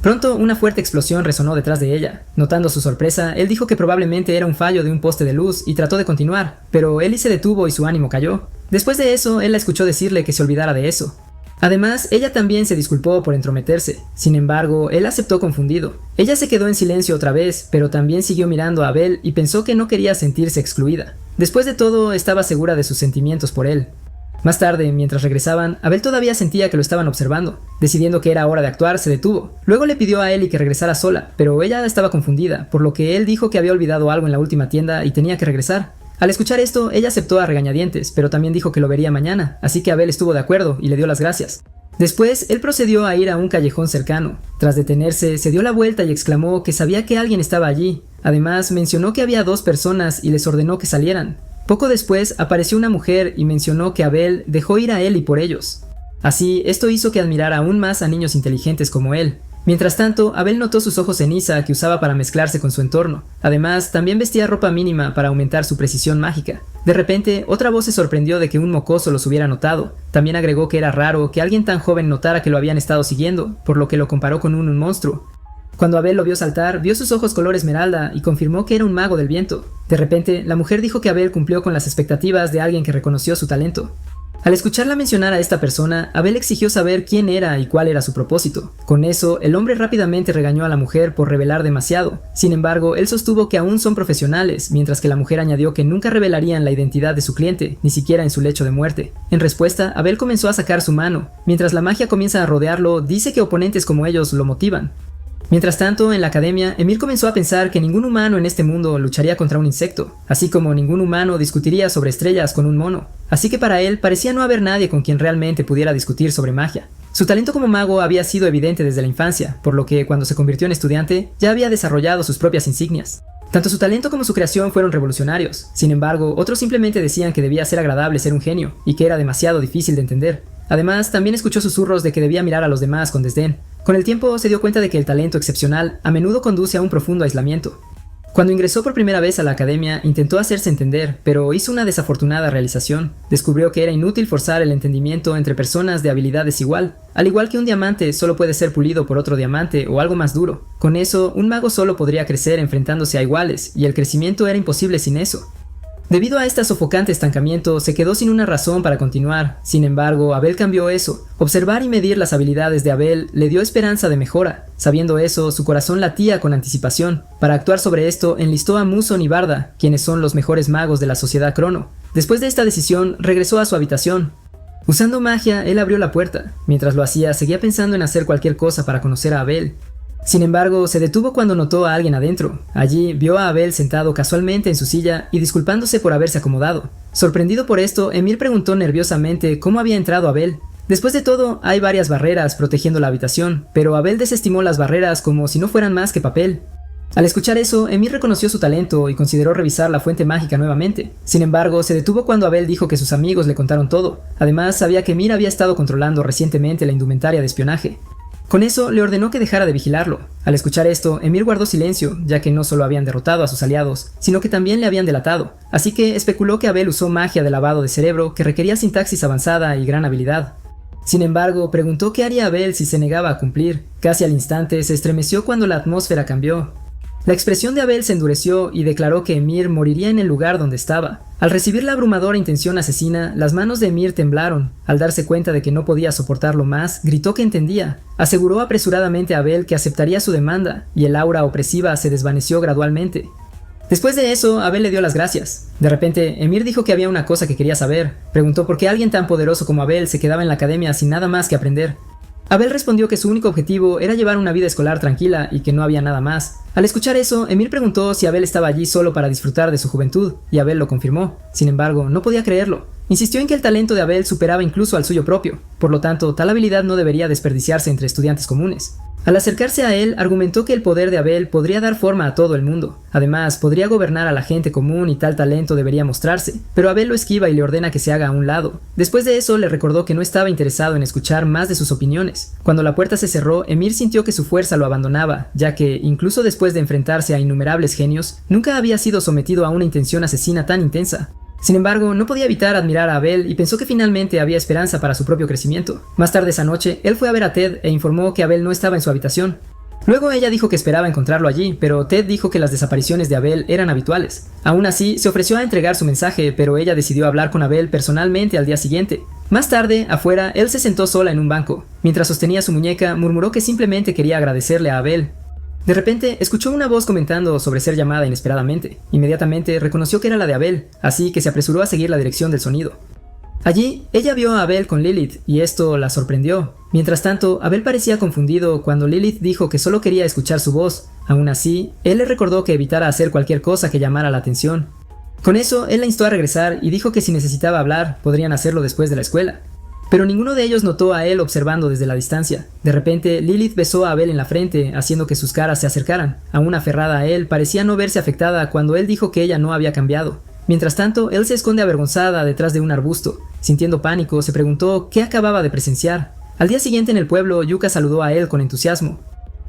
Pronto, una fuerte explosión resonó detrás de ella. Notando su sorpresa, él dijo que probablemente era un fallo de un poste de luz y trató de continuar, pero Ellie se detuvo y su ánimo cayó. Después de eso, él la escuchó decirle que se olvidara de eso. Además, ella también se disculpó por entrometerse. Sin embargo, él aceptó confundido. Ella se quedó en silencio otra vez, pero también siguió mirando a Abel y pensó que no quería sentirse excluida. Después de todo, estaba segura de sus sentimientos por él. Más tarde, mientras regresaban, Abel todavía sentía que lo estaban observando. Decidiendo que era hora de actuar, se detuvo. Luego le pidió a Ellie que regresara sola, pero ella estaba confundida, por lo que él dijo que había olvidado algo en la última tienda y tenía que regresar. Al escuchar esto, ella aceptó a regañadientes, pero también dijo que lo vería mañana, así que Abel estuvo de acuerdo y le dio las gracias. Después, él procedió a ir a un callejón cercano. Tras detenerse, se dio la vuelta y exclamó que sabía que alguien estaba allí. Además, mencionó que había 2 personas y les ordenó que salieran. Poco después, apareció una mujer y mencionó que Abel dejó ir a Ellie por ellos. Así, esto hizo que admirara aún más a niños inteligentes como él. Mientras tanto, Abel notó sus ojos ceniza que usaba para mezclarse con su entorno. Además, también vestía ropa mínima para aumentar su precisión mágica. De repente, otra voz se sorprendió de que un mocoso los hubiera notado. También agregó que era raro que alguien tan joven notara que lo habían estado siguiendo, por lo que lo comparó con un monstruo. Cuando Abel lo vio saltar, vio sus ojos color esmeralda y confirmó que era un mago del viento. De repente, la mujer dijo que Abel cumplió con las expectativas de alguien que reconoció su talento. Al escucharla mencionar a esta persona, Abel exigió saber quién era y cuál era su propósito. Con eso, el hombre rápidamente regañó a la mujer por revelar demasiado. Sin embargo, él sostuvo que aún son profesionales, mientras que la mujer añadió que nunca revelarían la identidad de su cliente, ni siquiera en su lecho de muerte. En respuesta, Abel comenzó a sacar su mano. Mientras la magia comienza a rodearlo, dice que oponentes como ellos lo motivan. Mientras tanto, en la academia, Emil comenzó a pensar que ningún humano en este mundo lucharía contra un insecto, así como ningún humano discutiría sobre estrellas con un mono. Así que para él parecía no haber nadie con quien realmente pudiera discutir sobre magia. Su talento como mago había sido evidente desde la infancia, por lo que cuando se convirtió en estudiante ya había desarrollado sus propias insignias. Tanto su talento como su creación fueron revolucionarios. Sin embargo, otros simplemente decían que debía ser agradable ser un genio, y que era demasiado difícil de entender. Además, también escuchó susurros de que debía mirar a los demás con desdén. Con el tiempo se dio cuenta de que el talento excepcional a menudo conduce a un profundo aislamiento. Cuando ingresó por primera vez a la academia, intentó hacerse entender, pero hizo una desafortunada realización. Descubrió que era inútil forzar el entendimiento entre personas de habilidades igual. Al igual que un diamante solo puede ser pulido por otro diamante o algo más duro. Con eso, un mago solo podría crecer enfrentándose a iguales, y el crecimiento era imposible sin eso. Debido a este sofocante estancamiento, se quedó sin una razón para continuar. Sin embargo, Abel cambió eso. Observar y medir las habilidades de Abel le dio esperanza de mejora. Sabiendo eso, su corazón latía con anticipación. Para actuar sobre esto, enlistó a Muson y Barda, quienes son los mejores magos de la sociedad Crono. Después de esta decisión, regresó a su habitación. Usando magia, él abrió la puerta. Mientras lo hacía, seguía pensando en hacer cualquier cosa para conocer a Abel. Sin embargo, se detuvo cuando notó a alguien adentro. Allí vio a Abel sentado casualmente en su silla y disculpándose por haberse acomodado. Sorprendido por esto, Emil preguntó nerviosamente cómo había entrado Abel. Después de todo, hay varias barreras protegiendo la habitación, pero Abel desestimó las barreras como si no fueran más que papel. Al escuchar eso, Emil reconoció su talento y consideró revisar la fuente mágica nuevamente. Sin embargo, se detuvo cuando Abel dijo que sus amigos le contaron todo. Además, sabía que Emil había estado controlando recientemente la indumentaria de espionaje. Con eso, le ordenó que dejara de vigilarlo. Al escuchar esto, Emil guardó silencio, ya que no solo habían derrotado a sus aliados, sino que también le habían delatado. Así que especuló que Abel usó magia de lavado de cerebro que requería sintaxis avanzada y gran habilidad. Sin embargo, preguntó qué haría Abel si se negaba a cumplir. Casi al instante, se estremeció cuando la atmósfera cambió. La expresión de Abel se endureció y declaró que Emir moriría en el lugar donde estaba. Al recibir la abrumadora intención asesina, las manos de Emir temblaron. Al darse cuenta de que no podía soportarlo más, gritó que entendía. Aseguró apresuradamente a Abel que aceptaría su demanda, y el aura opresiva se desvaneció gradualmente. Después de eso, Abel le dio las gracias. De repente, Emir dijo que había una cosa que quería saber. Preguntó por qué alguien tan poderoso como Abel se quedaba en la academia sin nada más que aprender. Abel respondió que su único objetivo era llevar una vida escolar tranquila y que no había nada más. Al escuchar eso, Emil preguntó si Abel estaba allí solo para disfrutar de su juventud, y Abel lo confirmó. Sin embargo, no podía creerlo. Insistió en que el talento de Abel superaba incluso al suyo propio, por lo tanto, tal habilidad no debería desperdiciarse entre estudiantes comunes. Al acercarse a él, argumentó que el poder de Abel podría dar forma a todo el mundo. Además, podría gobernar a la gente común y tal talento debería mostrarse, pero Abel lo esquiva y le ordena que se haga a un lado. Después de eso, le recordó que no estaba interesado en escuchar más de sus opiniones. Cuando la puerta se cerró, Emir sintió que su fuerza lo abandonaba, ya que, incluso después de enfrentarse a innumerables genios, nunca había sido sometido a una intención asesina tan intensa. Sin embargo, no podía evitar admirar a Abel y pensó que finalmente había esperanza para su propio crecimiento. Más tarde esa noche, él fue a ver a Ted e informó que Abel no estaba en su habitación. Luego ella dijo que esperaba encontrarlo allí, pero Ted dijo que las desapariciones de Abel eran habituales. Aún así, se ofreció a entregar su mensaje, pero ella decidió hablar con Abel personalmente al día siguiente. Más tarde, afuera, él se sentó sola en un banco. Mientras sostenía su muñeca, murmuró que simplemente quería agradecerle a Abel. De repente, escuchó una voz comentando sobre ser llamada inesperadamente. Inmediatamente reconoció que era la de Abel, así que se apresuró a seguir la dirección del sonido. Allí, ella vio a Abel con Lilith, y esto la sorprendió. Mientras tanto, Abel parecía confundido cuando Lilith dijo que solo quería escuchar su voz. Aún así, él le recordó que evitara hacer cualquier cosa que llamara la atención. Con eso, él la instó a regresar y dijo que si necesitaba hablar, podrían hacerlo después de la escuela. Pero ninguno de ellos notó a él observando desde la distancia. De repente, Lilith besó a Abel en la frente, haciendo que sus caras se acercaran. Aún aferrada a él, parecía no verse afectada cuando él dijo que ella no había cambiado. Mientras tanto, él se esconde avergonzada detrás de un arbusto. Sintiendo pánico, se preguntó qué acababa de presenciar. Al día siguiente en el pueblo, Yuka saludó a él con entusiasmo.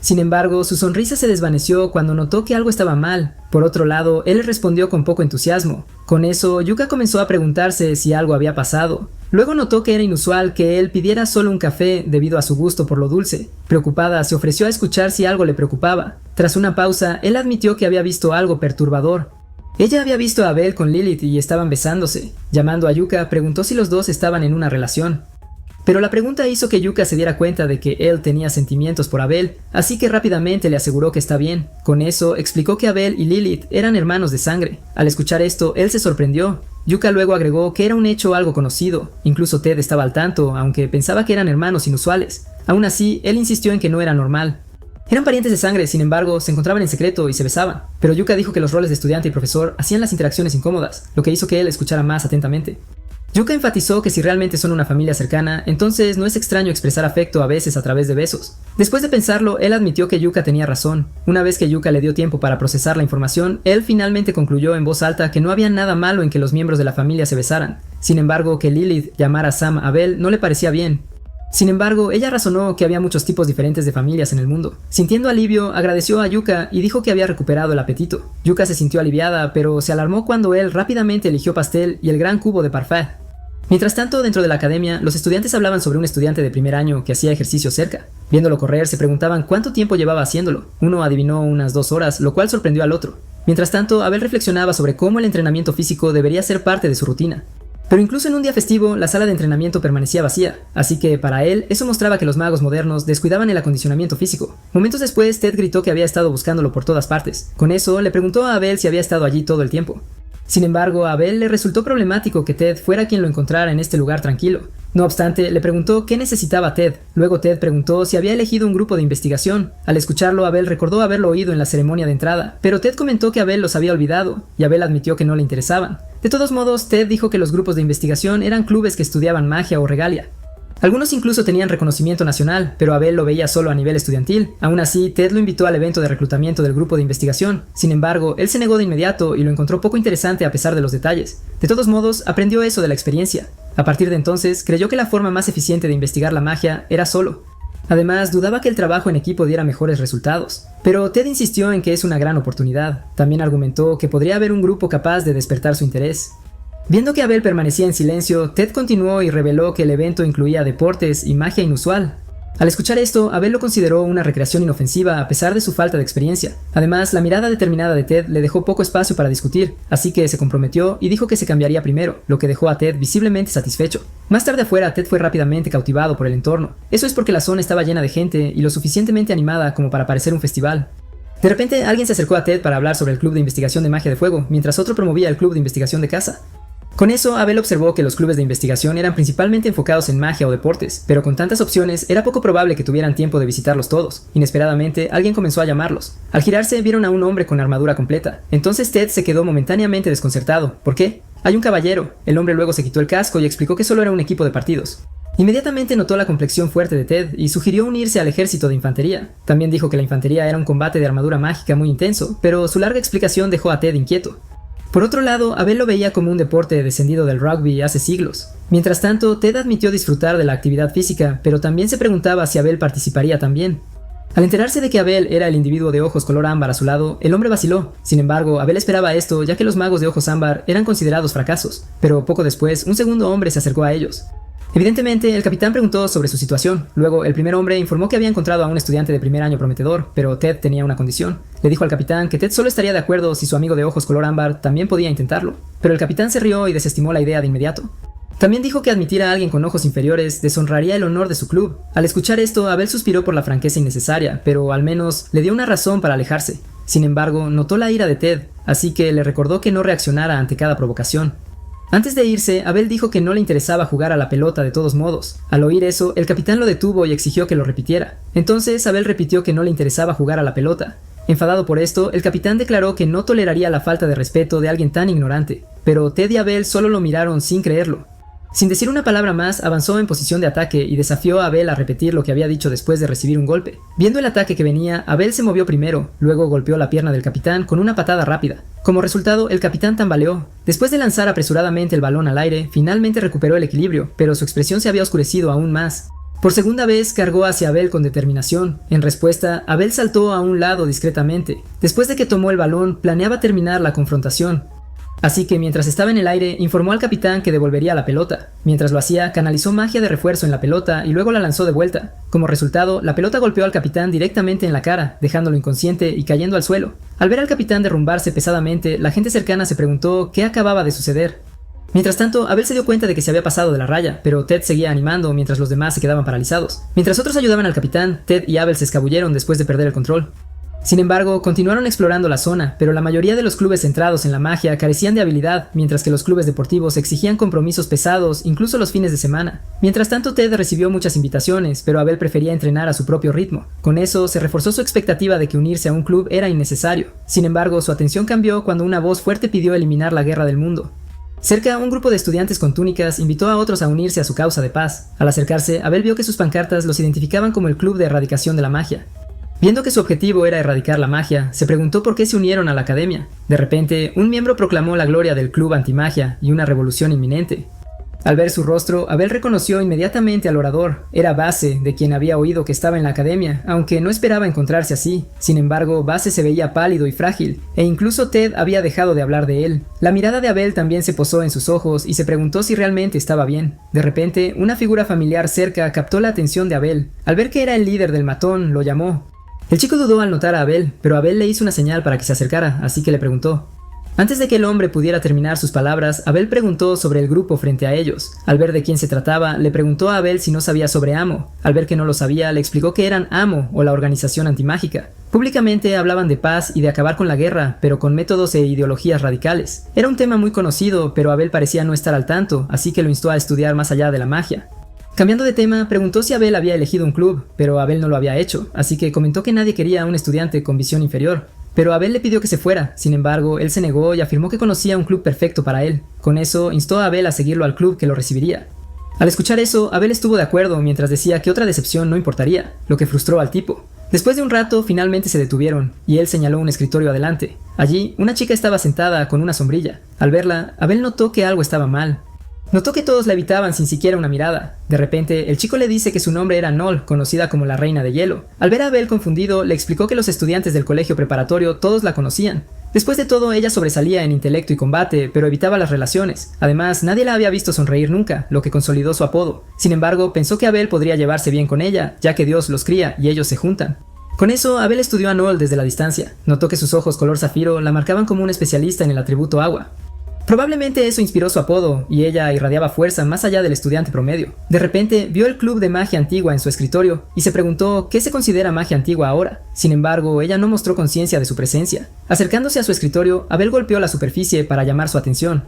Sin embargo, su sonrisa se desvaneció cuando notó que algo estaba mal. Por otro lado, él le respondió con poco entusiasmo. Con eso, Yuka comenzó a preguntarse si algo había pasado. Luego notó que era inusual que él pidiera solo un café debido a su gusto por lo dulce. Preocupada, se ofreció a escuchar si algo le preocupaba. Tras una pausa, él admitió que había visto algo perturbador. Ella había visto a Abel con Lilith y estaban besándose. Llamando a Yuka, preguntó si los dos estaban en una relación. Pero la pregunta hizo que Yuka se diera cuenta de que él tenía sentimientos por Abel, así que rápidamente le aseguró que está bien. Con eso, explicó que Abel y Lilith eran hermanos de sangre. Al escuchar esto, él se sorprendió. Yuka luego agregó que era un hecho algo conocido. Incluso Ted estaba al tanto, aunque pensaba que eran hermanos inusuales. Aún así, él insistió en que no era normal. Eran parientes de sangre, sin embargo, se encontraban en secreto y se besaban. Pero Yuka dijo que los roles de estudiante y profesor hacían las interacciones incómodas, lo que hizo que él escuchara más atentamente. Yuka enfatizó que si realmente son una familia cercana, entonces no es extraño expresar afecto a veces a través de besos. Después de pensarlo, él admitió que Yuka tenía razón. Una vez que Yuka le dio tiempo para procesar la información, él finalmente concluyó en voz alta que no había nada malo en que los miembros de la familia se besaran. Sin embargo, que Lilith llamara a Sam Abel no le parecía bien. Sin embargo, ella razonó que había muchos tipos diferentes de familias en el mundo. Sintiendo alivio, agradeció a Yuka y dijo que había recuperado el apetito. Yuka se sintió aliviada, pero se alarmó cuando él rápidamente eligió pastel y el gran cubo de parfait. Mientras tanto, dentro de la academia, los estudiantes hablaban sobre un estudiante de primer año que hacía ejercicio cerca. Viéndolo correr, se preguntaban cuánto tiempo llevaba haciéndolo. Uno adivinó unas 2 horas, lo cual sorprendió al otro. Mientras tanto, Abel reflexionaba sobre cómo el entrenamiento físico debería ser parte de su rutina. Pero incluso en un día festivo, la sala de entrenamiento permanecía vacía, así que para él eso mostraba que los magos modernos descuidaban el acondicionamiento físico. Momentos después, Ted gritó que había estado buscándolo por todas partes. Con eso, le preguntó a Abel si había estado allí todo el tiempo. Sin embargo, a Abel le resultó problemático que Ted fuera quien lo encontrara en este lugar tranquilo. No obstante, le preguntó qué necesitaba Ted. Luego Ted preguntó si había elegido un grupo de investigación. Al escucharlo, Abel recordó haberlo oído en la ceremonia de entrada, pero Ted comentó que Abel los había olvidado, y Abel admitió que no le interesaban. De todos modos, Ted dijo que los grupos de investigación eran clubes que estudiaban magia o regalia. Algunos incluso tenían reconocimiento nacional, pero Abel lo veía solo a nivel estudiantil. Aún así, Ted lo invitó al evento de reclutamiento del grupo de investigación. Sin embargo, él se negó de inmediato y lo encontró poco interesante a pesar de los detalles. De todos modos, aprendió eso de la experiencia. A partir de entonces, creyó que la forma más eficiente de investigar la magia era solo. Además, dudaba que el trabajo en equipo diera mejores resultados. Pero Ted insistió en que es una gran oportunidad. También argumentó que podría haber un grupo capaz de despertar su interés. Viendo que Abel permanecía en silencio, Ted continuó y reveló que el evento incluía deportes y magia inusual. Al escuchar esto, Abel lo consideró una recreación inofensiva a pesar de su falta de experiencia. Además, la mirada determinada de Ted le dejó poco espacio para discutir, así que se comprometió y dijo que se cambiaría primero, lo que dejó a Ted visiblemente satisfecho. Más tarde afuera, Ted fue rápidamente cautivado por el entorno. Eso es porque la zona estaba llena de gente y lo suficientemente animada como para parecer un festival. De repente, alguien se acercó a Ted para hablar sobre el club de investigación de magia de fuego, mientras otro promovía el club de investigación de caza. Con eso, Abel observó que los clubes de investigación eran principalmente enfocados en magia o deportes, pero con tantas opciones era poco probable que tuvieran tiempo de visitarlos todos. Inesperadamente, alguien comenzó a llamarlos. Al girarse, vieron a un hombre con armadura completa. Entonces Ted se quedó momentáneamente desconcertado. ¿Por qué? Hay un caballero. El hombre luego se quitó el casco y explicó que solo era un equipo de partidos. Inmediatamente notó la complexión fuerte de Ted y sugirió unirse al ejército de infantería. También dijo que la infantería era un combate de armadura mágica muy intenso, pero su larga explicación dejó a Ted inquieto. Por otro lado, Abel lo veía como un deporte descendido del rugby hace siglos. Mientras tanto, Ted admitió disfrutar de la actividad física, pero también se preguntaba si Abel participaría también. Al enterarse de que Abel era el individuo de ojos color ámbar a su lado, el hombre vaciló. Sin embargo, Abel esperaba esto ya que los magos de ojos ámbar eran considerados fracasos, pero poco después, un segundo hombre se acercó a ellos. Evidentemente, el capitán preguntó sobre su situación. Luego, el primer hombre informó que había encontrado a un estudiante de primer año prometedor, pero Ted tenía una condición. Le dijo al capitán que Ted solo estaría de acuerdo si su amigo de ojos color ámbar también podía intentarlo, pero el capitán se rió y desestimó la idea de inmediato. También dijo que admitir a alguien con ojos inferiores deshonraría el honor de su club. Al escuchar esto, Abel suspiró por la franqueza innecesaria, pero al menos le dio una razón para alejarse. Sin embargo, notó la ira de Ted, así que le recordó que no reaccionara ante cada provocación. Antes de irse, Abel dijo que no le interesaba jugar a la pelota de todos modos. Al oír eso, el capitán lo detuvo y exigió que lo repitiera. Entonces, Abel repitió que no le interesaba jugar a la pelota. Enfadado por esto, el capitán declaró que no toleraría la falta de respeto de alguien tan ignorante, pero Ted y Abel solo lo miraron sin creerlo. Sin decir una palabra más, avanzó en posición de ataque y desafió a Abel a repetir lo que había dicho después de recibir un golpe. Viendo el ataque que venía, Abel se movió primero, luego golpeó la pierna del capitán con una patada rápida. Como resultado, el capitán tambaleó. Después de lanzar apresuradamente el balón al aire, finalmente recuperó el equilibrio, pero su expresión se había oscurecido aún más. Por segunda vez cargó hacia Abel con determinación. En respuesta, Abel saltó a un lado discretamente. Después de que tomó el balón, planeaba terminar la confrontación. Así que mientras estaba en el aire, informó al capitán que devolvería la pelota. Mientras lo hacía, canalizó magia de refuerzo en la pelota y luego la lanzó de vuelta. Como resultado, la pelota golpeó al capitán directamente en la cara, dejándolo inconsciente y cayendo al suelo. Al ver al capitán derrumbarse pesadamente, la gente cercana se preguntó qué acababa de suceder. Mientras tanto, Abel se dio cuenta de que se había pasado de la raya, pero Ted seguía animando mientras los demás se quedaban paralizados. Mientras otros ayudaban al capitán, Ted y Abel se escabulleron después de perder el control. Sin embargo, continuaron explorando la zona, pero la mayoría de los clubes centrados en la magia carecían de habilidad, mientras que los clubes deportivos exigían compromisos pesados, incluso los fines de semana. Mientras tanto, Ted recibió muchas invitaciones, pero Abel prefería entrenar a su propio ritmo. Con eso, se reforzó su expectativa de que unirse a un club era innecesario. Sin embargo, su atención cambió cuando una voz fuerte pidió eliminar la guerra del mundo. Cerca, un grupo de estudiantes con túnicas invitó a otros a unirse a su causa de paz. Al acercarse, Abel vio que sus pancartas los identificaban como el Club de Erradicación de la Magia. Viendo que su objetivo era erradicar la magia, se preguntó por qué se unieron a la academia. De repente, un miembro proclamó la gloria del club antimagia y una revolución inminente. Al ver su rostro, Abel reconoció inmediatamente al orador. Era Base, de quien había oído que estaba en la academia, aunque no esperaba encontrarse así. Sin embargo, Base se veía pálido y frágil, e incluso Ted había dejado de hablar de él. La mirada de Abel también se posó en sus ojos y se preguntó si realmente estaba bien. De repente, una figura familiar cerca captó la atención de Abel. Al ver que era el líder del matón, lo llamó. El chico dudó al notar a Abel, pero Abel le hizo una señal para que se acercara, así que le preguntó. Antes de que el hombre pudiera terminar sus palabras, Abel preguntó sobre el grupo frente a ellos. Al ver de quién se trataba, le preguntó a Abel si no sabía sobre Amo. Al ver que no lo sabía, le explicó que eran Amo, o la organización antimágica. Públicamente hablaban de paz y de acabar con la guerra, pero con métodos e ideologías radicales. Era un tema muy conocido, pero Abel parecía no estar al tanto, así que lo instó a estudiar más allá de la magia. Cambiando de tema, preguntó si Abel había elegido un club, pero Abel no lo había hecho, así que comentó que nadie quería a un estudiante con visión inferior. Pero Abel le pidió que se fuera. Sin embargo, él se negó y afirmó que conocía un club perfecto para él. Con eso, instó a Abel a seguirlo al club que lo recibiría. Al escuchar eso, Abel estuvo de acuerdo mientras decía que otra decepción no importaría, lo que frustró al tipo. Después de un rato, finalmente se detuvieron, y él señaló un escritorio adelante. Allí, una chica estaba sentada con una sombrilla. Al verla, Abel notó que algo estaba mal. Notó que todos la evitaban sin siquiera una mirada. De repente, el chico le dice que su nombre era Nol, conocida como la Reina de Hielo. Al ver a Abel confundido, le explicó que los estudiantes del colegio preparatorio todos la conocían. Después de todo, ella sobresalía en intelecto y combate, pero evitaba las relaciones. Además, nadie la había visto sonreír nunca, lo que consolidó su apodo. Sin embargo, pensó que Abel podría llevarse bien con ella, ya que Dios los cría y ellos se juntan. Con eso, Abel estudió a Nol desde la distancia. Notó que sus ojos color zafiro la marcaban como un especialista en el atributo agua. Probablemente eso inspiró su apodo, y ella irradiaba fuerza más allá del estudiante promedio. De repente, vio el club de magia antigua en su escritorio, y se preguntó qué se considera magia antigua ahora. Sin embargo, ella no mostró conciencia de su presencia. Acercándose a su escritorio, Abel golpeó la superficie para llamar su atención.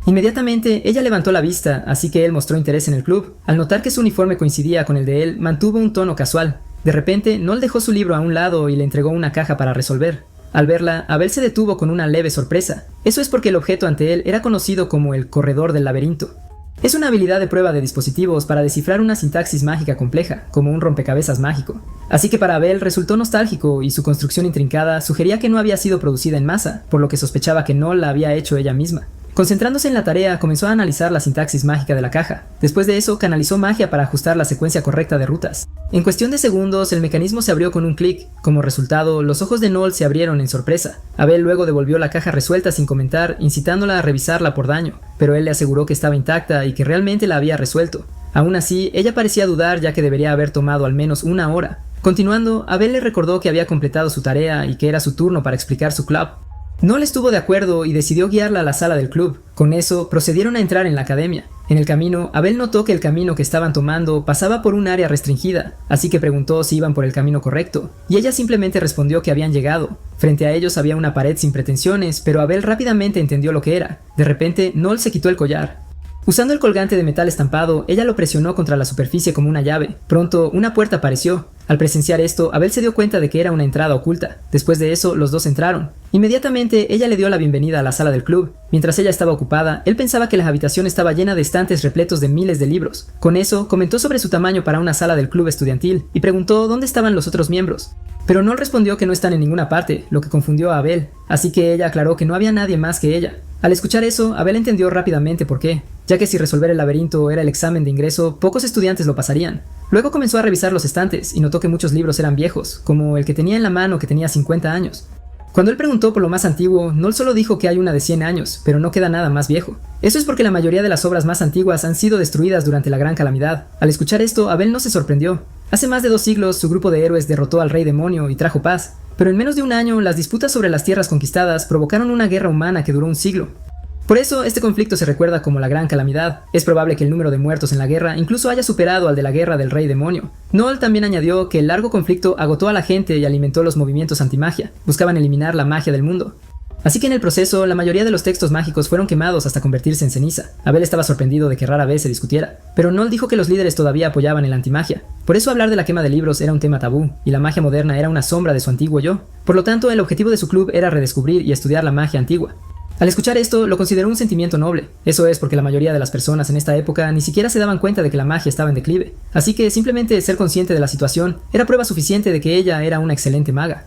Inmediatamente, ella levantó la vista, así que él mostró interés en el club. Al notar que su uniforme coincidía con el de él, mantuvo un tono casual. De repente, Nol dejó su libro a un lado y le entregó una caja para resolver. Al verla, Abel se detuvo con una leve sorpresa. Eso es porque el objeto ante él era conocido como el corredor del laberinto. Es una habilidad de prueba de dispositivos para descifrar una sintaxis mágica compleja, como un rompecabezas mágico. Así que para Abel resultó nostálgico y su construcción intrincada sugería que no había sido producida en masa, por lo que sospechaba que no la había hecho ella misma. Concentrándose en la tarea, comenzó a analizar la sintaxis mágica de la caja. Después de eso, canalizó magia para ajustar la secuencia correcta de rutas. En cuestión de segundos, el mecanismo se abrió con un clic. Como resultado, los ojos de Noel se abrieron en sorpresa. Abel luego devolvió la caja resuelta sin comentar, incitándola a revisarla por daño, pero él le aseguró que estaba intacta y que realmente la había resuelto. Aún así, ella parecía dudar, ya que debería haber tomado al menos una hora. Continuando, Abel le recordó que había completado su tarea y que era su turno para explicar su club. Noel estuvo de acuerdo y decidió guiarla a la sala del club. Con eso, procedieron a entrar en la academia. En el camino, Abel notó que el camino que estaban tomando pasaba por un área restringida, así que preguntó si iban por el camino correcto, y ella simplemente respondió que habían llegado. Frente a ellos había una pared sin pretensiones, pero Abel rápidamente entendió lo que era. De repente, Noel se quitó el collar. Usando el colgante de metal estampado, ella lo presionó contra la superficie como una llave. Pronto, una puerta apareció. Al presenciar esto, Abel se dio cuenta de que era una entrada oculta. Después de eso, los dos entraron. Inmediatamente, ella le dio la bienvenida a la sala del club. Mientras ella estaba ocupada, él pensaba que la habitación estaba llena de estantes repletos de miles de libros. Con eso, comentó sobre su tamaño para una sala del club estudiantil y preguntó dónde estaban los otros miembros. Pero Noel respondió que no están en ninguna parte, lo que confundió a Abel, así que ella aclaró que no había nadie más que ella. Al escuchar eso, Abel entendió rápidamente por qué, ya que si resolver el laberinto era el examen de ingreso, pocos estudiantes lo pasarían. Luego comenzó a revisar los estantes y notó que muchos libros eran viejos, como el que tenía en la mano que tenía 50 años. Cuando él preguntó por lo más antiguo, Noel solo dijo que hay una de 100 años, pero no queda nada más viejo. Eso es porque la mayoría de las obras más antiguas han sido destruidas durante la Gran Calamidad. Al escuchar esto, Abel no se sorprendió. Hace más de 2 siglos, su grupo de héroes derrotó al rey demonio y trajo paz. Pero en menos de un año, las disputas sobre las tierras conquistadas provocaron una guerra humana que duró un siglo. Por eso, este conflicto se recuerda como la Gran Calamidad. Es probable que el número de muertos en la guerra incluso haya superado al de la guerra del rey demonio. Noel también añadió que el largo conflicto agotó a la gente y alimentó los movimientos antimagia. Buscaban eliminar la magia del mundo. Así que en el proceso, la mayoría de los textos mágicos fueron quemados hasta convertirse en ceniza. Abel estaba sorprendido de que rara vez se discutiera, pero Noel dijo que los líderes todavía apoyaban la antimagia. Por eso hablar de la quema de libros era un tema tabú, y la magia moderna era una sombra de su antiguo yo. Por lo tanto, el objetivo de su club era redescubrir y estudiar la magia antigua. Al escuchar esto, lo consideró un sentimiento noble. Eso es porque la mayoría de las personas en esta época ni siquiera se daban cuenta de que la magia estaba en declive. Así que simplemente ser consciente de la situación era prueba suficiente de que ella era una excelente maga.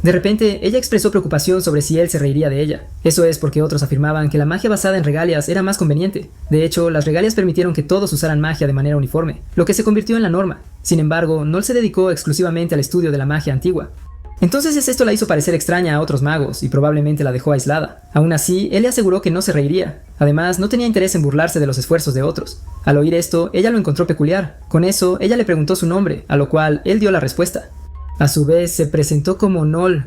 De repente, ella expresó preocupación sobre si él se reiría de ella. Eso es porque otros afirmaban que la magia basada en regalias era más conveniente. De hecho, las regalias permitieron que todos usaran magia de manera uniforme, lo que se convirtió en la norma. Sin embargo, Noel se dedicó exclusivamente al estudio de la magia antigua. Entonces esto la hizo parecer extraña a otros magos y probablemente la dejó aislada. Aún así, él le aseguró que no se reiría. Además, no tenía interés en burlarse de los esfuerzos de otros. Al oír esto, ella lo encontró peculiar. Con eso, ella le preguntó su nombre, a lo cual él dio la respuesta. A su vez, se presentó como Noel.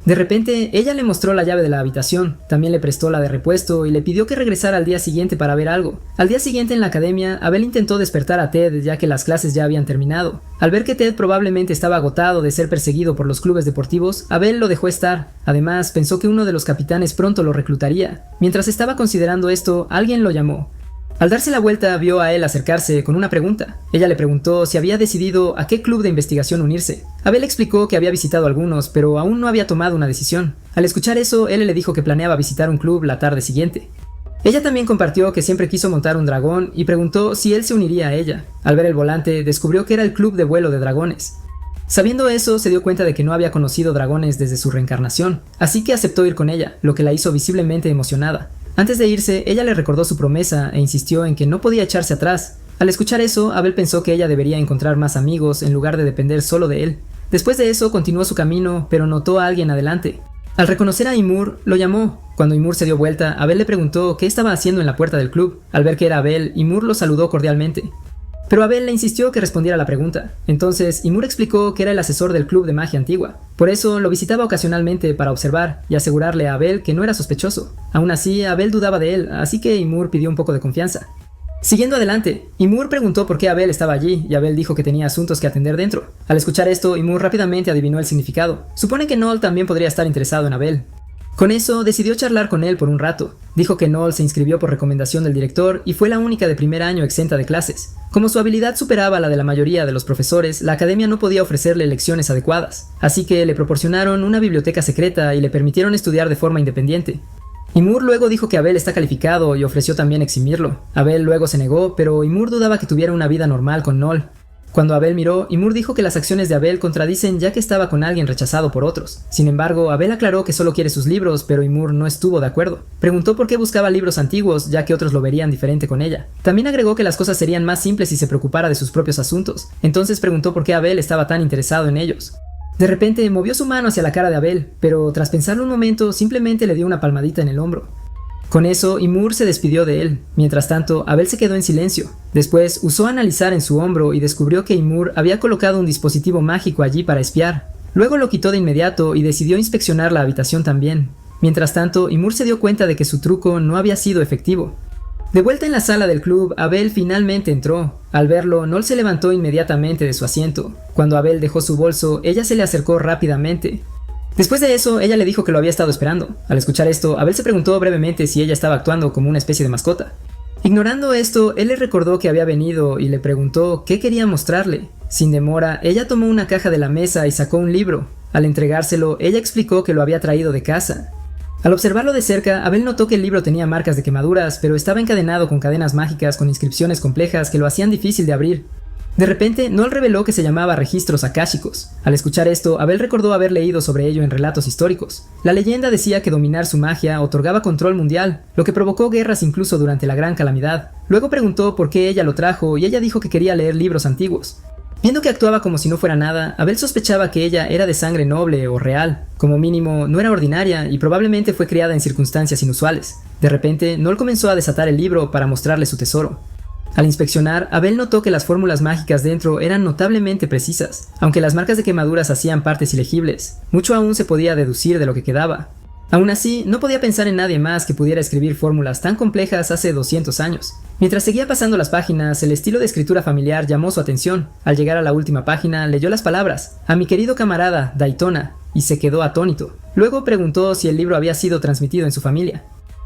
De repente, ella le mostró la llave de la habitación, también le prestó la de repuesto y le pidió que regresara al día siguiente para ver algo. Al día siguiente en la academia, Abel intentó despertar a Ted ya que las clases ya habían terminado. Al ver que Ted probablemente estaba agotado de ser perseguido por los clubes deportivos, Abel lo dejó estar. Además, pensó que uno de los capitanes pronto lo reclutaría. Mientras estaba considerando esto, alguien lo llamó. Al darse la vuelta, vio a él acercarse con una pregunta. Ella le preguntó si había decidido a qué club de investigación unirse. Abel explicó que había visitado algunos, pero aún no había tomado una decisión. Al escuchar eso, él le dijo que planeaba visitar un club la tarde siguiente. Ella también compartió que siempre quiso montar un dragón y preguntó si él se uniría a ella. Al ver el volante, descubrió que era el club de vuelo de dragones. Sabiendo eso, se dio cuenta de que no había conocido dragones desde su reencarnación, así que aceptó ir con ella, lo que la hizo visiblemente emocionada. Antes de irse, ella le recordó su promesa e insistió en que no podía echarse atrás. Al escuchar eso, Abel pensó que ella debería encontrar más amigos en lugar de depender solo de él. Después de eso, continuó su camino, pero notó a alguien adelante. Al reconocer a Imur, lo llamó. Cuando Imur se dio vuelta, Abel le preguntó qué estaba haciendo en la puerta del club. Al ver que era Abel, Imur lo saludó cordialmente. Pero Abel le insistió que respondiera la pregunta. Entonces, Imur explicó que era el asesor del club de magia antigua. Por eso, lo visitaba ocasionalmente para observar y asegurarle a Abel que no era sospechoso. Aún así, Abel dudaba de él, así que Imur pidió un poco de confianza. Siguiendo adelante, Imur preguntó por qué Abel estaba allí y Abel dijo que tenía asuntos que atender dentro. Al escuchar esto, Imur rápidamente adivinó el significado. Supone que Noel también podría estar interesado en Abel. Con eso, decidió charlar con él por un rato. Dijo que Noel se inscribió por recomendación del director y fue la única de primer año exenta de clases. Como su habilidad superaba la de la mayoría de los profesores, la academia no podía ofrecerle lecciones adecuadas, así que le proporcionaron una biblioteca secreta y le permitieron estudiar de forma independiente. Ymur luego dijo que Abel está calificado y ofreció también eximirlo. Abel luego se negó, pero Ymur dudaba que tuviera una vida normal con Noll. Cuando Abel miró, Ymur dijo que las acciones de Abel contradicen ya que estaba con alguien rechazado por otros. Sin embargo, Abel aclaró que solo quiere sus libros, pero Ymur no estuvo de acuerdo. Preguntó por qué buscaba libros antiguos, ya que otros lo verían diferente con ella. También agregó que las cosas serían más simples si se preocupara de sus propios asuntos. Entonces preguntó por qué Abel estaba tan interesado en ellos. De repente movió su mano hacia la cara de Abel, pero tras pensarlo un momento simplemente le dio una palmadita en el hombro. Con eso, Ymur se despidió de él. Mientras tanto, Abel se quedó en silencio. Después, usó analizar en su hombro y descubrió que Ymur había colocado un dispositivo mágico allí para espiar. Luego lo quitó de inmediato y decidió inspeccionar la habitación también. Mientras tanto, Ymur se dio cuenta de que su truco no había sido efectivo. De vuelta en la sala del club, Abel finalmente entró. Al verlo, Noll se levantó inmediatamente de su asiento. Cuando Abel dejó su bolso, ella se le acercó rápidamente. Después de eso, ella le dijo que lo había estado esperando. Al escuchar esto, Abel se preguntó brevemente si ella estaba actuando como una especie de mascota. Ignorando esto, él le recordó que había venido y le preguntó qué quería mostrarle. Sin demora, ella tomó una caja de la mesa y sacó un libro. Al entregárselo, ella explicó que lo había traído de casa. Al observarlo de cerca, Abel notó que el libro tenía marcas de quemaduras, pero estaba encadenado con cadenas mágicas con inscripciones complejas que lo hacían difícil de abrir. De repente, Noll reveló que se llamaba registros akáshicos. Al escuchar esto, Abel recordó haber leído sobre ello en relatos históricos. La leyenda decía que dominar su magia otorgaba control mundial, lo que provocó guerras incluso durante la Gran Calamidad. Luego preguntó por qué ella lo trajo y ella dijo que quería leer libros antiguos. Viendo que actuaba como si no fuera nada, Abel sospechaba que ella era de sangre noble o real. Como mínimo, no era ordinaria y probablemente fue criada en circunstancias inusuales. De repente, Noll comenzó a desatar el libro para mostrarle su tesoro. Al inspeccionar, Abel notó que las fórmulas mágicas dentro eran notablemente precisas. Aunque las marcas de quemaduras hacían partes ilegibles, mucho aún se podía deducir de lo que quedaba. Aún así, no podía pensar en nadie más que pudiera escribir fórmulas tan complejas hace 200 años. Mientras seguía pasando las páginas, el estilo de escritura familiar llamó su atención. Al llegar a la última página, leyó las palabras: "A mi querido camarada, Daytona", y se quedó atónito. Luego preguntó si el libro había sido transmitido en su familia.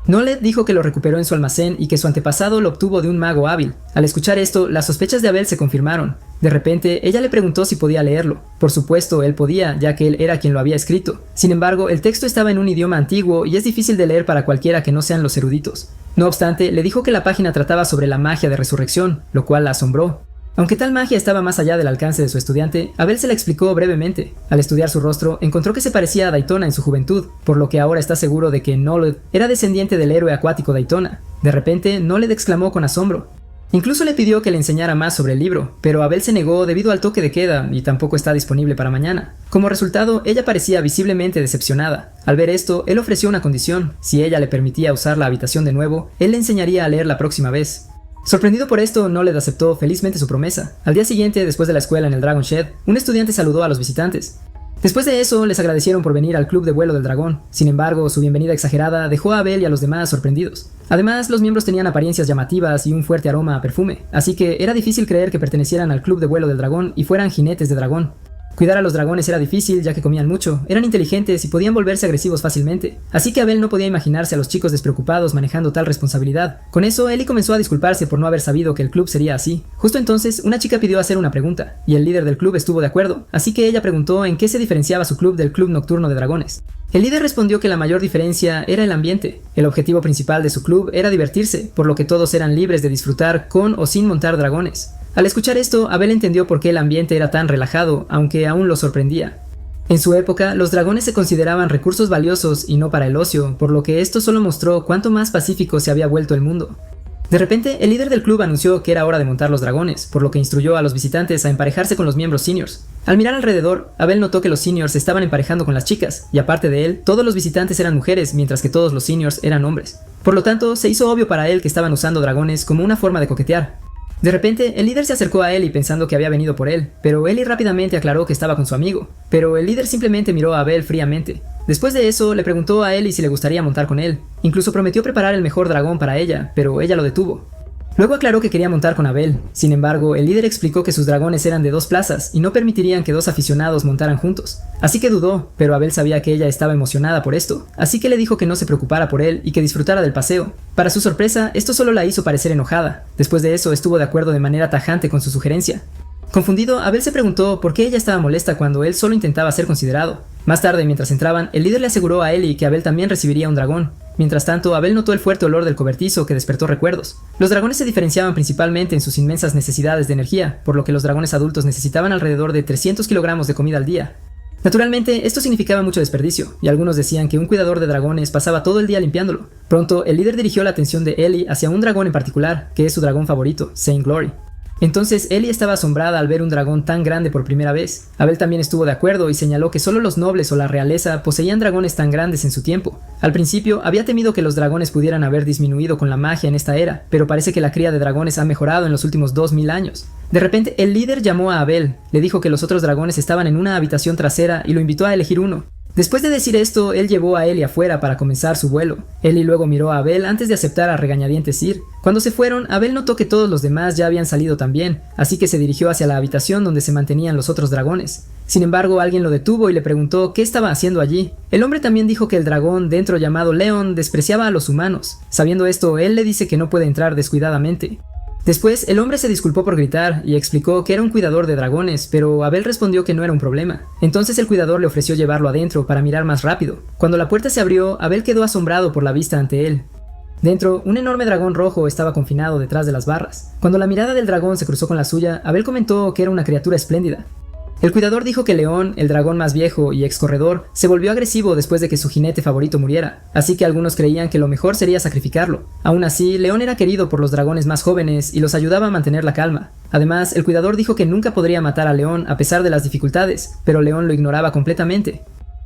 Noll dijo que lo recuperó en su almacén y que su antepasado lo obtuvo de un mago hábil. Al escuchar esto, las sospechas de Abel se confirmaron. De repente, ella le preguntó si podía leerlo. Por supuesto, él podía, ya que él era quien lo había escrito. Sin embargo, el texto estaba en un idioma antiguo y es difícil de leer para cualquiera que no sean los eruditos. No obstante, le dijo que la página trataba sobre la magia de resurrección, lo cual la asombró. Aunque tal magia estaba más allá del alcance de su estudiante, Abel se la explicó brevemente. Al estudiar su rostro, encontró que se parecía a Daytona en su juventud, por lo que ahora está seguro de que Noll era descendiente del héroe acuático Daytona. De repente, Noll exclamó con asombro. Incluso le pidió que le enseñara más sobre el libro, pero Abel se negó debido al toque de queda y tampoco está disponible para mañana. Como resultado, ella parecía visiblemente decepcionada. Al ver esto, él ofreció una condición: si ella le permitía usar la habitación de nuevo, él le enseñaría a leer la próxima vez. Sorprendido por esto, Noll aceptó felizmente su promesa. Al día siguiente, después de la escuela en el Dragon Shed, un estudiante saludó a los visitantes. Después de eso, les agradecieron por venir al club de vuelo del dragón. Sin embargo, su bienvenida exagerada dejó a Abel y a los demás sorprendidos. Además, los miembros tenían apariencias llamativas y un fuerte aroma a perfume, así que era difícil creer que pertenecieran al club de vuelo del dragón y fueran jinetes de dragón. Cuidar a los dragones era difícil ya que comían mucho, eran inteligentes y podían volverse agresivos fácilmente, así que Abel no podía imaginarse a los chicos despreocupados manejando tal responsabilidad. Con eso, Ellie comenzó a disculparse por no haber sabido que el club sería así. Justo entonces, una chica pidió hacer una pregunta, y el líder del club estuvo de acuerdo, así que ella preguntó en qué se diferenciaba su club del club nocturno de dragones. El líder respondió que la mayor diferencia era el ambiente. El objetivo principal de su club era divertirse, por lo que todos eran libres de disfrutar con o sin montar dragones. Al escuchar esto, Abel entendió por qué el ambiente era tan relajado, aunque aún lo sorprendía. En su época, los dragones se consideraban recursos valiosos y no para el ocio, por lo que esto solo mostró cuánto más pacífico se había vuelto el mundo. De repente, el líder del club anunció que era hora de montar los dragones, por lo que instruyó a los visitantes a emparejarse con los miembros seniors. Al mirar alrededor, Abel notó que los seniors se estaban emparejando con las chicas, y aparte de él, todos los visitantes eran mujeres, mientras que todos los seniors eran hombres. Por lo tanto, se hizo obvio para él que estaban usando dragones como una forma de coquetear. De repente, el líder se acercó a Ellie pensando que había venido por él, pero Ellie rápidamente aclaró que estaba con su amigo. Pero el líder simplemente miró a Abel fríamente. Después de eso, le preguntó a Ellie si le gustaría montar con él. Incluso prometió preparar el mejor dragón para ella, pero ella lo detuvo. Luego aclaró que quería montar con Abel. Sin embargo, el líder explicó que sus dragones eran de 2 plazas y no permitirían que 2 aficionados montaran juntos. Así que dudó, pero Abel sabía que ella estaba emocionada por esto, así que le dijo que no se preocupara por él y que disfrutara del paseo. Para su sorpresa, esto solo la hizo parecer enojada. Después de eso, estuvo de acuerdo de manera tajante con su sugerencia. Confundido, Abel se preguntó por qué ella estaba molesta cuando él solo intentaba ser considerado. Más tarde, mientras entraban, el líder le aseguró a Ellie que Abel también recibiría un dragón. Mientras tanto, Abel notó el fuerte olor del cobertizo que despertó recuerdos. Los dragones se diferenciaban principalmente en sus inmensas necesidades de energía, por lo que los dragones adultos necesitaban alrededor de 300 kilogramos de comida al día. Naturalmente, esto significaba mucho desperdicio, y algunos decían que un cuidador de dragones pasaba todo el día limpiándolo. Pronto, el líder dirigió la atención de Ellie hacia un dragón en particular, que es su dragón favorito, Saint Glory. Entonces Ellie estaba asombrada al ver un dragón tan grande por primera vez. Abel también estuvo de acuerdo y señaló que solo los nobles o la realeza poseían dragones tan grandes en su tiempo. Al principio había temido que los dragones pudieran haber disminuido con la magia en esta era, pero parece que la cría de dragones ha mejorado en los últimos 2000 años. De repente el líder llamó a Abel, le dijo que los otros dragones estaban en una habitación trasera y lo invitó a elegir uno. Después de decir esto, él llevó a Ellie afuera para comenzar su vuelo. Ellie luego miró a Abel antes de aceptar a regañadientes ir. Cuando se fueron, Abel notó que todos los demás ya habían salido también, así que se dirigió hacia la habitación donde se mantenían los otros dragones. Sin embargo, alguien lo detuvo y le preguntó qué estaba haciendo allí. El hombre también dijo que el dragón dentro llamado Leon despreciaba a los humanos. Sabiendo esto, él le dice que no puede entrar descuidadamente. Después, el hombre se disculpó por gritar y explicó que era un cuidador de dragones, pero Abel respondió que no era un problema. Entonces el cuidador le ofreció llevarlo adentro para mirar más rápido. Cuando la puerta se abrió, Abel quedó asombrado por la vista ante él. Dentro, un enorme dragón rojo estaba confinado detrás de las barras. Cuando la mirada del dragón se cruzó con la suya, Abel comentó que era una criatura espléndida. El cuidador dijo que León, el dragón más viejo y ex corredor, se volvió agresivo después de que su jinete favorito muriera, así que algunos creían que lo mejor sería sacrificarlo. Aún así, León era querido por los dragones más jóvenes y los ayudaba a mantener la calma. Además, el cuidador dijo que nunca podría matar a León a pesar de las dificultades, pero León lo ignoraba completamente.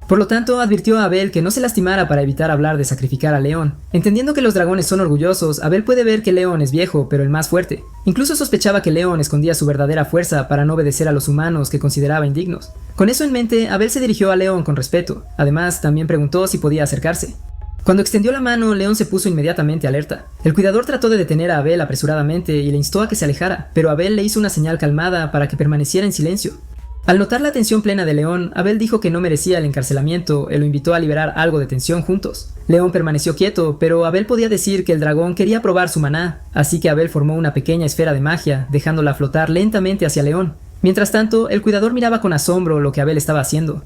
Por lo tanto, advirtió a Abel que no se lastimara para evitar hablar de sacrificar a León. Entendiendo que los dragones son orgullosos, Abel puede ver que León es viejo, pero el más fuerte. Incluso sospechaba que León escondía su verdadera fuerza para no obedecer a los humanos que consideraba indignos. Con eso en mente, Abel se dirigió a León con respeto. Además, también preguntó si podía acercarse. Cuando extendió la mano, León se puso inmediatamente alerta. El cuidador trató de detener a Abel apresuradamente y le instó a que se alejara, pero Abel le hizo una señal calmada para que permaneciera en silencio. Al notar la atención plena de León, Abel dijo que no merecía el encarcelamiento y lo invitó a liberar algo de tensión juntos. León permaneció quieto, pero Abel podía decir que el dragón quería probar su maná, así que Abel formó una pequeña esfera de magia, dejándola flotar lentamente hacia León. Mientras tanto, el cuidador miraba con asombro lo que Abel estaba haciendo.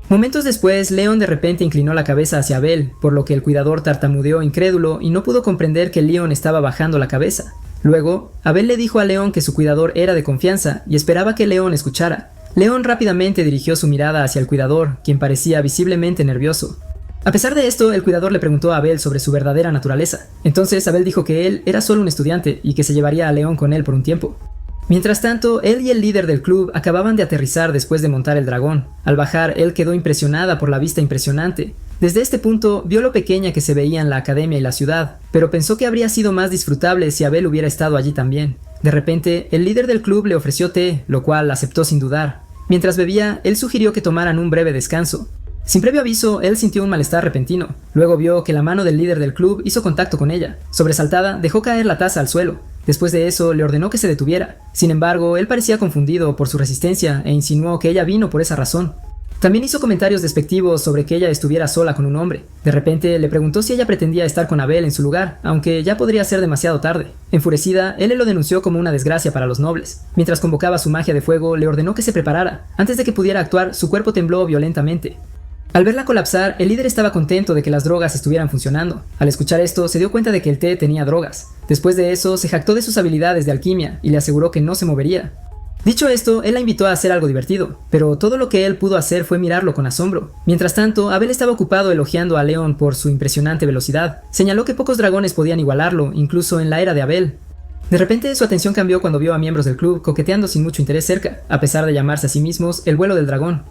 Momentos después, León de repente inclinó la cabeza hacia Abel, por lo que el cuidador tartamudeó incrédulo y no pudo comprender que León estaba bajando la cabeza. Luego, Abel le dijo a León que su cuidador era de confianza y esperaba que León escuchara. León rápidamente dirigió su mirada hacia el cuidador, quien parecía visiblemente nervioso. A pesar de esto, el cuidador le preguntó a Abel sobre su verdadera naturaleza. Entonces Abel dijo que él era solo un estudiante y que se llevaría a León con él por un tiempo. Mientras tanto, él y el líder del club acababan de aterrizar después de montar el dragón. Al bajar, él quedó impresionada por la vista impresionante. Desde este punto, vio lo pequeña que se veían la academia y la ciudad, pero pensó que habría sido más disfrutable si Abel hubiera estado allí también. De repente, el líder del club le ofreció té, lo cual aceptó sin dudar. Mientras bebía, él sugirió que tomaran un breve descanso. Sin previo aviso, él sintió un malestar repentino. Luego vio que la mano del líder del club hizo contacto con ella. Sobresaltada, dejó caer la taza al suelo. Después de eso, le ordenó que se detuviera. Sin embargo, él parecía confundido por su resistencia e insinuó que ella vino por esa razón. También hizo comentarios despectivos sobre que ella estuviera sola con un hombre. De repente le preguntó si ella pretendía estar con Abel en su lugar, aunque ya podría ser demasiado tarde. Enfurecida, él lo denunció como una desgracia para los nobles. Mientras convocaba su magia de fuego, le ordenó que se preparara. Antes de que pudiera actuar, su cuerpo tembló violentamente. Al verla colapsar, el líder estaba contento de que las drogas estuvieran funcionando. Al escuchar esto, se dio cuenta de que el té tenía drogas. Después de eso, se jactó de sus habilidades de alquimia y le aseguró que no se movería. Dicho esto, él la invitó a hacer algo divertido, pero todo lo que él pudo hacer fue mirarlo con asombro. Mientras tanto, Abel estaba ocupado elogiando a León por su impresionante velocidad. Señaló que pocos dragones podían igualarlo, incluso en la era de Abel. De repente, su atención cambió cuando vio a miembros del club coqueteando sin mucho interés cerca, a pesar de llamarse a sí mismos el vuelo del dragón.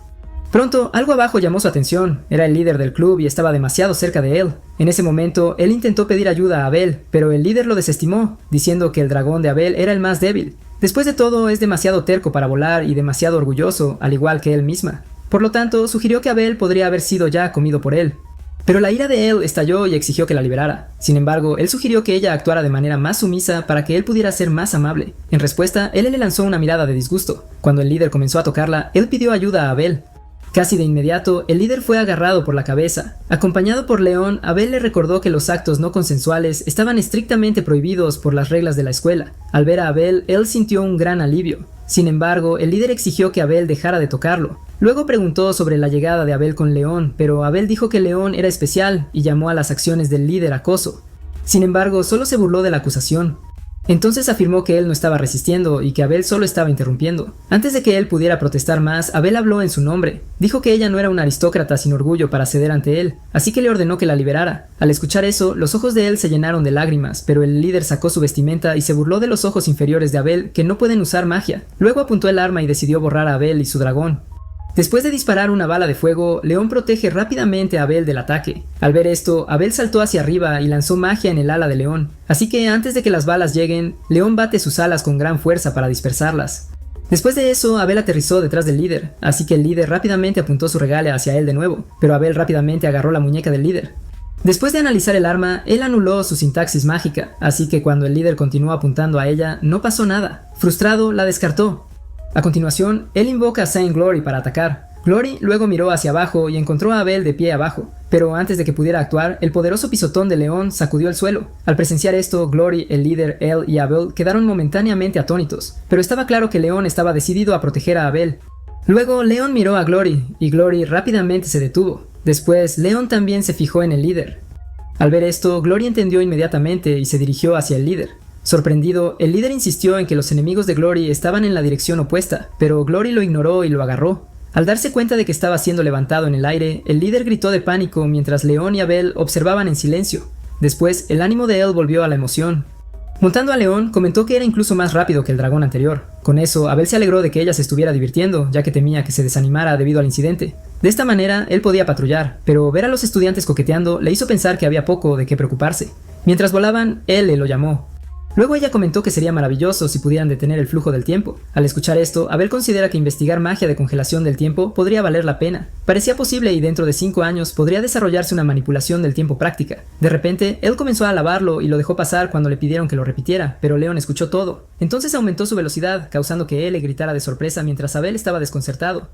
Pronto, algo abajo llamó su atención. Era el líder del club y estaba demasiado cerca de él. En ese momento, él intentó pedir ayuda a Abel, pero el líder lo desestimó, diciendo que el dragón de Abel era el más débil. Después de todo, es demasiado terco para volar y demasiado orgulloso, al igual que él misma. Por lo tanto, sugirió que Abel podría haber sido ya comido por él. Pero la ira de él estalló y exigió que la liberara. Sin embargo, él sugirió que ella actuara de manera más sumisa para que él pudiera ser más amable. En respuesta, él le lanzó una mirada de disgusto. Cuando el líder comenzó a tocarla, él pidió ayuda a Abel. Casi de inmediato, el líder fue agarrado por la cabeza. Acompañado por León, Abel le recordó que los actos no consensuales estaban estrictamente prohibidos por las reglas de la escuela. Al ver a Abel, él sintió un gran alivio. Sin embargo, el líder exigió que Abel dejara de tocarlo. Luego preguntó sobre la llegada de Abel con León, pero Abel dijo que León era especial y llamó a las acciones del líder acoso. Sin embargo, solo se burló de la acusación. Entonces afirmó que él no estaba resistiendo y que Abel solo estaba interrumpiendo. Antes de que él pudiera protestar más, Abel habló en su nombre. Dijo que ella no era una aristócrata sin orgullo para ceder ante él, así que le ordenó que la liberara. Al escuchar eso, los ojos de él se llenaron de lágrimas, pero el líder sacó su vestimenta y se burló de los ojos inferiores de Abel, que no pueden usar magia. Luego apuntó el arma y decidió borrar a Abel y su dragón. Después de disparar una bala de fuego, León protege rápidamente a Abel del ataque. Al ver esto, Abel saltó hacia arriba y lanzó magia en el ala de León. Así que antes de que las balas lleguen, León bate sus alas con gran fuerza para dispersarlas. Después de eso, Abel aterrizó detrás del líder, así que el líder rápidamente apuntó su regalo hacia él de nuevo, pero Abel rápidamente agarró la muñeca del líder. Después de analizar el arma, él anuló su sintaxis mágica, así que cuando el líder continuó apuntando a ella, no pasó nada. Frustrado, la descartó. A continuación, él invoca a Saint Glory para atacar. Glory luego miró hacia abajo y encontró a Abel de pie abajo, pero antes de que pudiera actuar, el poderoso pisotón de León sacudió el suelo. Al presenciar esto, Glory, el líder, él y Abel quedaron momentáneamente atónitos, pero estaba claro que León estaba decidido a proteger a Abel. Luego, León miró a Glory, y Glory rápidamente se detuvo. Después, León también se fijó en el líder. Al ver esto, Glory entendió inmediatamente y se dirigió hacia el líder. Sorprendido, el líder insistió en que los enemigos de Glory estaban en la dirección opuesta, pero Glory lo ignoró y lo agarró. Al darse cuenta de que estaba siendo levantado en el aire, el líder gritó de pánico mientras León y Abel observaban en silencio. Después, el ánimo de él volvió a la emoción. Montando a León, comentó que era incluso más rápido que el dragón anterior. Con eso, Abel se alegró de que ella se estuviera divirtiendo, ya que temía que se desanimara debido al incidente. De esta manera, él podía patrullar, pero ver a los estudiantes coqueteando le hizo pensar que había poco de qué preocuparse. Mientras volaban, él le lo llamó. Luego ella comentó que sería maravilloso si pudieran detener el flujo del tiempo. Al escuchar esto, Abel considera que investigar magia de congelación del tiempo podría valer la pena. Parecía posible y dentro de 5 años podría desarrollarse una manipulación del tiempo práctica. De repente, él comenzó a alabarlo y lo dejó pasar cuando le pidieron que lo repitiera, pero León escuchó todo. Entonces aumentó su velocidad, causando que él le gritara de sorpresa mientras Abel estaba desconcertado.